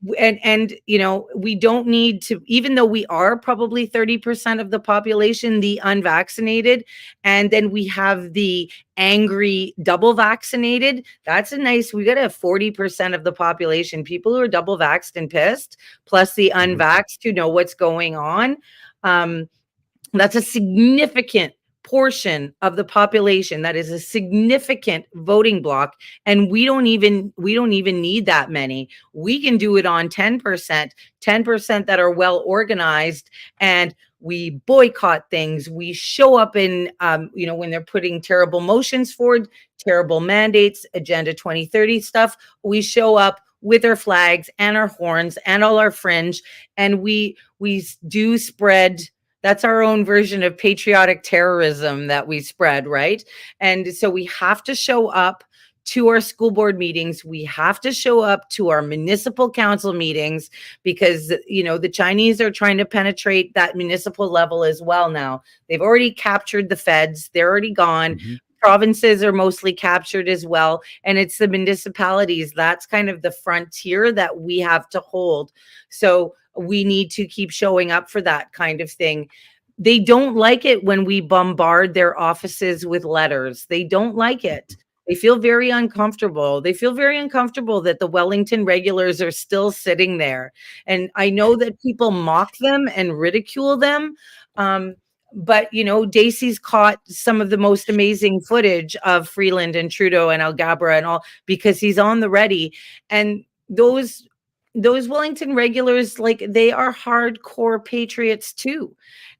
we don't need to, even though we are probably 30% of the population, the unvaccinated, and then we have the angry double vaccinated. That's we got to have 40% of the population, people who are double vaxxed and pissed, plus the unvaxxed who know what's going on. That's a significant portion of the population. That is a significant voting block, and we don't even need that many. We can do it on 10% that are well organized, and we boycott things. We show up in when they're putting terrible motions forward, terrible mandates, Agenda 2030 stuff, we show up with our flags and our horns and all our fringe, and we do spread That's our own version of patriotic terrorism that we spread, right? And so we have to show up to our school board meetings. We have to show up to our municipal council meetings because, you know, the Chinese are trying to penetrate that municipal level as well now. They've already captured the feds. They're already gone. Provinces are mostly captured as well. And it's the municipalities. That's kind of the frontier that we have to hold. So we need to keep showing up for that kind of thing. They don't like it when we bombard their offices with letters. They don't like it. They feel very uncomfortable. They feel very uncomfortable that the Wellington regulars are still sitting there. And I know that people mock them and ridicule them. But, you know, Dacey's caught some of the most amazing footage of Freeland and Trudeau and Algabra and all because he's on the ready. And those Wellington regulars, like, they are hardcore patriots too.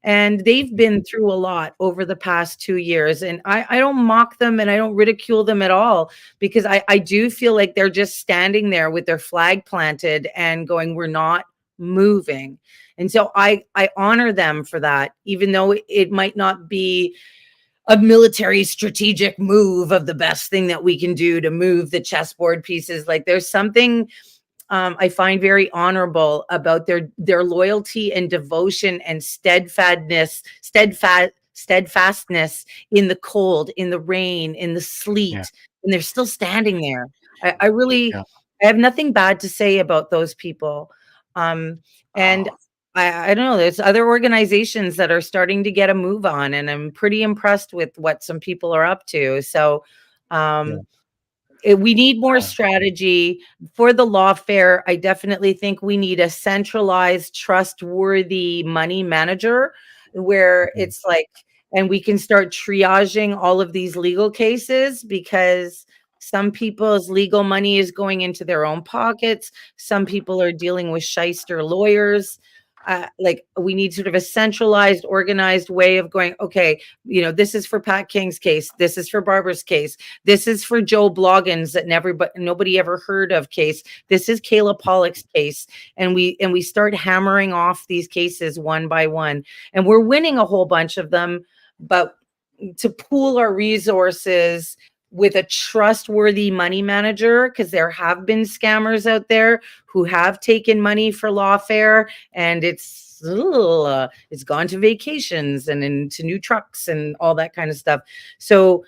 And they've been through a lot over the past 2 years. And I don't mock them and I don't ridicule them at all because I do feel like they're just standing there with their flag planted and going, we're not moving. And so I honor them for that, even though it might not be a military strategic move of the best thing that we can do to move the chessboard pieces. Like, there's something I find very honorable about their loyalty and devotion and steadfastness in the cold, in the rain, in the sleet, and they're still standing there. I really, I have nothing bad to say about those people. And I don't know, there's other organizations that are starting to get a move on, and I'm pretty impressed with what some people are up to. So, we need more strategy for the lawfare. I definitely think we need a centralized, trustworthy money manager where it's like, and we can start triaging all of these legal cases because some people's legal money is going into their own pockets. Some people are dealing with shyster lawyers. Like, we need sort of a centralized, organized way of going, okay, you know, this is for Pat King's case. This is for Barbara's case. This is for Joe Bloggins that nobody ever heard of case. This is Kayla Pollock's case. And we start hammering off these cases one by one. And we're winning a whole bunch of them, but to pool our resources with a trustworthy money manager, because there have been scammers out there who have taken money for lawfare, and it's gone to vacations and into new trucks and all that kind of stuff. So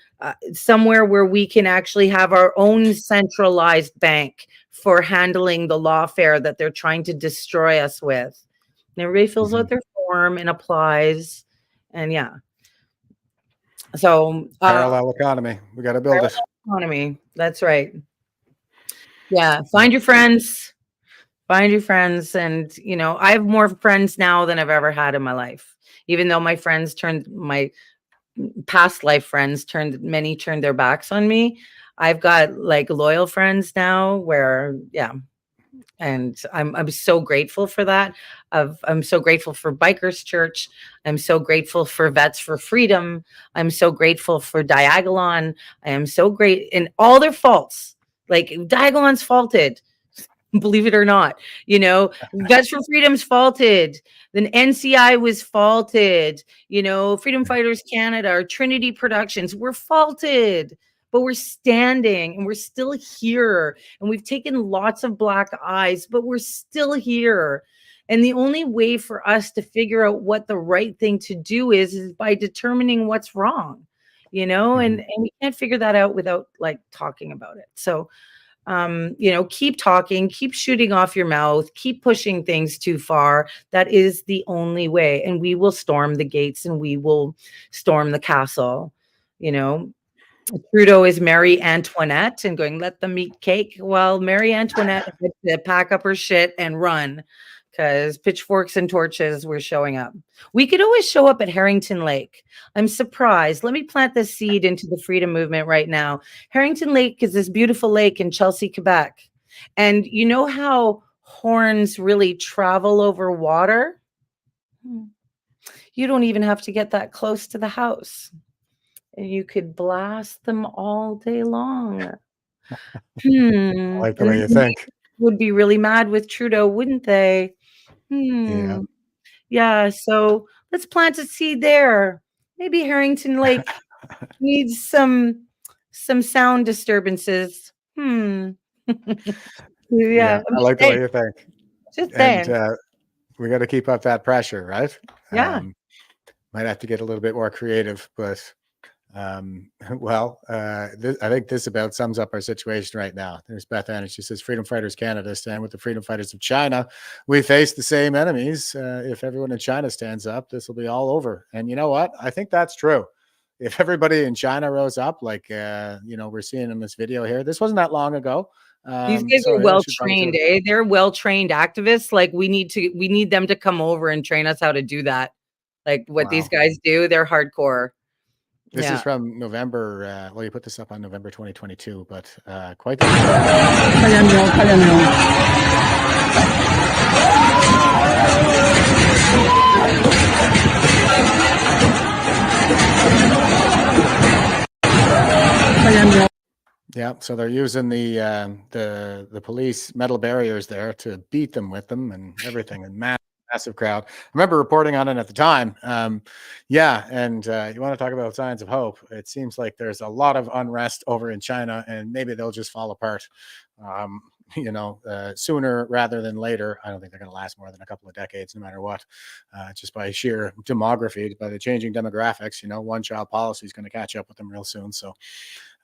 somewhere where we can actually have our own centralized bank for handling the lawfare that they're trying to destroy us with. And everybody fills out their form and applies, and so parallel economy. We got to build it. Economy. That's right. Yeah. Find your friends. Find your friends. And, you know, I have more friends now than I've ever had in my life. Even though my past life friends many turned their backs on me. I've got like loyal friends now where, and I'm so grateful for that. I'm so grateful for Bikers Church. I'm so grateful for Vets for Freedom. I'm so grateful for Diagolon. I am so great in all their faults. Like, Diagolon's faulted, believe it or not. You know, Vets for Freedom's faulted. Then NCI was faulted. You know, Freedom Fighters Canada or Trinity Productions were faulted. But we're standing and we're still here, and we've taken lots of black eyes, but we're still here. And the only way for us to figure out what the right thing to do is by determining what's wrong, you know, and we can't figure that out without like talking about it. So, you know, keep talking, keep shooting off your mouth, keep pushing things too far. That is the only way. And we will storm the gates and we will storm the castle, you know. Trudeau is Marie Antoinette and going, let them eat cake. Well, Marie Antoinette had to pack up her shit and run because pitchforks and torches were showing up. We could always show up at Harrington Lake. I'm surprised. Let me plant this seed into the freedom movement right now. Harrington Lake is this beautiful lake in Chelsea, Quebec. And you know how horns really travel over water? You don't even have to get that close to the house. And you could blast them all day long. I like the way you think. Would be really mad with Trudeau, wouldn't they? Yeah. So let's plant a seed there. Maybe Harrington Lake needs some sound disturbances. Yeah, Yeah, I'm I like the way you think. just And saying. we got to keep up that pressure, right? Yeah. Might have to get a little bit more creative, but well, I think this about sums up our situation right now. There's Bethan, and she says, Freedom Fighters Canada stand with the Freedom Fighters of China. We face the same enemies. If everyone in China stands up, this will be all over. And you know what? I think that's true. If everybody in China rose up, like, we're seeing in this video here, this wasn't that long ago. These guys So are I well should probably trained, do it. They're well trained activists. Like we need them to come over and train us how to do that. Like what these guys do, they're hardcore. This Yeah. is from November. Well, you put this up on November 2022, but quite the. Yeah, so they're using the police metal barriers there to beat them with them and everything, and massive crowd. I remember reporting on it at the time. Yeah, and you want to talk about signs of hope? It seems like there's a lot of unrest over in China, and maybe they'll just fall apart. Sooner rather than later. I don't think they're going to last more than a couple of decades, no matter what. Just by sheer demography, by the changing demographics, one-child policy is going to catch up with them real soon. So,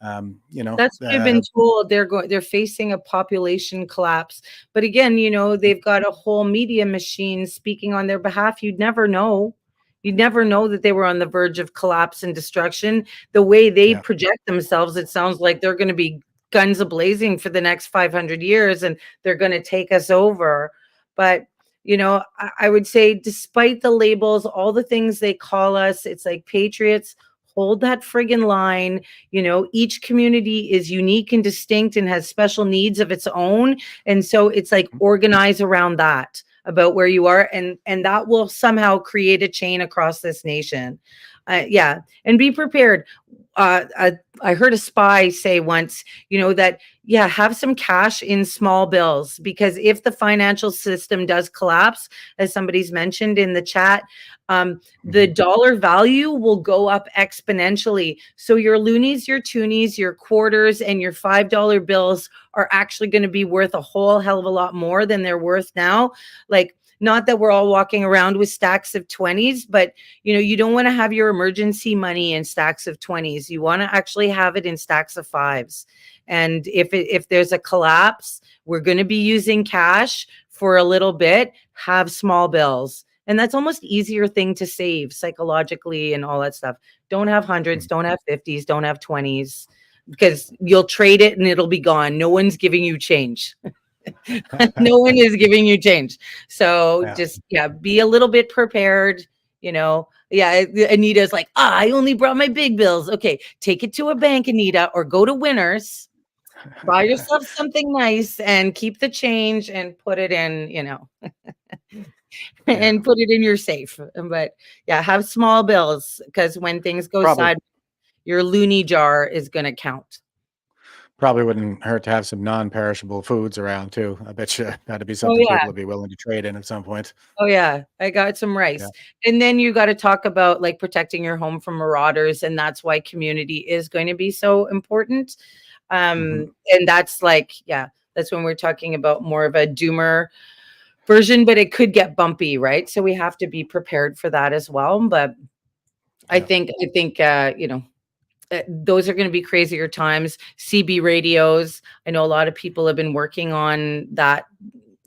that's what I've been told. They're facing a population collapse. But again, they've got a whole media machine speaking on their behalf. You'd never know. You'd never know that they were on the verge of collapse and destruction. The way they project themselves, it sounds like they're going to be guns a-blazing for the next 500 years and they're going to take us over. But I would say, despite the labels, all the things they call us, it's like, patriots, hold that friggin' line. Each community is unique and distinct and has special needs of its own. And so it's like, organize around that, about where you are. And that will somehow create a chain across this nation. And be prepared. I heard a spy say once, that, have some cash in small bills, because if the financial system does collapse, as somebody's mentioned in the chat, the dollar value will go up exponentially. So your loonies, your toonies, your quarters, and your $5 bills are actually going to be worth a whole hell of a lot more than they're worth now. Like, not that we're all walking around with stacks of 20s, but you don't want to have your emergency money in stacks of 20s. You want to actually have it in stacks of 5s. And if there's a collapse, we're going to be using cash for a little bit, have small bills. And that's almost easier thing to save psychologically and all that stuff. Don't have hundreds, don't have 50s, don't have 20s, because you'll trade it and it'll be gone. No one's giving you change. No one is giving you change. So just be a little bit prepared. Anita's like, I only brought my big bills. Okay, take it to a bank, Anita, or go to Winners, buy yourself something nice and keep the change and put it in, and put it in your safe. But have small bills, because when things go sideways, your loony jar is going to count. Probably wouldn't hurt to have some non-perishable foods around too. I bet you that'd be something people would be willing to trade in at some point. Oh yeah, I got some rice. And then you got to talk about like protecting your home from marauders, and that's why community is going to be so important. And that's like, that's when we're talking about more of a doomer version, but it could get bumpy, right? So we have to be prepared for that as well. But I think those are going to be crazier times. CB radios. I know a lot of people have been working on that.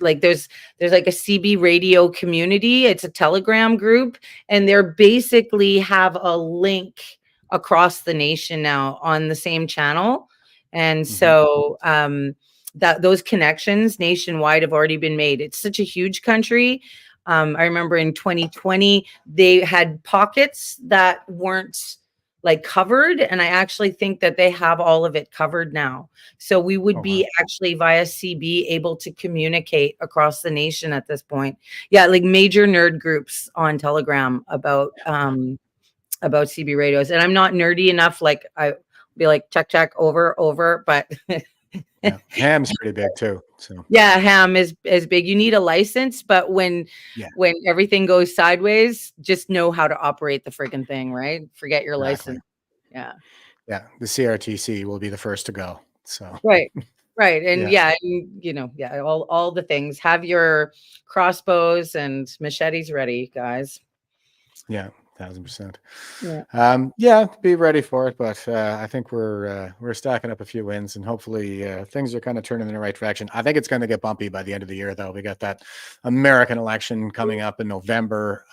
Like there's like a CB radio community. It's a Telegram group, and they're basically have a link across the nation now on the same channel. And so that those connections nationwide have already been made. It's such a huge country. I remember in 2020, they had pockets that weren't like covered, and I actually think that they have all of it covered now. So we would be actually via CB able to communicate across the nation at this point. Like major nerd groups on Telegram about CB radios. And I'm not nerdy enough, like I be like check over, but Yeah. Ham's pretty big too. So Yeah, ham is big. You need a license, but when everything goes sideways, just know how to operate the friggin' thing, right? Forget your license. Yeah. Yeah. The CRTC will be the first to go. So Right. Right. And Yeah. all the things. Have your crossbows and machetes ready, guys. Yeah, 1,000%. Yeah. Be ready for it. But I think we're stacking up a few wins, and hopefully things are kind of turning in the right direction. I think it's going to get bumpy by the end of the year, though. We got that American election coming up in November.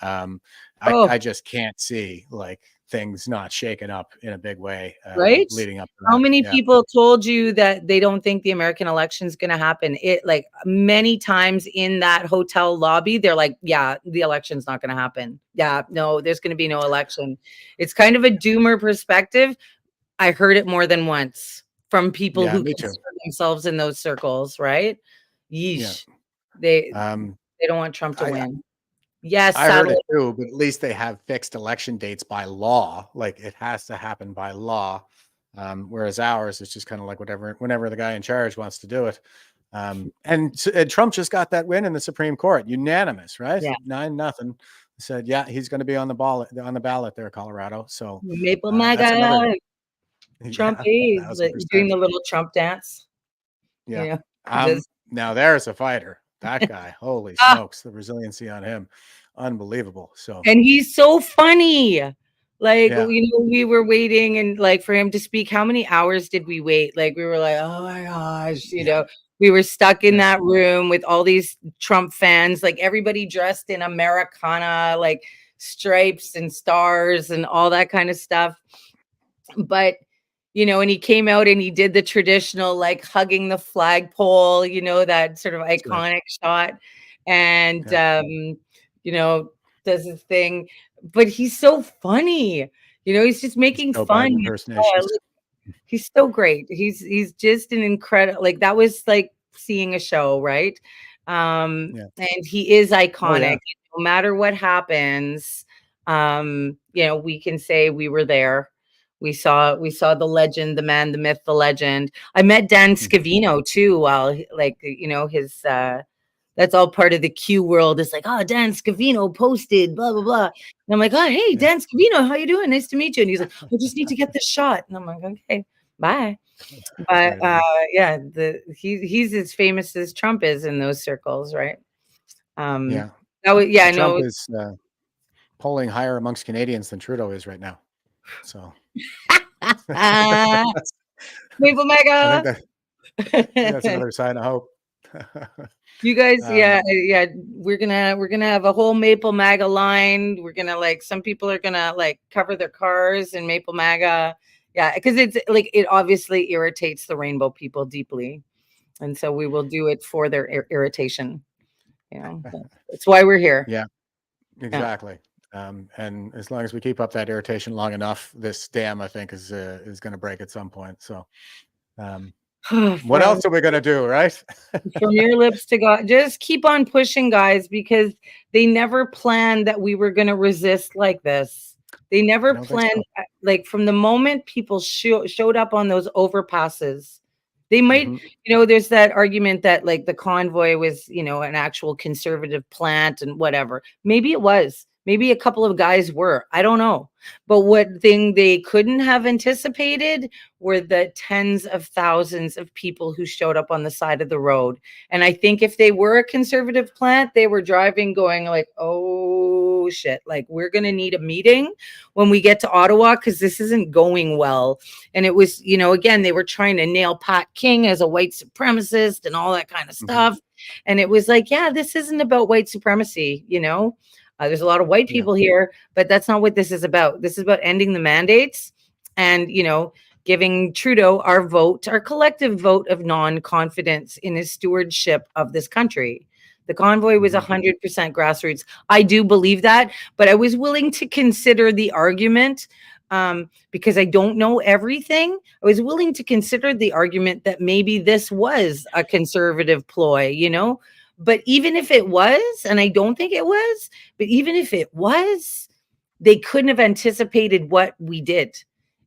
I just can't see like things not shaken up in a big way, Right? leading up to How that. many Yeah. people told you that they don't think the American election is going to happen? It like many times in that hotel lobby, they're like, yeah, the election's not going to happen. Yeah, no, there's going to be no election. It's kind of a doomer perspective. I heard it more than once from people Yeah, who me too. consider themselves in those circles, right? Yeesh. Yeah. They don't want Trump to win. Yes, I heard it satellite. too, but at least they have fixed election dates by law. Like it has to happen by law. Whereas ours is just kind of like whenever the guy in charge wants to do it. And Trump just got that win in the Supreme Court, unanimous, right? Yeah. 9-0. Said, yeah, he's going to be on the ballot there, Colorado. So Maple that's MAGA. another. Trump Yeah, is like doing the little Trump dance. Yeah. Just Now there's a fighter. That guy, holy smokes, the resiliency on him, unbelievable. So and he's so funny. Like, Yeah. we were waiting and like for him to speak. How many hours did we wait? Like we were like, oh my gosh, we were stuck in that room with all these Trump fans, like everybody dressed in Americana, like stripes and stars and all that kind of stuff. But and he came out and he did the traditional like hugging the flagpole, that sort of iconic shot, and does his thing. But he's so funny, he's just making Joe fun. Biden impersonations. He's so great. He's just an incredible, like that was like seeing a show, right? And he is iconic. No matter what happens, we can say we were there. We saw the legend, the man, the myth, the legend. I met Dan Scavino too. While his that's all part of the Q world. It's like, oh, Dan Scavino posted blah blah blah, and I'm like, oh, hey, Dan Scavino, how you doing? Nice to meet you. And he's like, I just need to get this shot, and I'm like, okay, bye. But he's as famous as Trump is in those circles, right? Trump is polling higher amongst Canadians than Trudeau is right now. So Maple MAGA. That's another sign of hope. You guys, we're gonna have a whole Maple MAGA line. We're gonna some people are gonna cover their cars in Maple MAGA. Yeah, because it's it obviously irritates the rainbow people deeply, and so we will do it for their irritation. That's why we're here. Yeah, exactly. And as long as we keep up that irritation long enough, this dam, I think, is going to break at some point. So, what else are we going to do, right? From your lips to God, just keep on pushing, guys, because they never planned that we were going to resist like this. They never planned, from the moment people showed up on those overpasses. They might, there's that argument that the convoy was, an actual conservative plant and whatever. Maybe it was. Maybe a couple of guys were. I don't know. But what thing they couldn't have anticipated were the tens of thousands of people who showed up on the side of the road. And I think if they were a conservative plant, they were driving going oh, shit. We're going to need a meeting when we get to Ottawa because this isn't going well. And it was, again, they were trying to nail Pat King as a white supremacist and all that kind of stuff. And it was this isn't about white supremacy, there's a lot of white people here, but that's not what this is about. This is about ending the mandates and, giving Trudeau our vote, our collective vote of non-confidence in his stewardship of this country. The convoy was 100% grassroots. I do believe that, but I was willing to consider the argument because I don't know everything. I was willing to consider the argument that maybe this was a conservative ploy, But even if it was, and I don't think it was, but even if it was, they couldn't have anticipated what we did.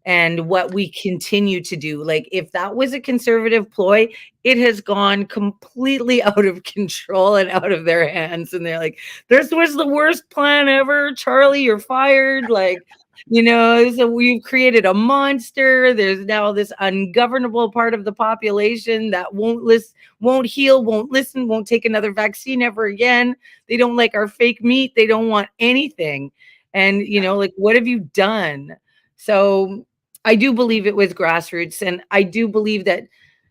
and what we continue to do. Like, if that was a conservative ploy, it has gone completely out of control and out of their hands. And they're like, this was the worst plan ever. Charlie, you're fired. Like, so we've created a monster. There's now this ungovernable part of the population that won't listen, won't heal, won't listen, won't take another vaccine ever again. They don't like our fake meat. They don't want anything. And, like, what have you done? So I do believe it was grassroots. And I do believe that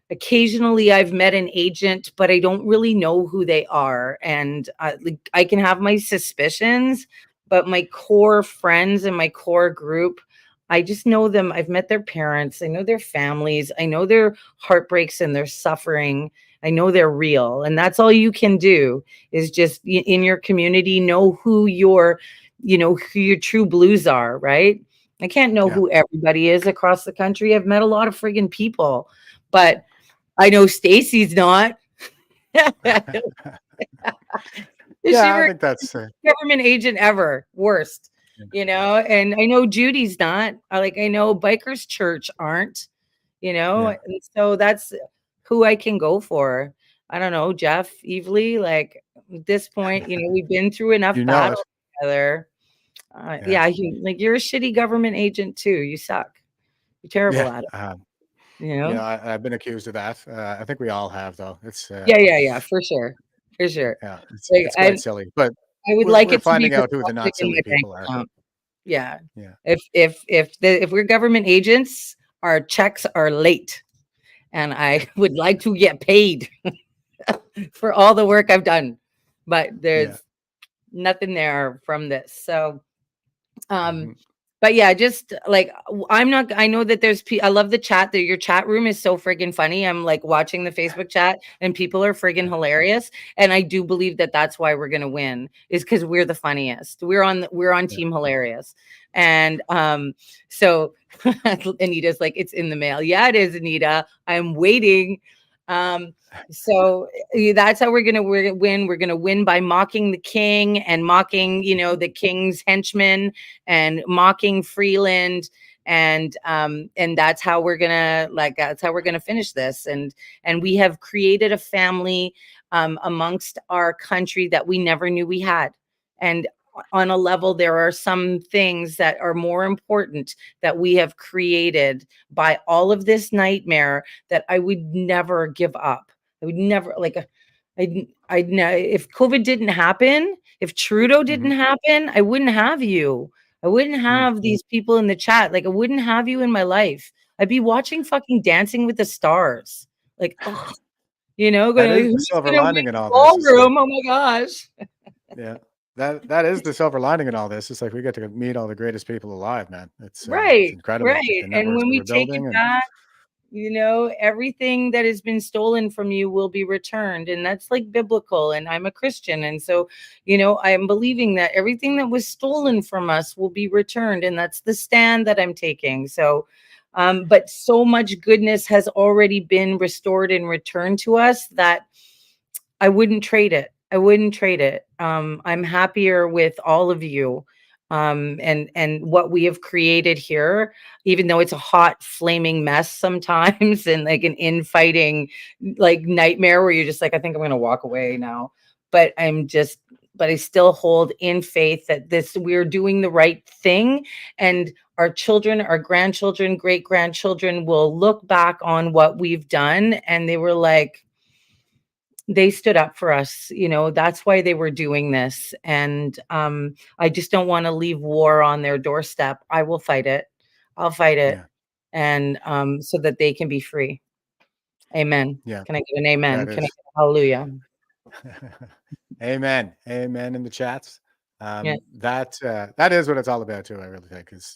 occasionally I've met an agent, but I don't really know who they are. And I can have my suspicions, but my core friends and my core group, I just know them. I've met their parents. I know their families. I know their heartbreaks and their suffering. I know they're real. And that's all you can do, is just in your community, know who your true blues are, right? I can't know who everybody is across the country. I've met a lot of friggin' people, but I know Stacy's not. I think that's government agent ever. Worst, and I know Judy's not. I know Bikers Church aren't, and so that's who I can go for. I don't know, Jeff, Evely, like, at this point, we've been through enough battles together. You're a shitty government agent too. You suck. You're terrible at it. I've been accused of that. I think we all have, though. It's for sure. Yeah, it's quite silly, but I would like it finding to be out who the not silly people are. Yeah. If we're government agents, our checks are late, and I would like to get paid for all the work I've done, but there's nothing there from this. So, but yeah, just like, I know that I love the chat. Your chat room is so friggin' funny. I'm like watching the Facebook chat, and people are friggin' hilarious. And I do believe that that's why we're going to win, is because we're the funniest. We're on Team Hilarious. And so Anita's like, it's in the mail. Yeah, it is, Anita. I'm waiting. So that's how we're gonna win. We're gonna win by mocking the king and mocking, the king's henchmen, and mocking Freeland, and that's how we're gonna finish this. And we have created a family amongst our country that we never knew we had. And on a level, there are some things that are more important that we have created by all of this nightmare that I would never give up. I would never, I'd know if COVID didn't happen, if Trudeau didn't happen, I wouldn't have you. I wouldn't have these people in the chat. Like, I wouldn't have you in my life. I'd be watching fucking Dancing with the Stars. Like, oh, that is the silver lining in all this. Ballroom, oh my gosh. Yeah. That is the silver lining in all this. It's like we get to meet all the greatest people alive, man. It's right, incredible. Right. And when we take it back, everything that has been stolen from you will be returned. And that's like biblical. And I'm a Christian. And so, I am believing that everything that was stolen from us will be returned. And that's the stand that I'm taking. So, but so much goodness has already been restored and returned to us that I wouldn't trade it. I'm happier with all of you, and what we have created here, even though it's a hot, flaming mess sometimes, and like an infighting, like, nightmare where you're just like, I think I'm going to walk away now. But I still hold in faith that we're doing the right thing, and our children, our grandchildren, great grandchildren will look back on what we've done, and they were like, they stood up for us. That's why they were doing this. And I just don't want to leave war on their doorstep. I will fight it. I'll fight it. Yeah. And so that they can be free. Amen. Yeah. Can I get an amen? Can I get a hallelujah? Amen. Amen in the chats. That is what it's all about too, I really think, is,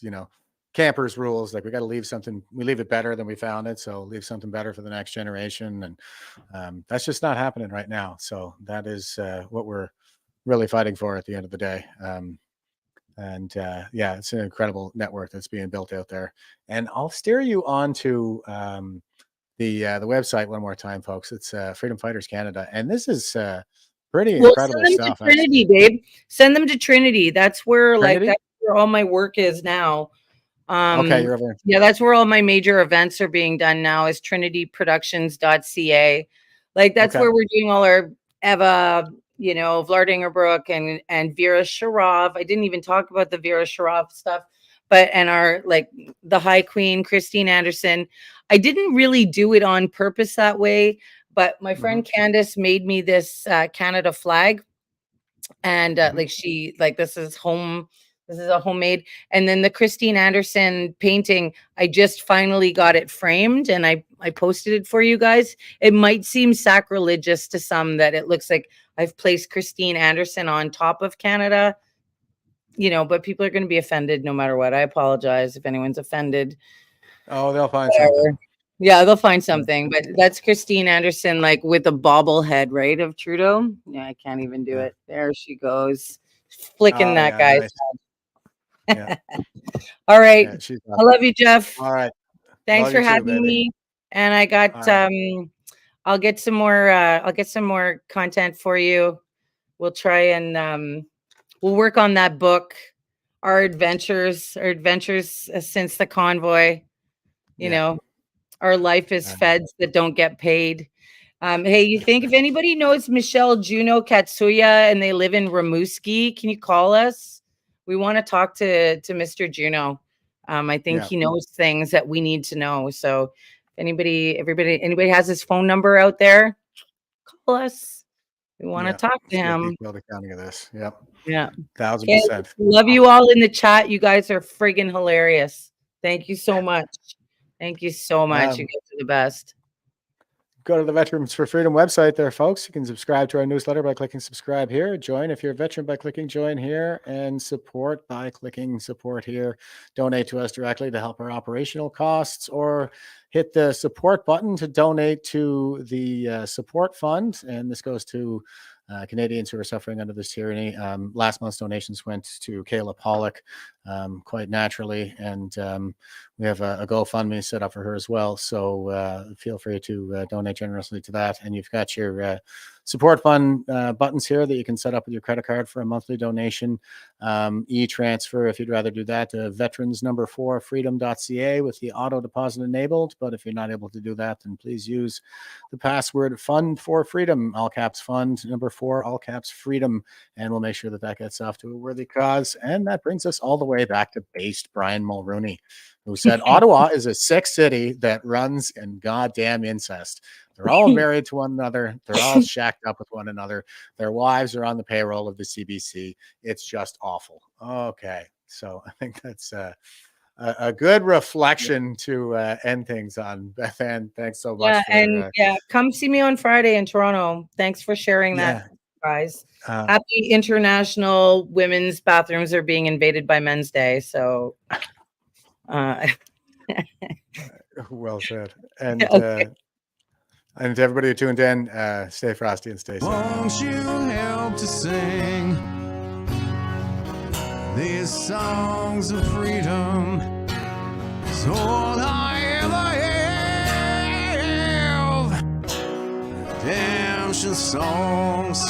campers rules. Like, we got to leave something, we leave it better than we found it. So leave something better for the next generation. And that's just not happening right now. So that is what we're really fighting for at the end of the day. It's an incredible network that's being built out there. And I'll steer you on to the website one more time, folks. It's Freedom Fighters Canada. And this is pretty incredible send them stuff. To Trinity, babe. Send them to Trinity. That's where Trinity? That's where all my work is now. Okay, you're over there. Yeah, that's where all my major events are being done now, is trinityproductions.ca. Like, that's where we're doing all our Eva, Vlaardingerbroek and Vera Sharav. I didn't even talk about the Vera Sharav stuff, and our, like, the High Queen, Christine Anderson. I didn't really do it on purpose that way, but my friend Candace made me this Canada flag. And this is a homemade. And then the Christine Anderson painting, I just finally got it framed, and I posted it for you guys. It might seem sacrilegious to some that it looks like I've placed Christine Anderson on top of Canada, but people are going to be offended no matter what. I apologize if anyone's offended. Oh, they'll find something. Yeah, they'll find something. But that's Christine Anderson, like, with a bobblehead, right, of Trudeau. Yeah, I can't even do it. There she goes, flicking that guy's head. Yeah. All right. Yeah, I love you, Jeff. All right. Thanks for having me. And I got I'll get some more content for you. We'll try and we'll work on that book, our adventures since the convoy. Our life is feds that don't get paid. Hey, you think if anybody knows Michelle Juno Katsuya and they live in Rimouski, can you call us? We want to talk to Mr. Juno. I think he knows things that we need to know. So if anybody has his phone number out there, call us. We want to talk to him. Accounting of this. Yep. Yeah. 1000%. Love you all in the chat. You guys are friggin' hilarious. Thank you so much. Thank you so much. You guys are the best. Go to the Veterans for Freedom website there, folks. You can subscribe to our newsletter by clicking subscribe here. Join if you're a veteran by clicking join here, and support by clicking support here. Donate to us directly to help our operational costs, or hit the support button to donate to the support fund. And this goes to Canadians who are suffering under this tyranny. Last month's donations went to Kayla Pollock, quite naturally, and we have a GoFundMe set up for her as well. So feel free to donate generously to that. And you've got your support fund buttons here that you can set up with your credit card for a monthly donation. E-transfer, if you'd rather do that, to veterans4freedom.ca with the auto deposit enabled. But if you're not able to do that, then please use the password Fund for Freedom, all caps Fund, number 4, all caps Freedom, and we'll make sure that gets off to a worthy cause. And that brings us all the way back to based Brian Mulrooney, who said Ottawa is a sick city that runs in goddamn incest. They're all married to one another. They're all shacked up with one another. Their wives are on the payroll of the CBC. It's just awful. Okay. So I think that's a good reflection to end things on. Bethan, thanks so much. Come see me on Friday in Toronto. Thanks for sharing that, guys. Happy International Women's Bathrooms Are Being Invaded by Men's Day. So well said. And and to everybody who tuned in, stay frosty and stay safe. Won't you help to sing these songs of freedom? It's all I ever have. Redemption songs.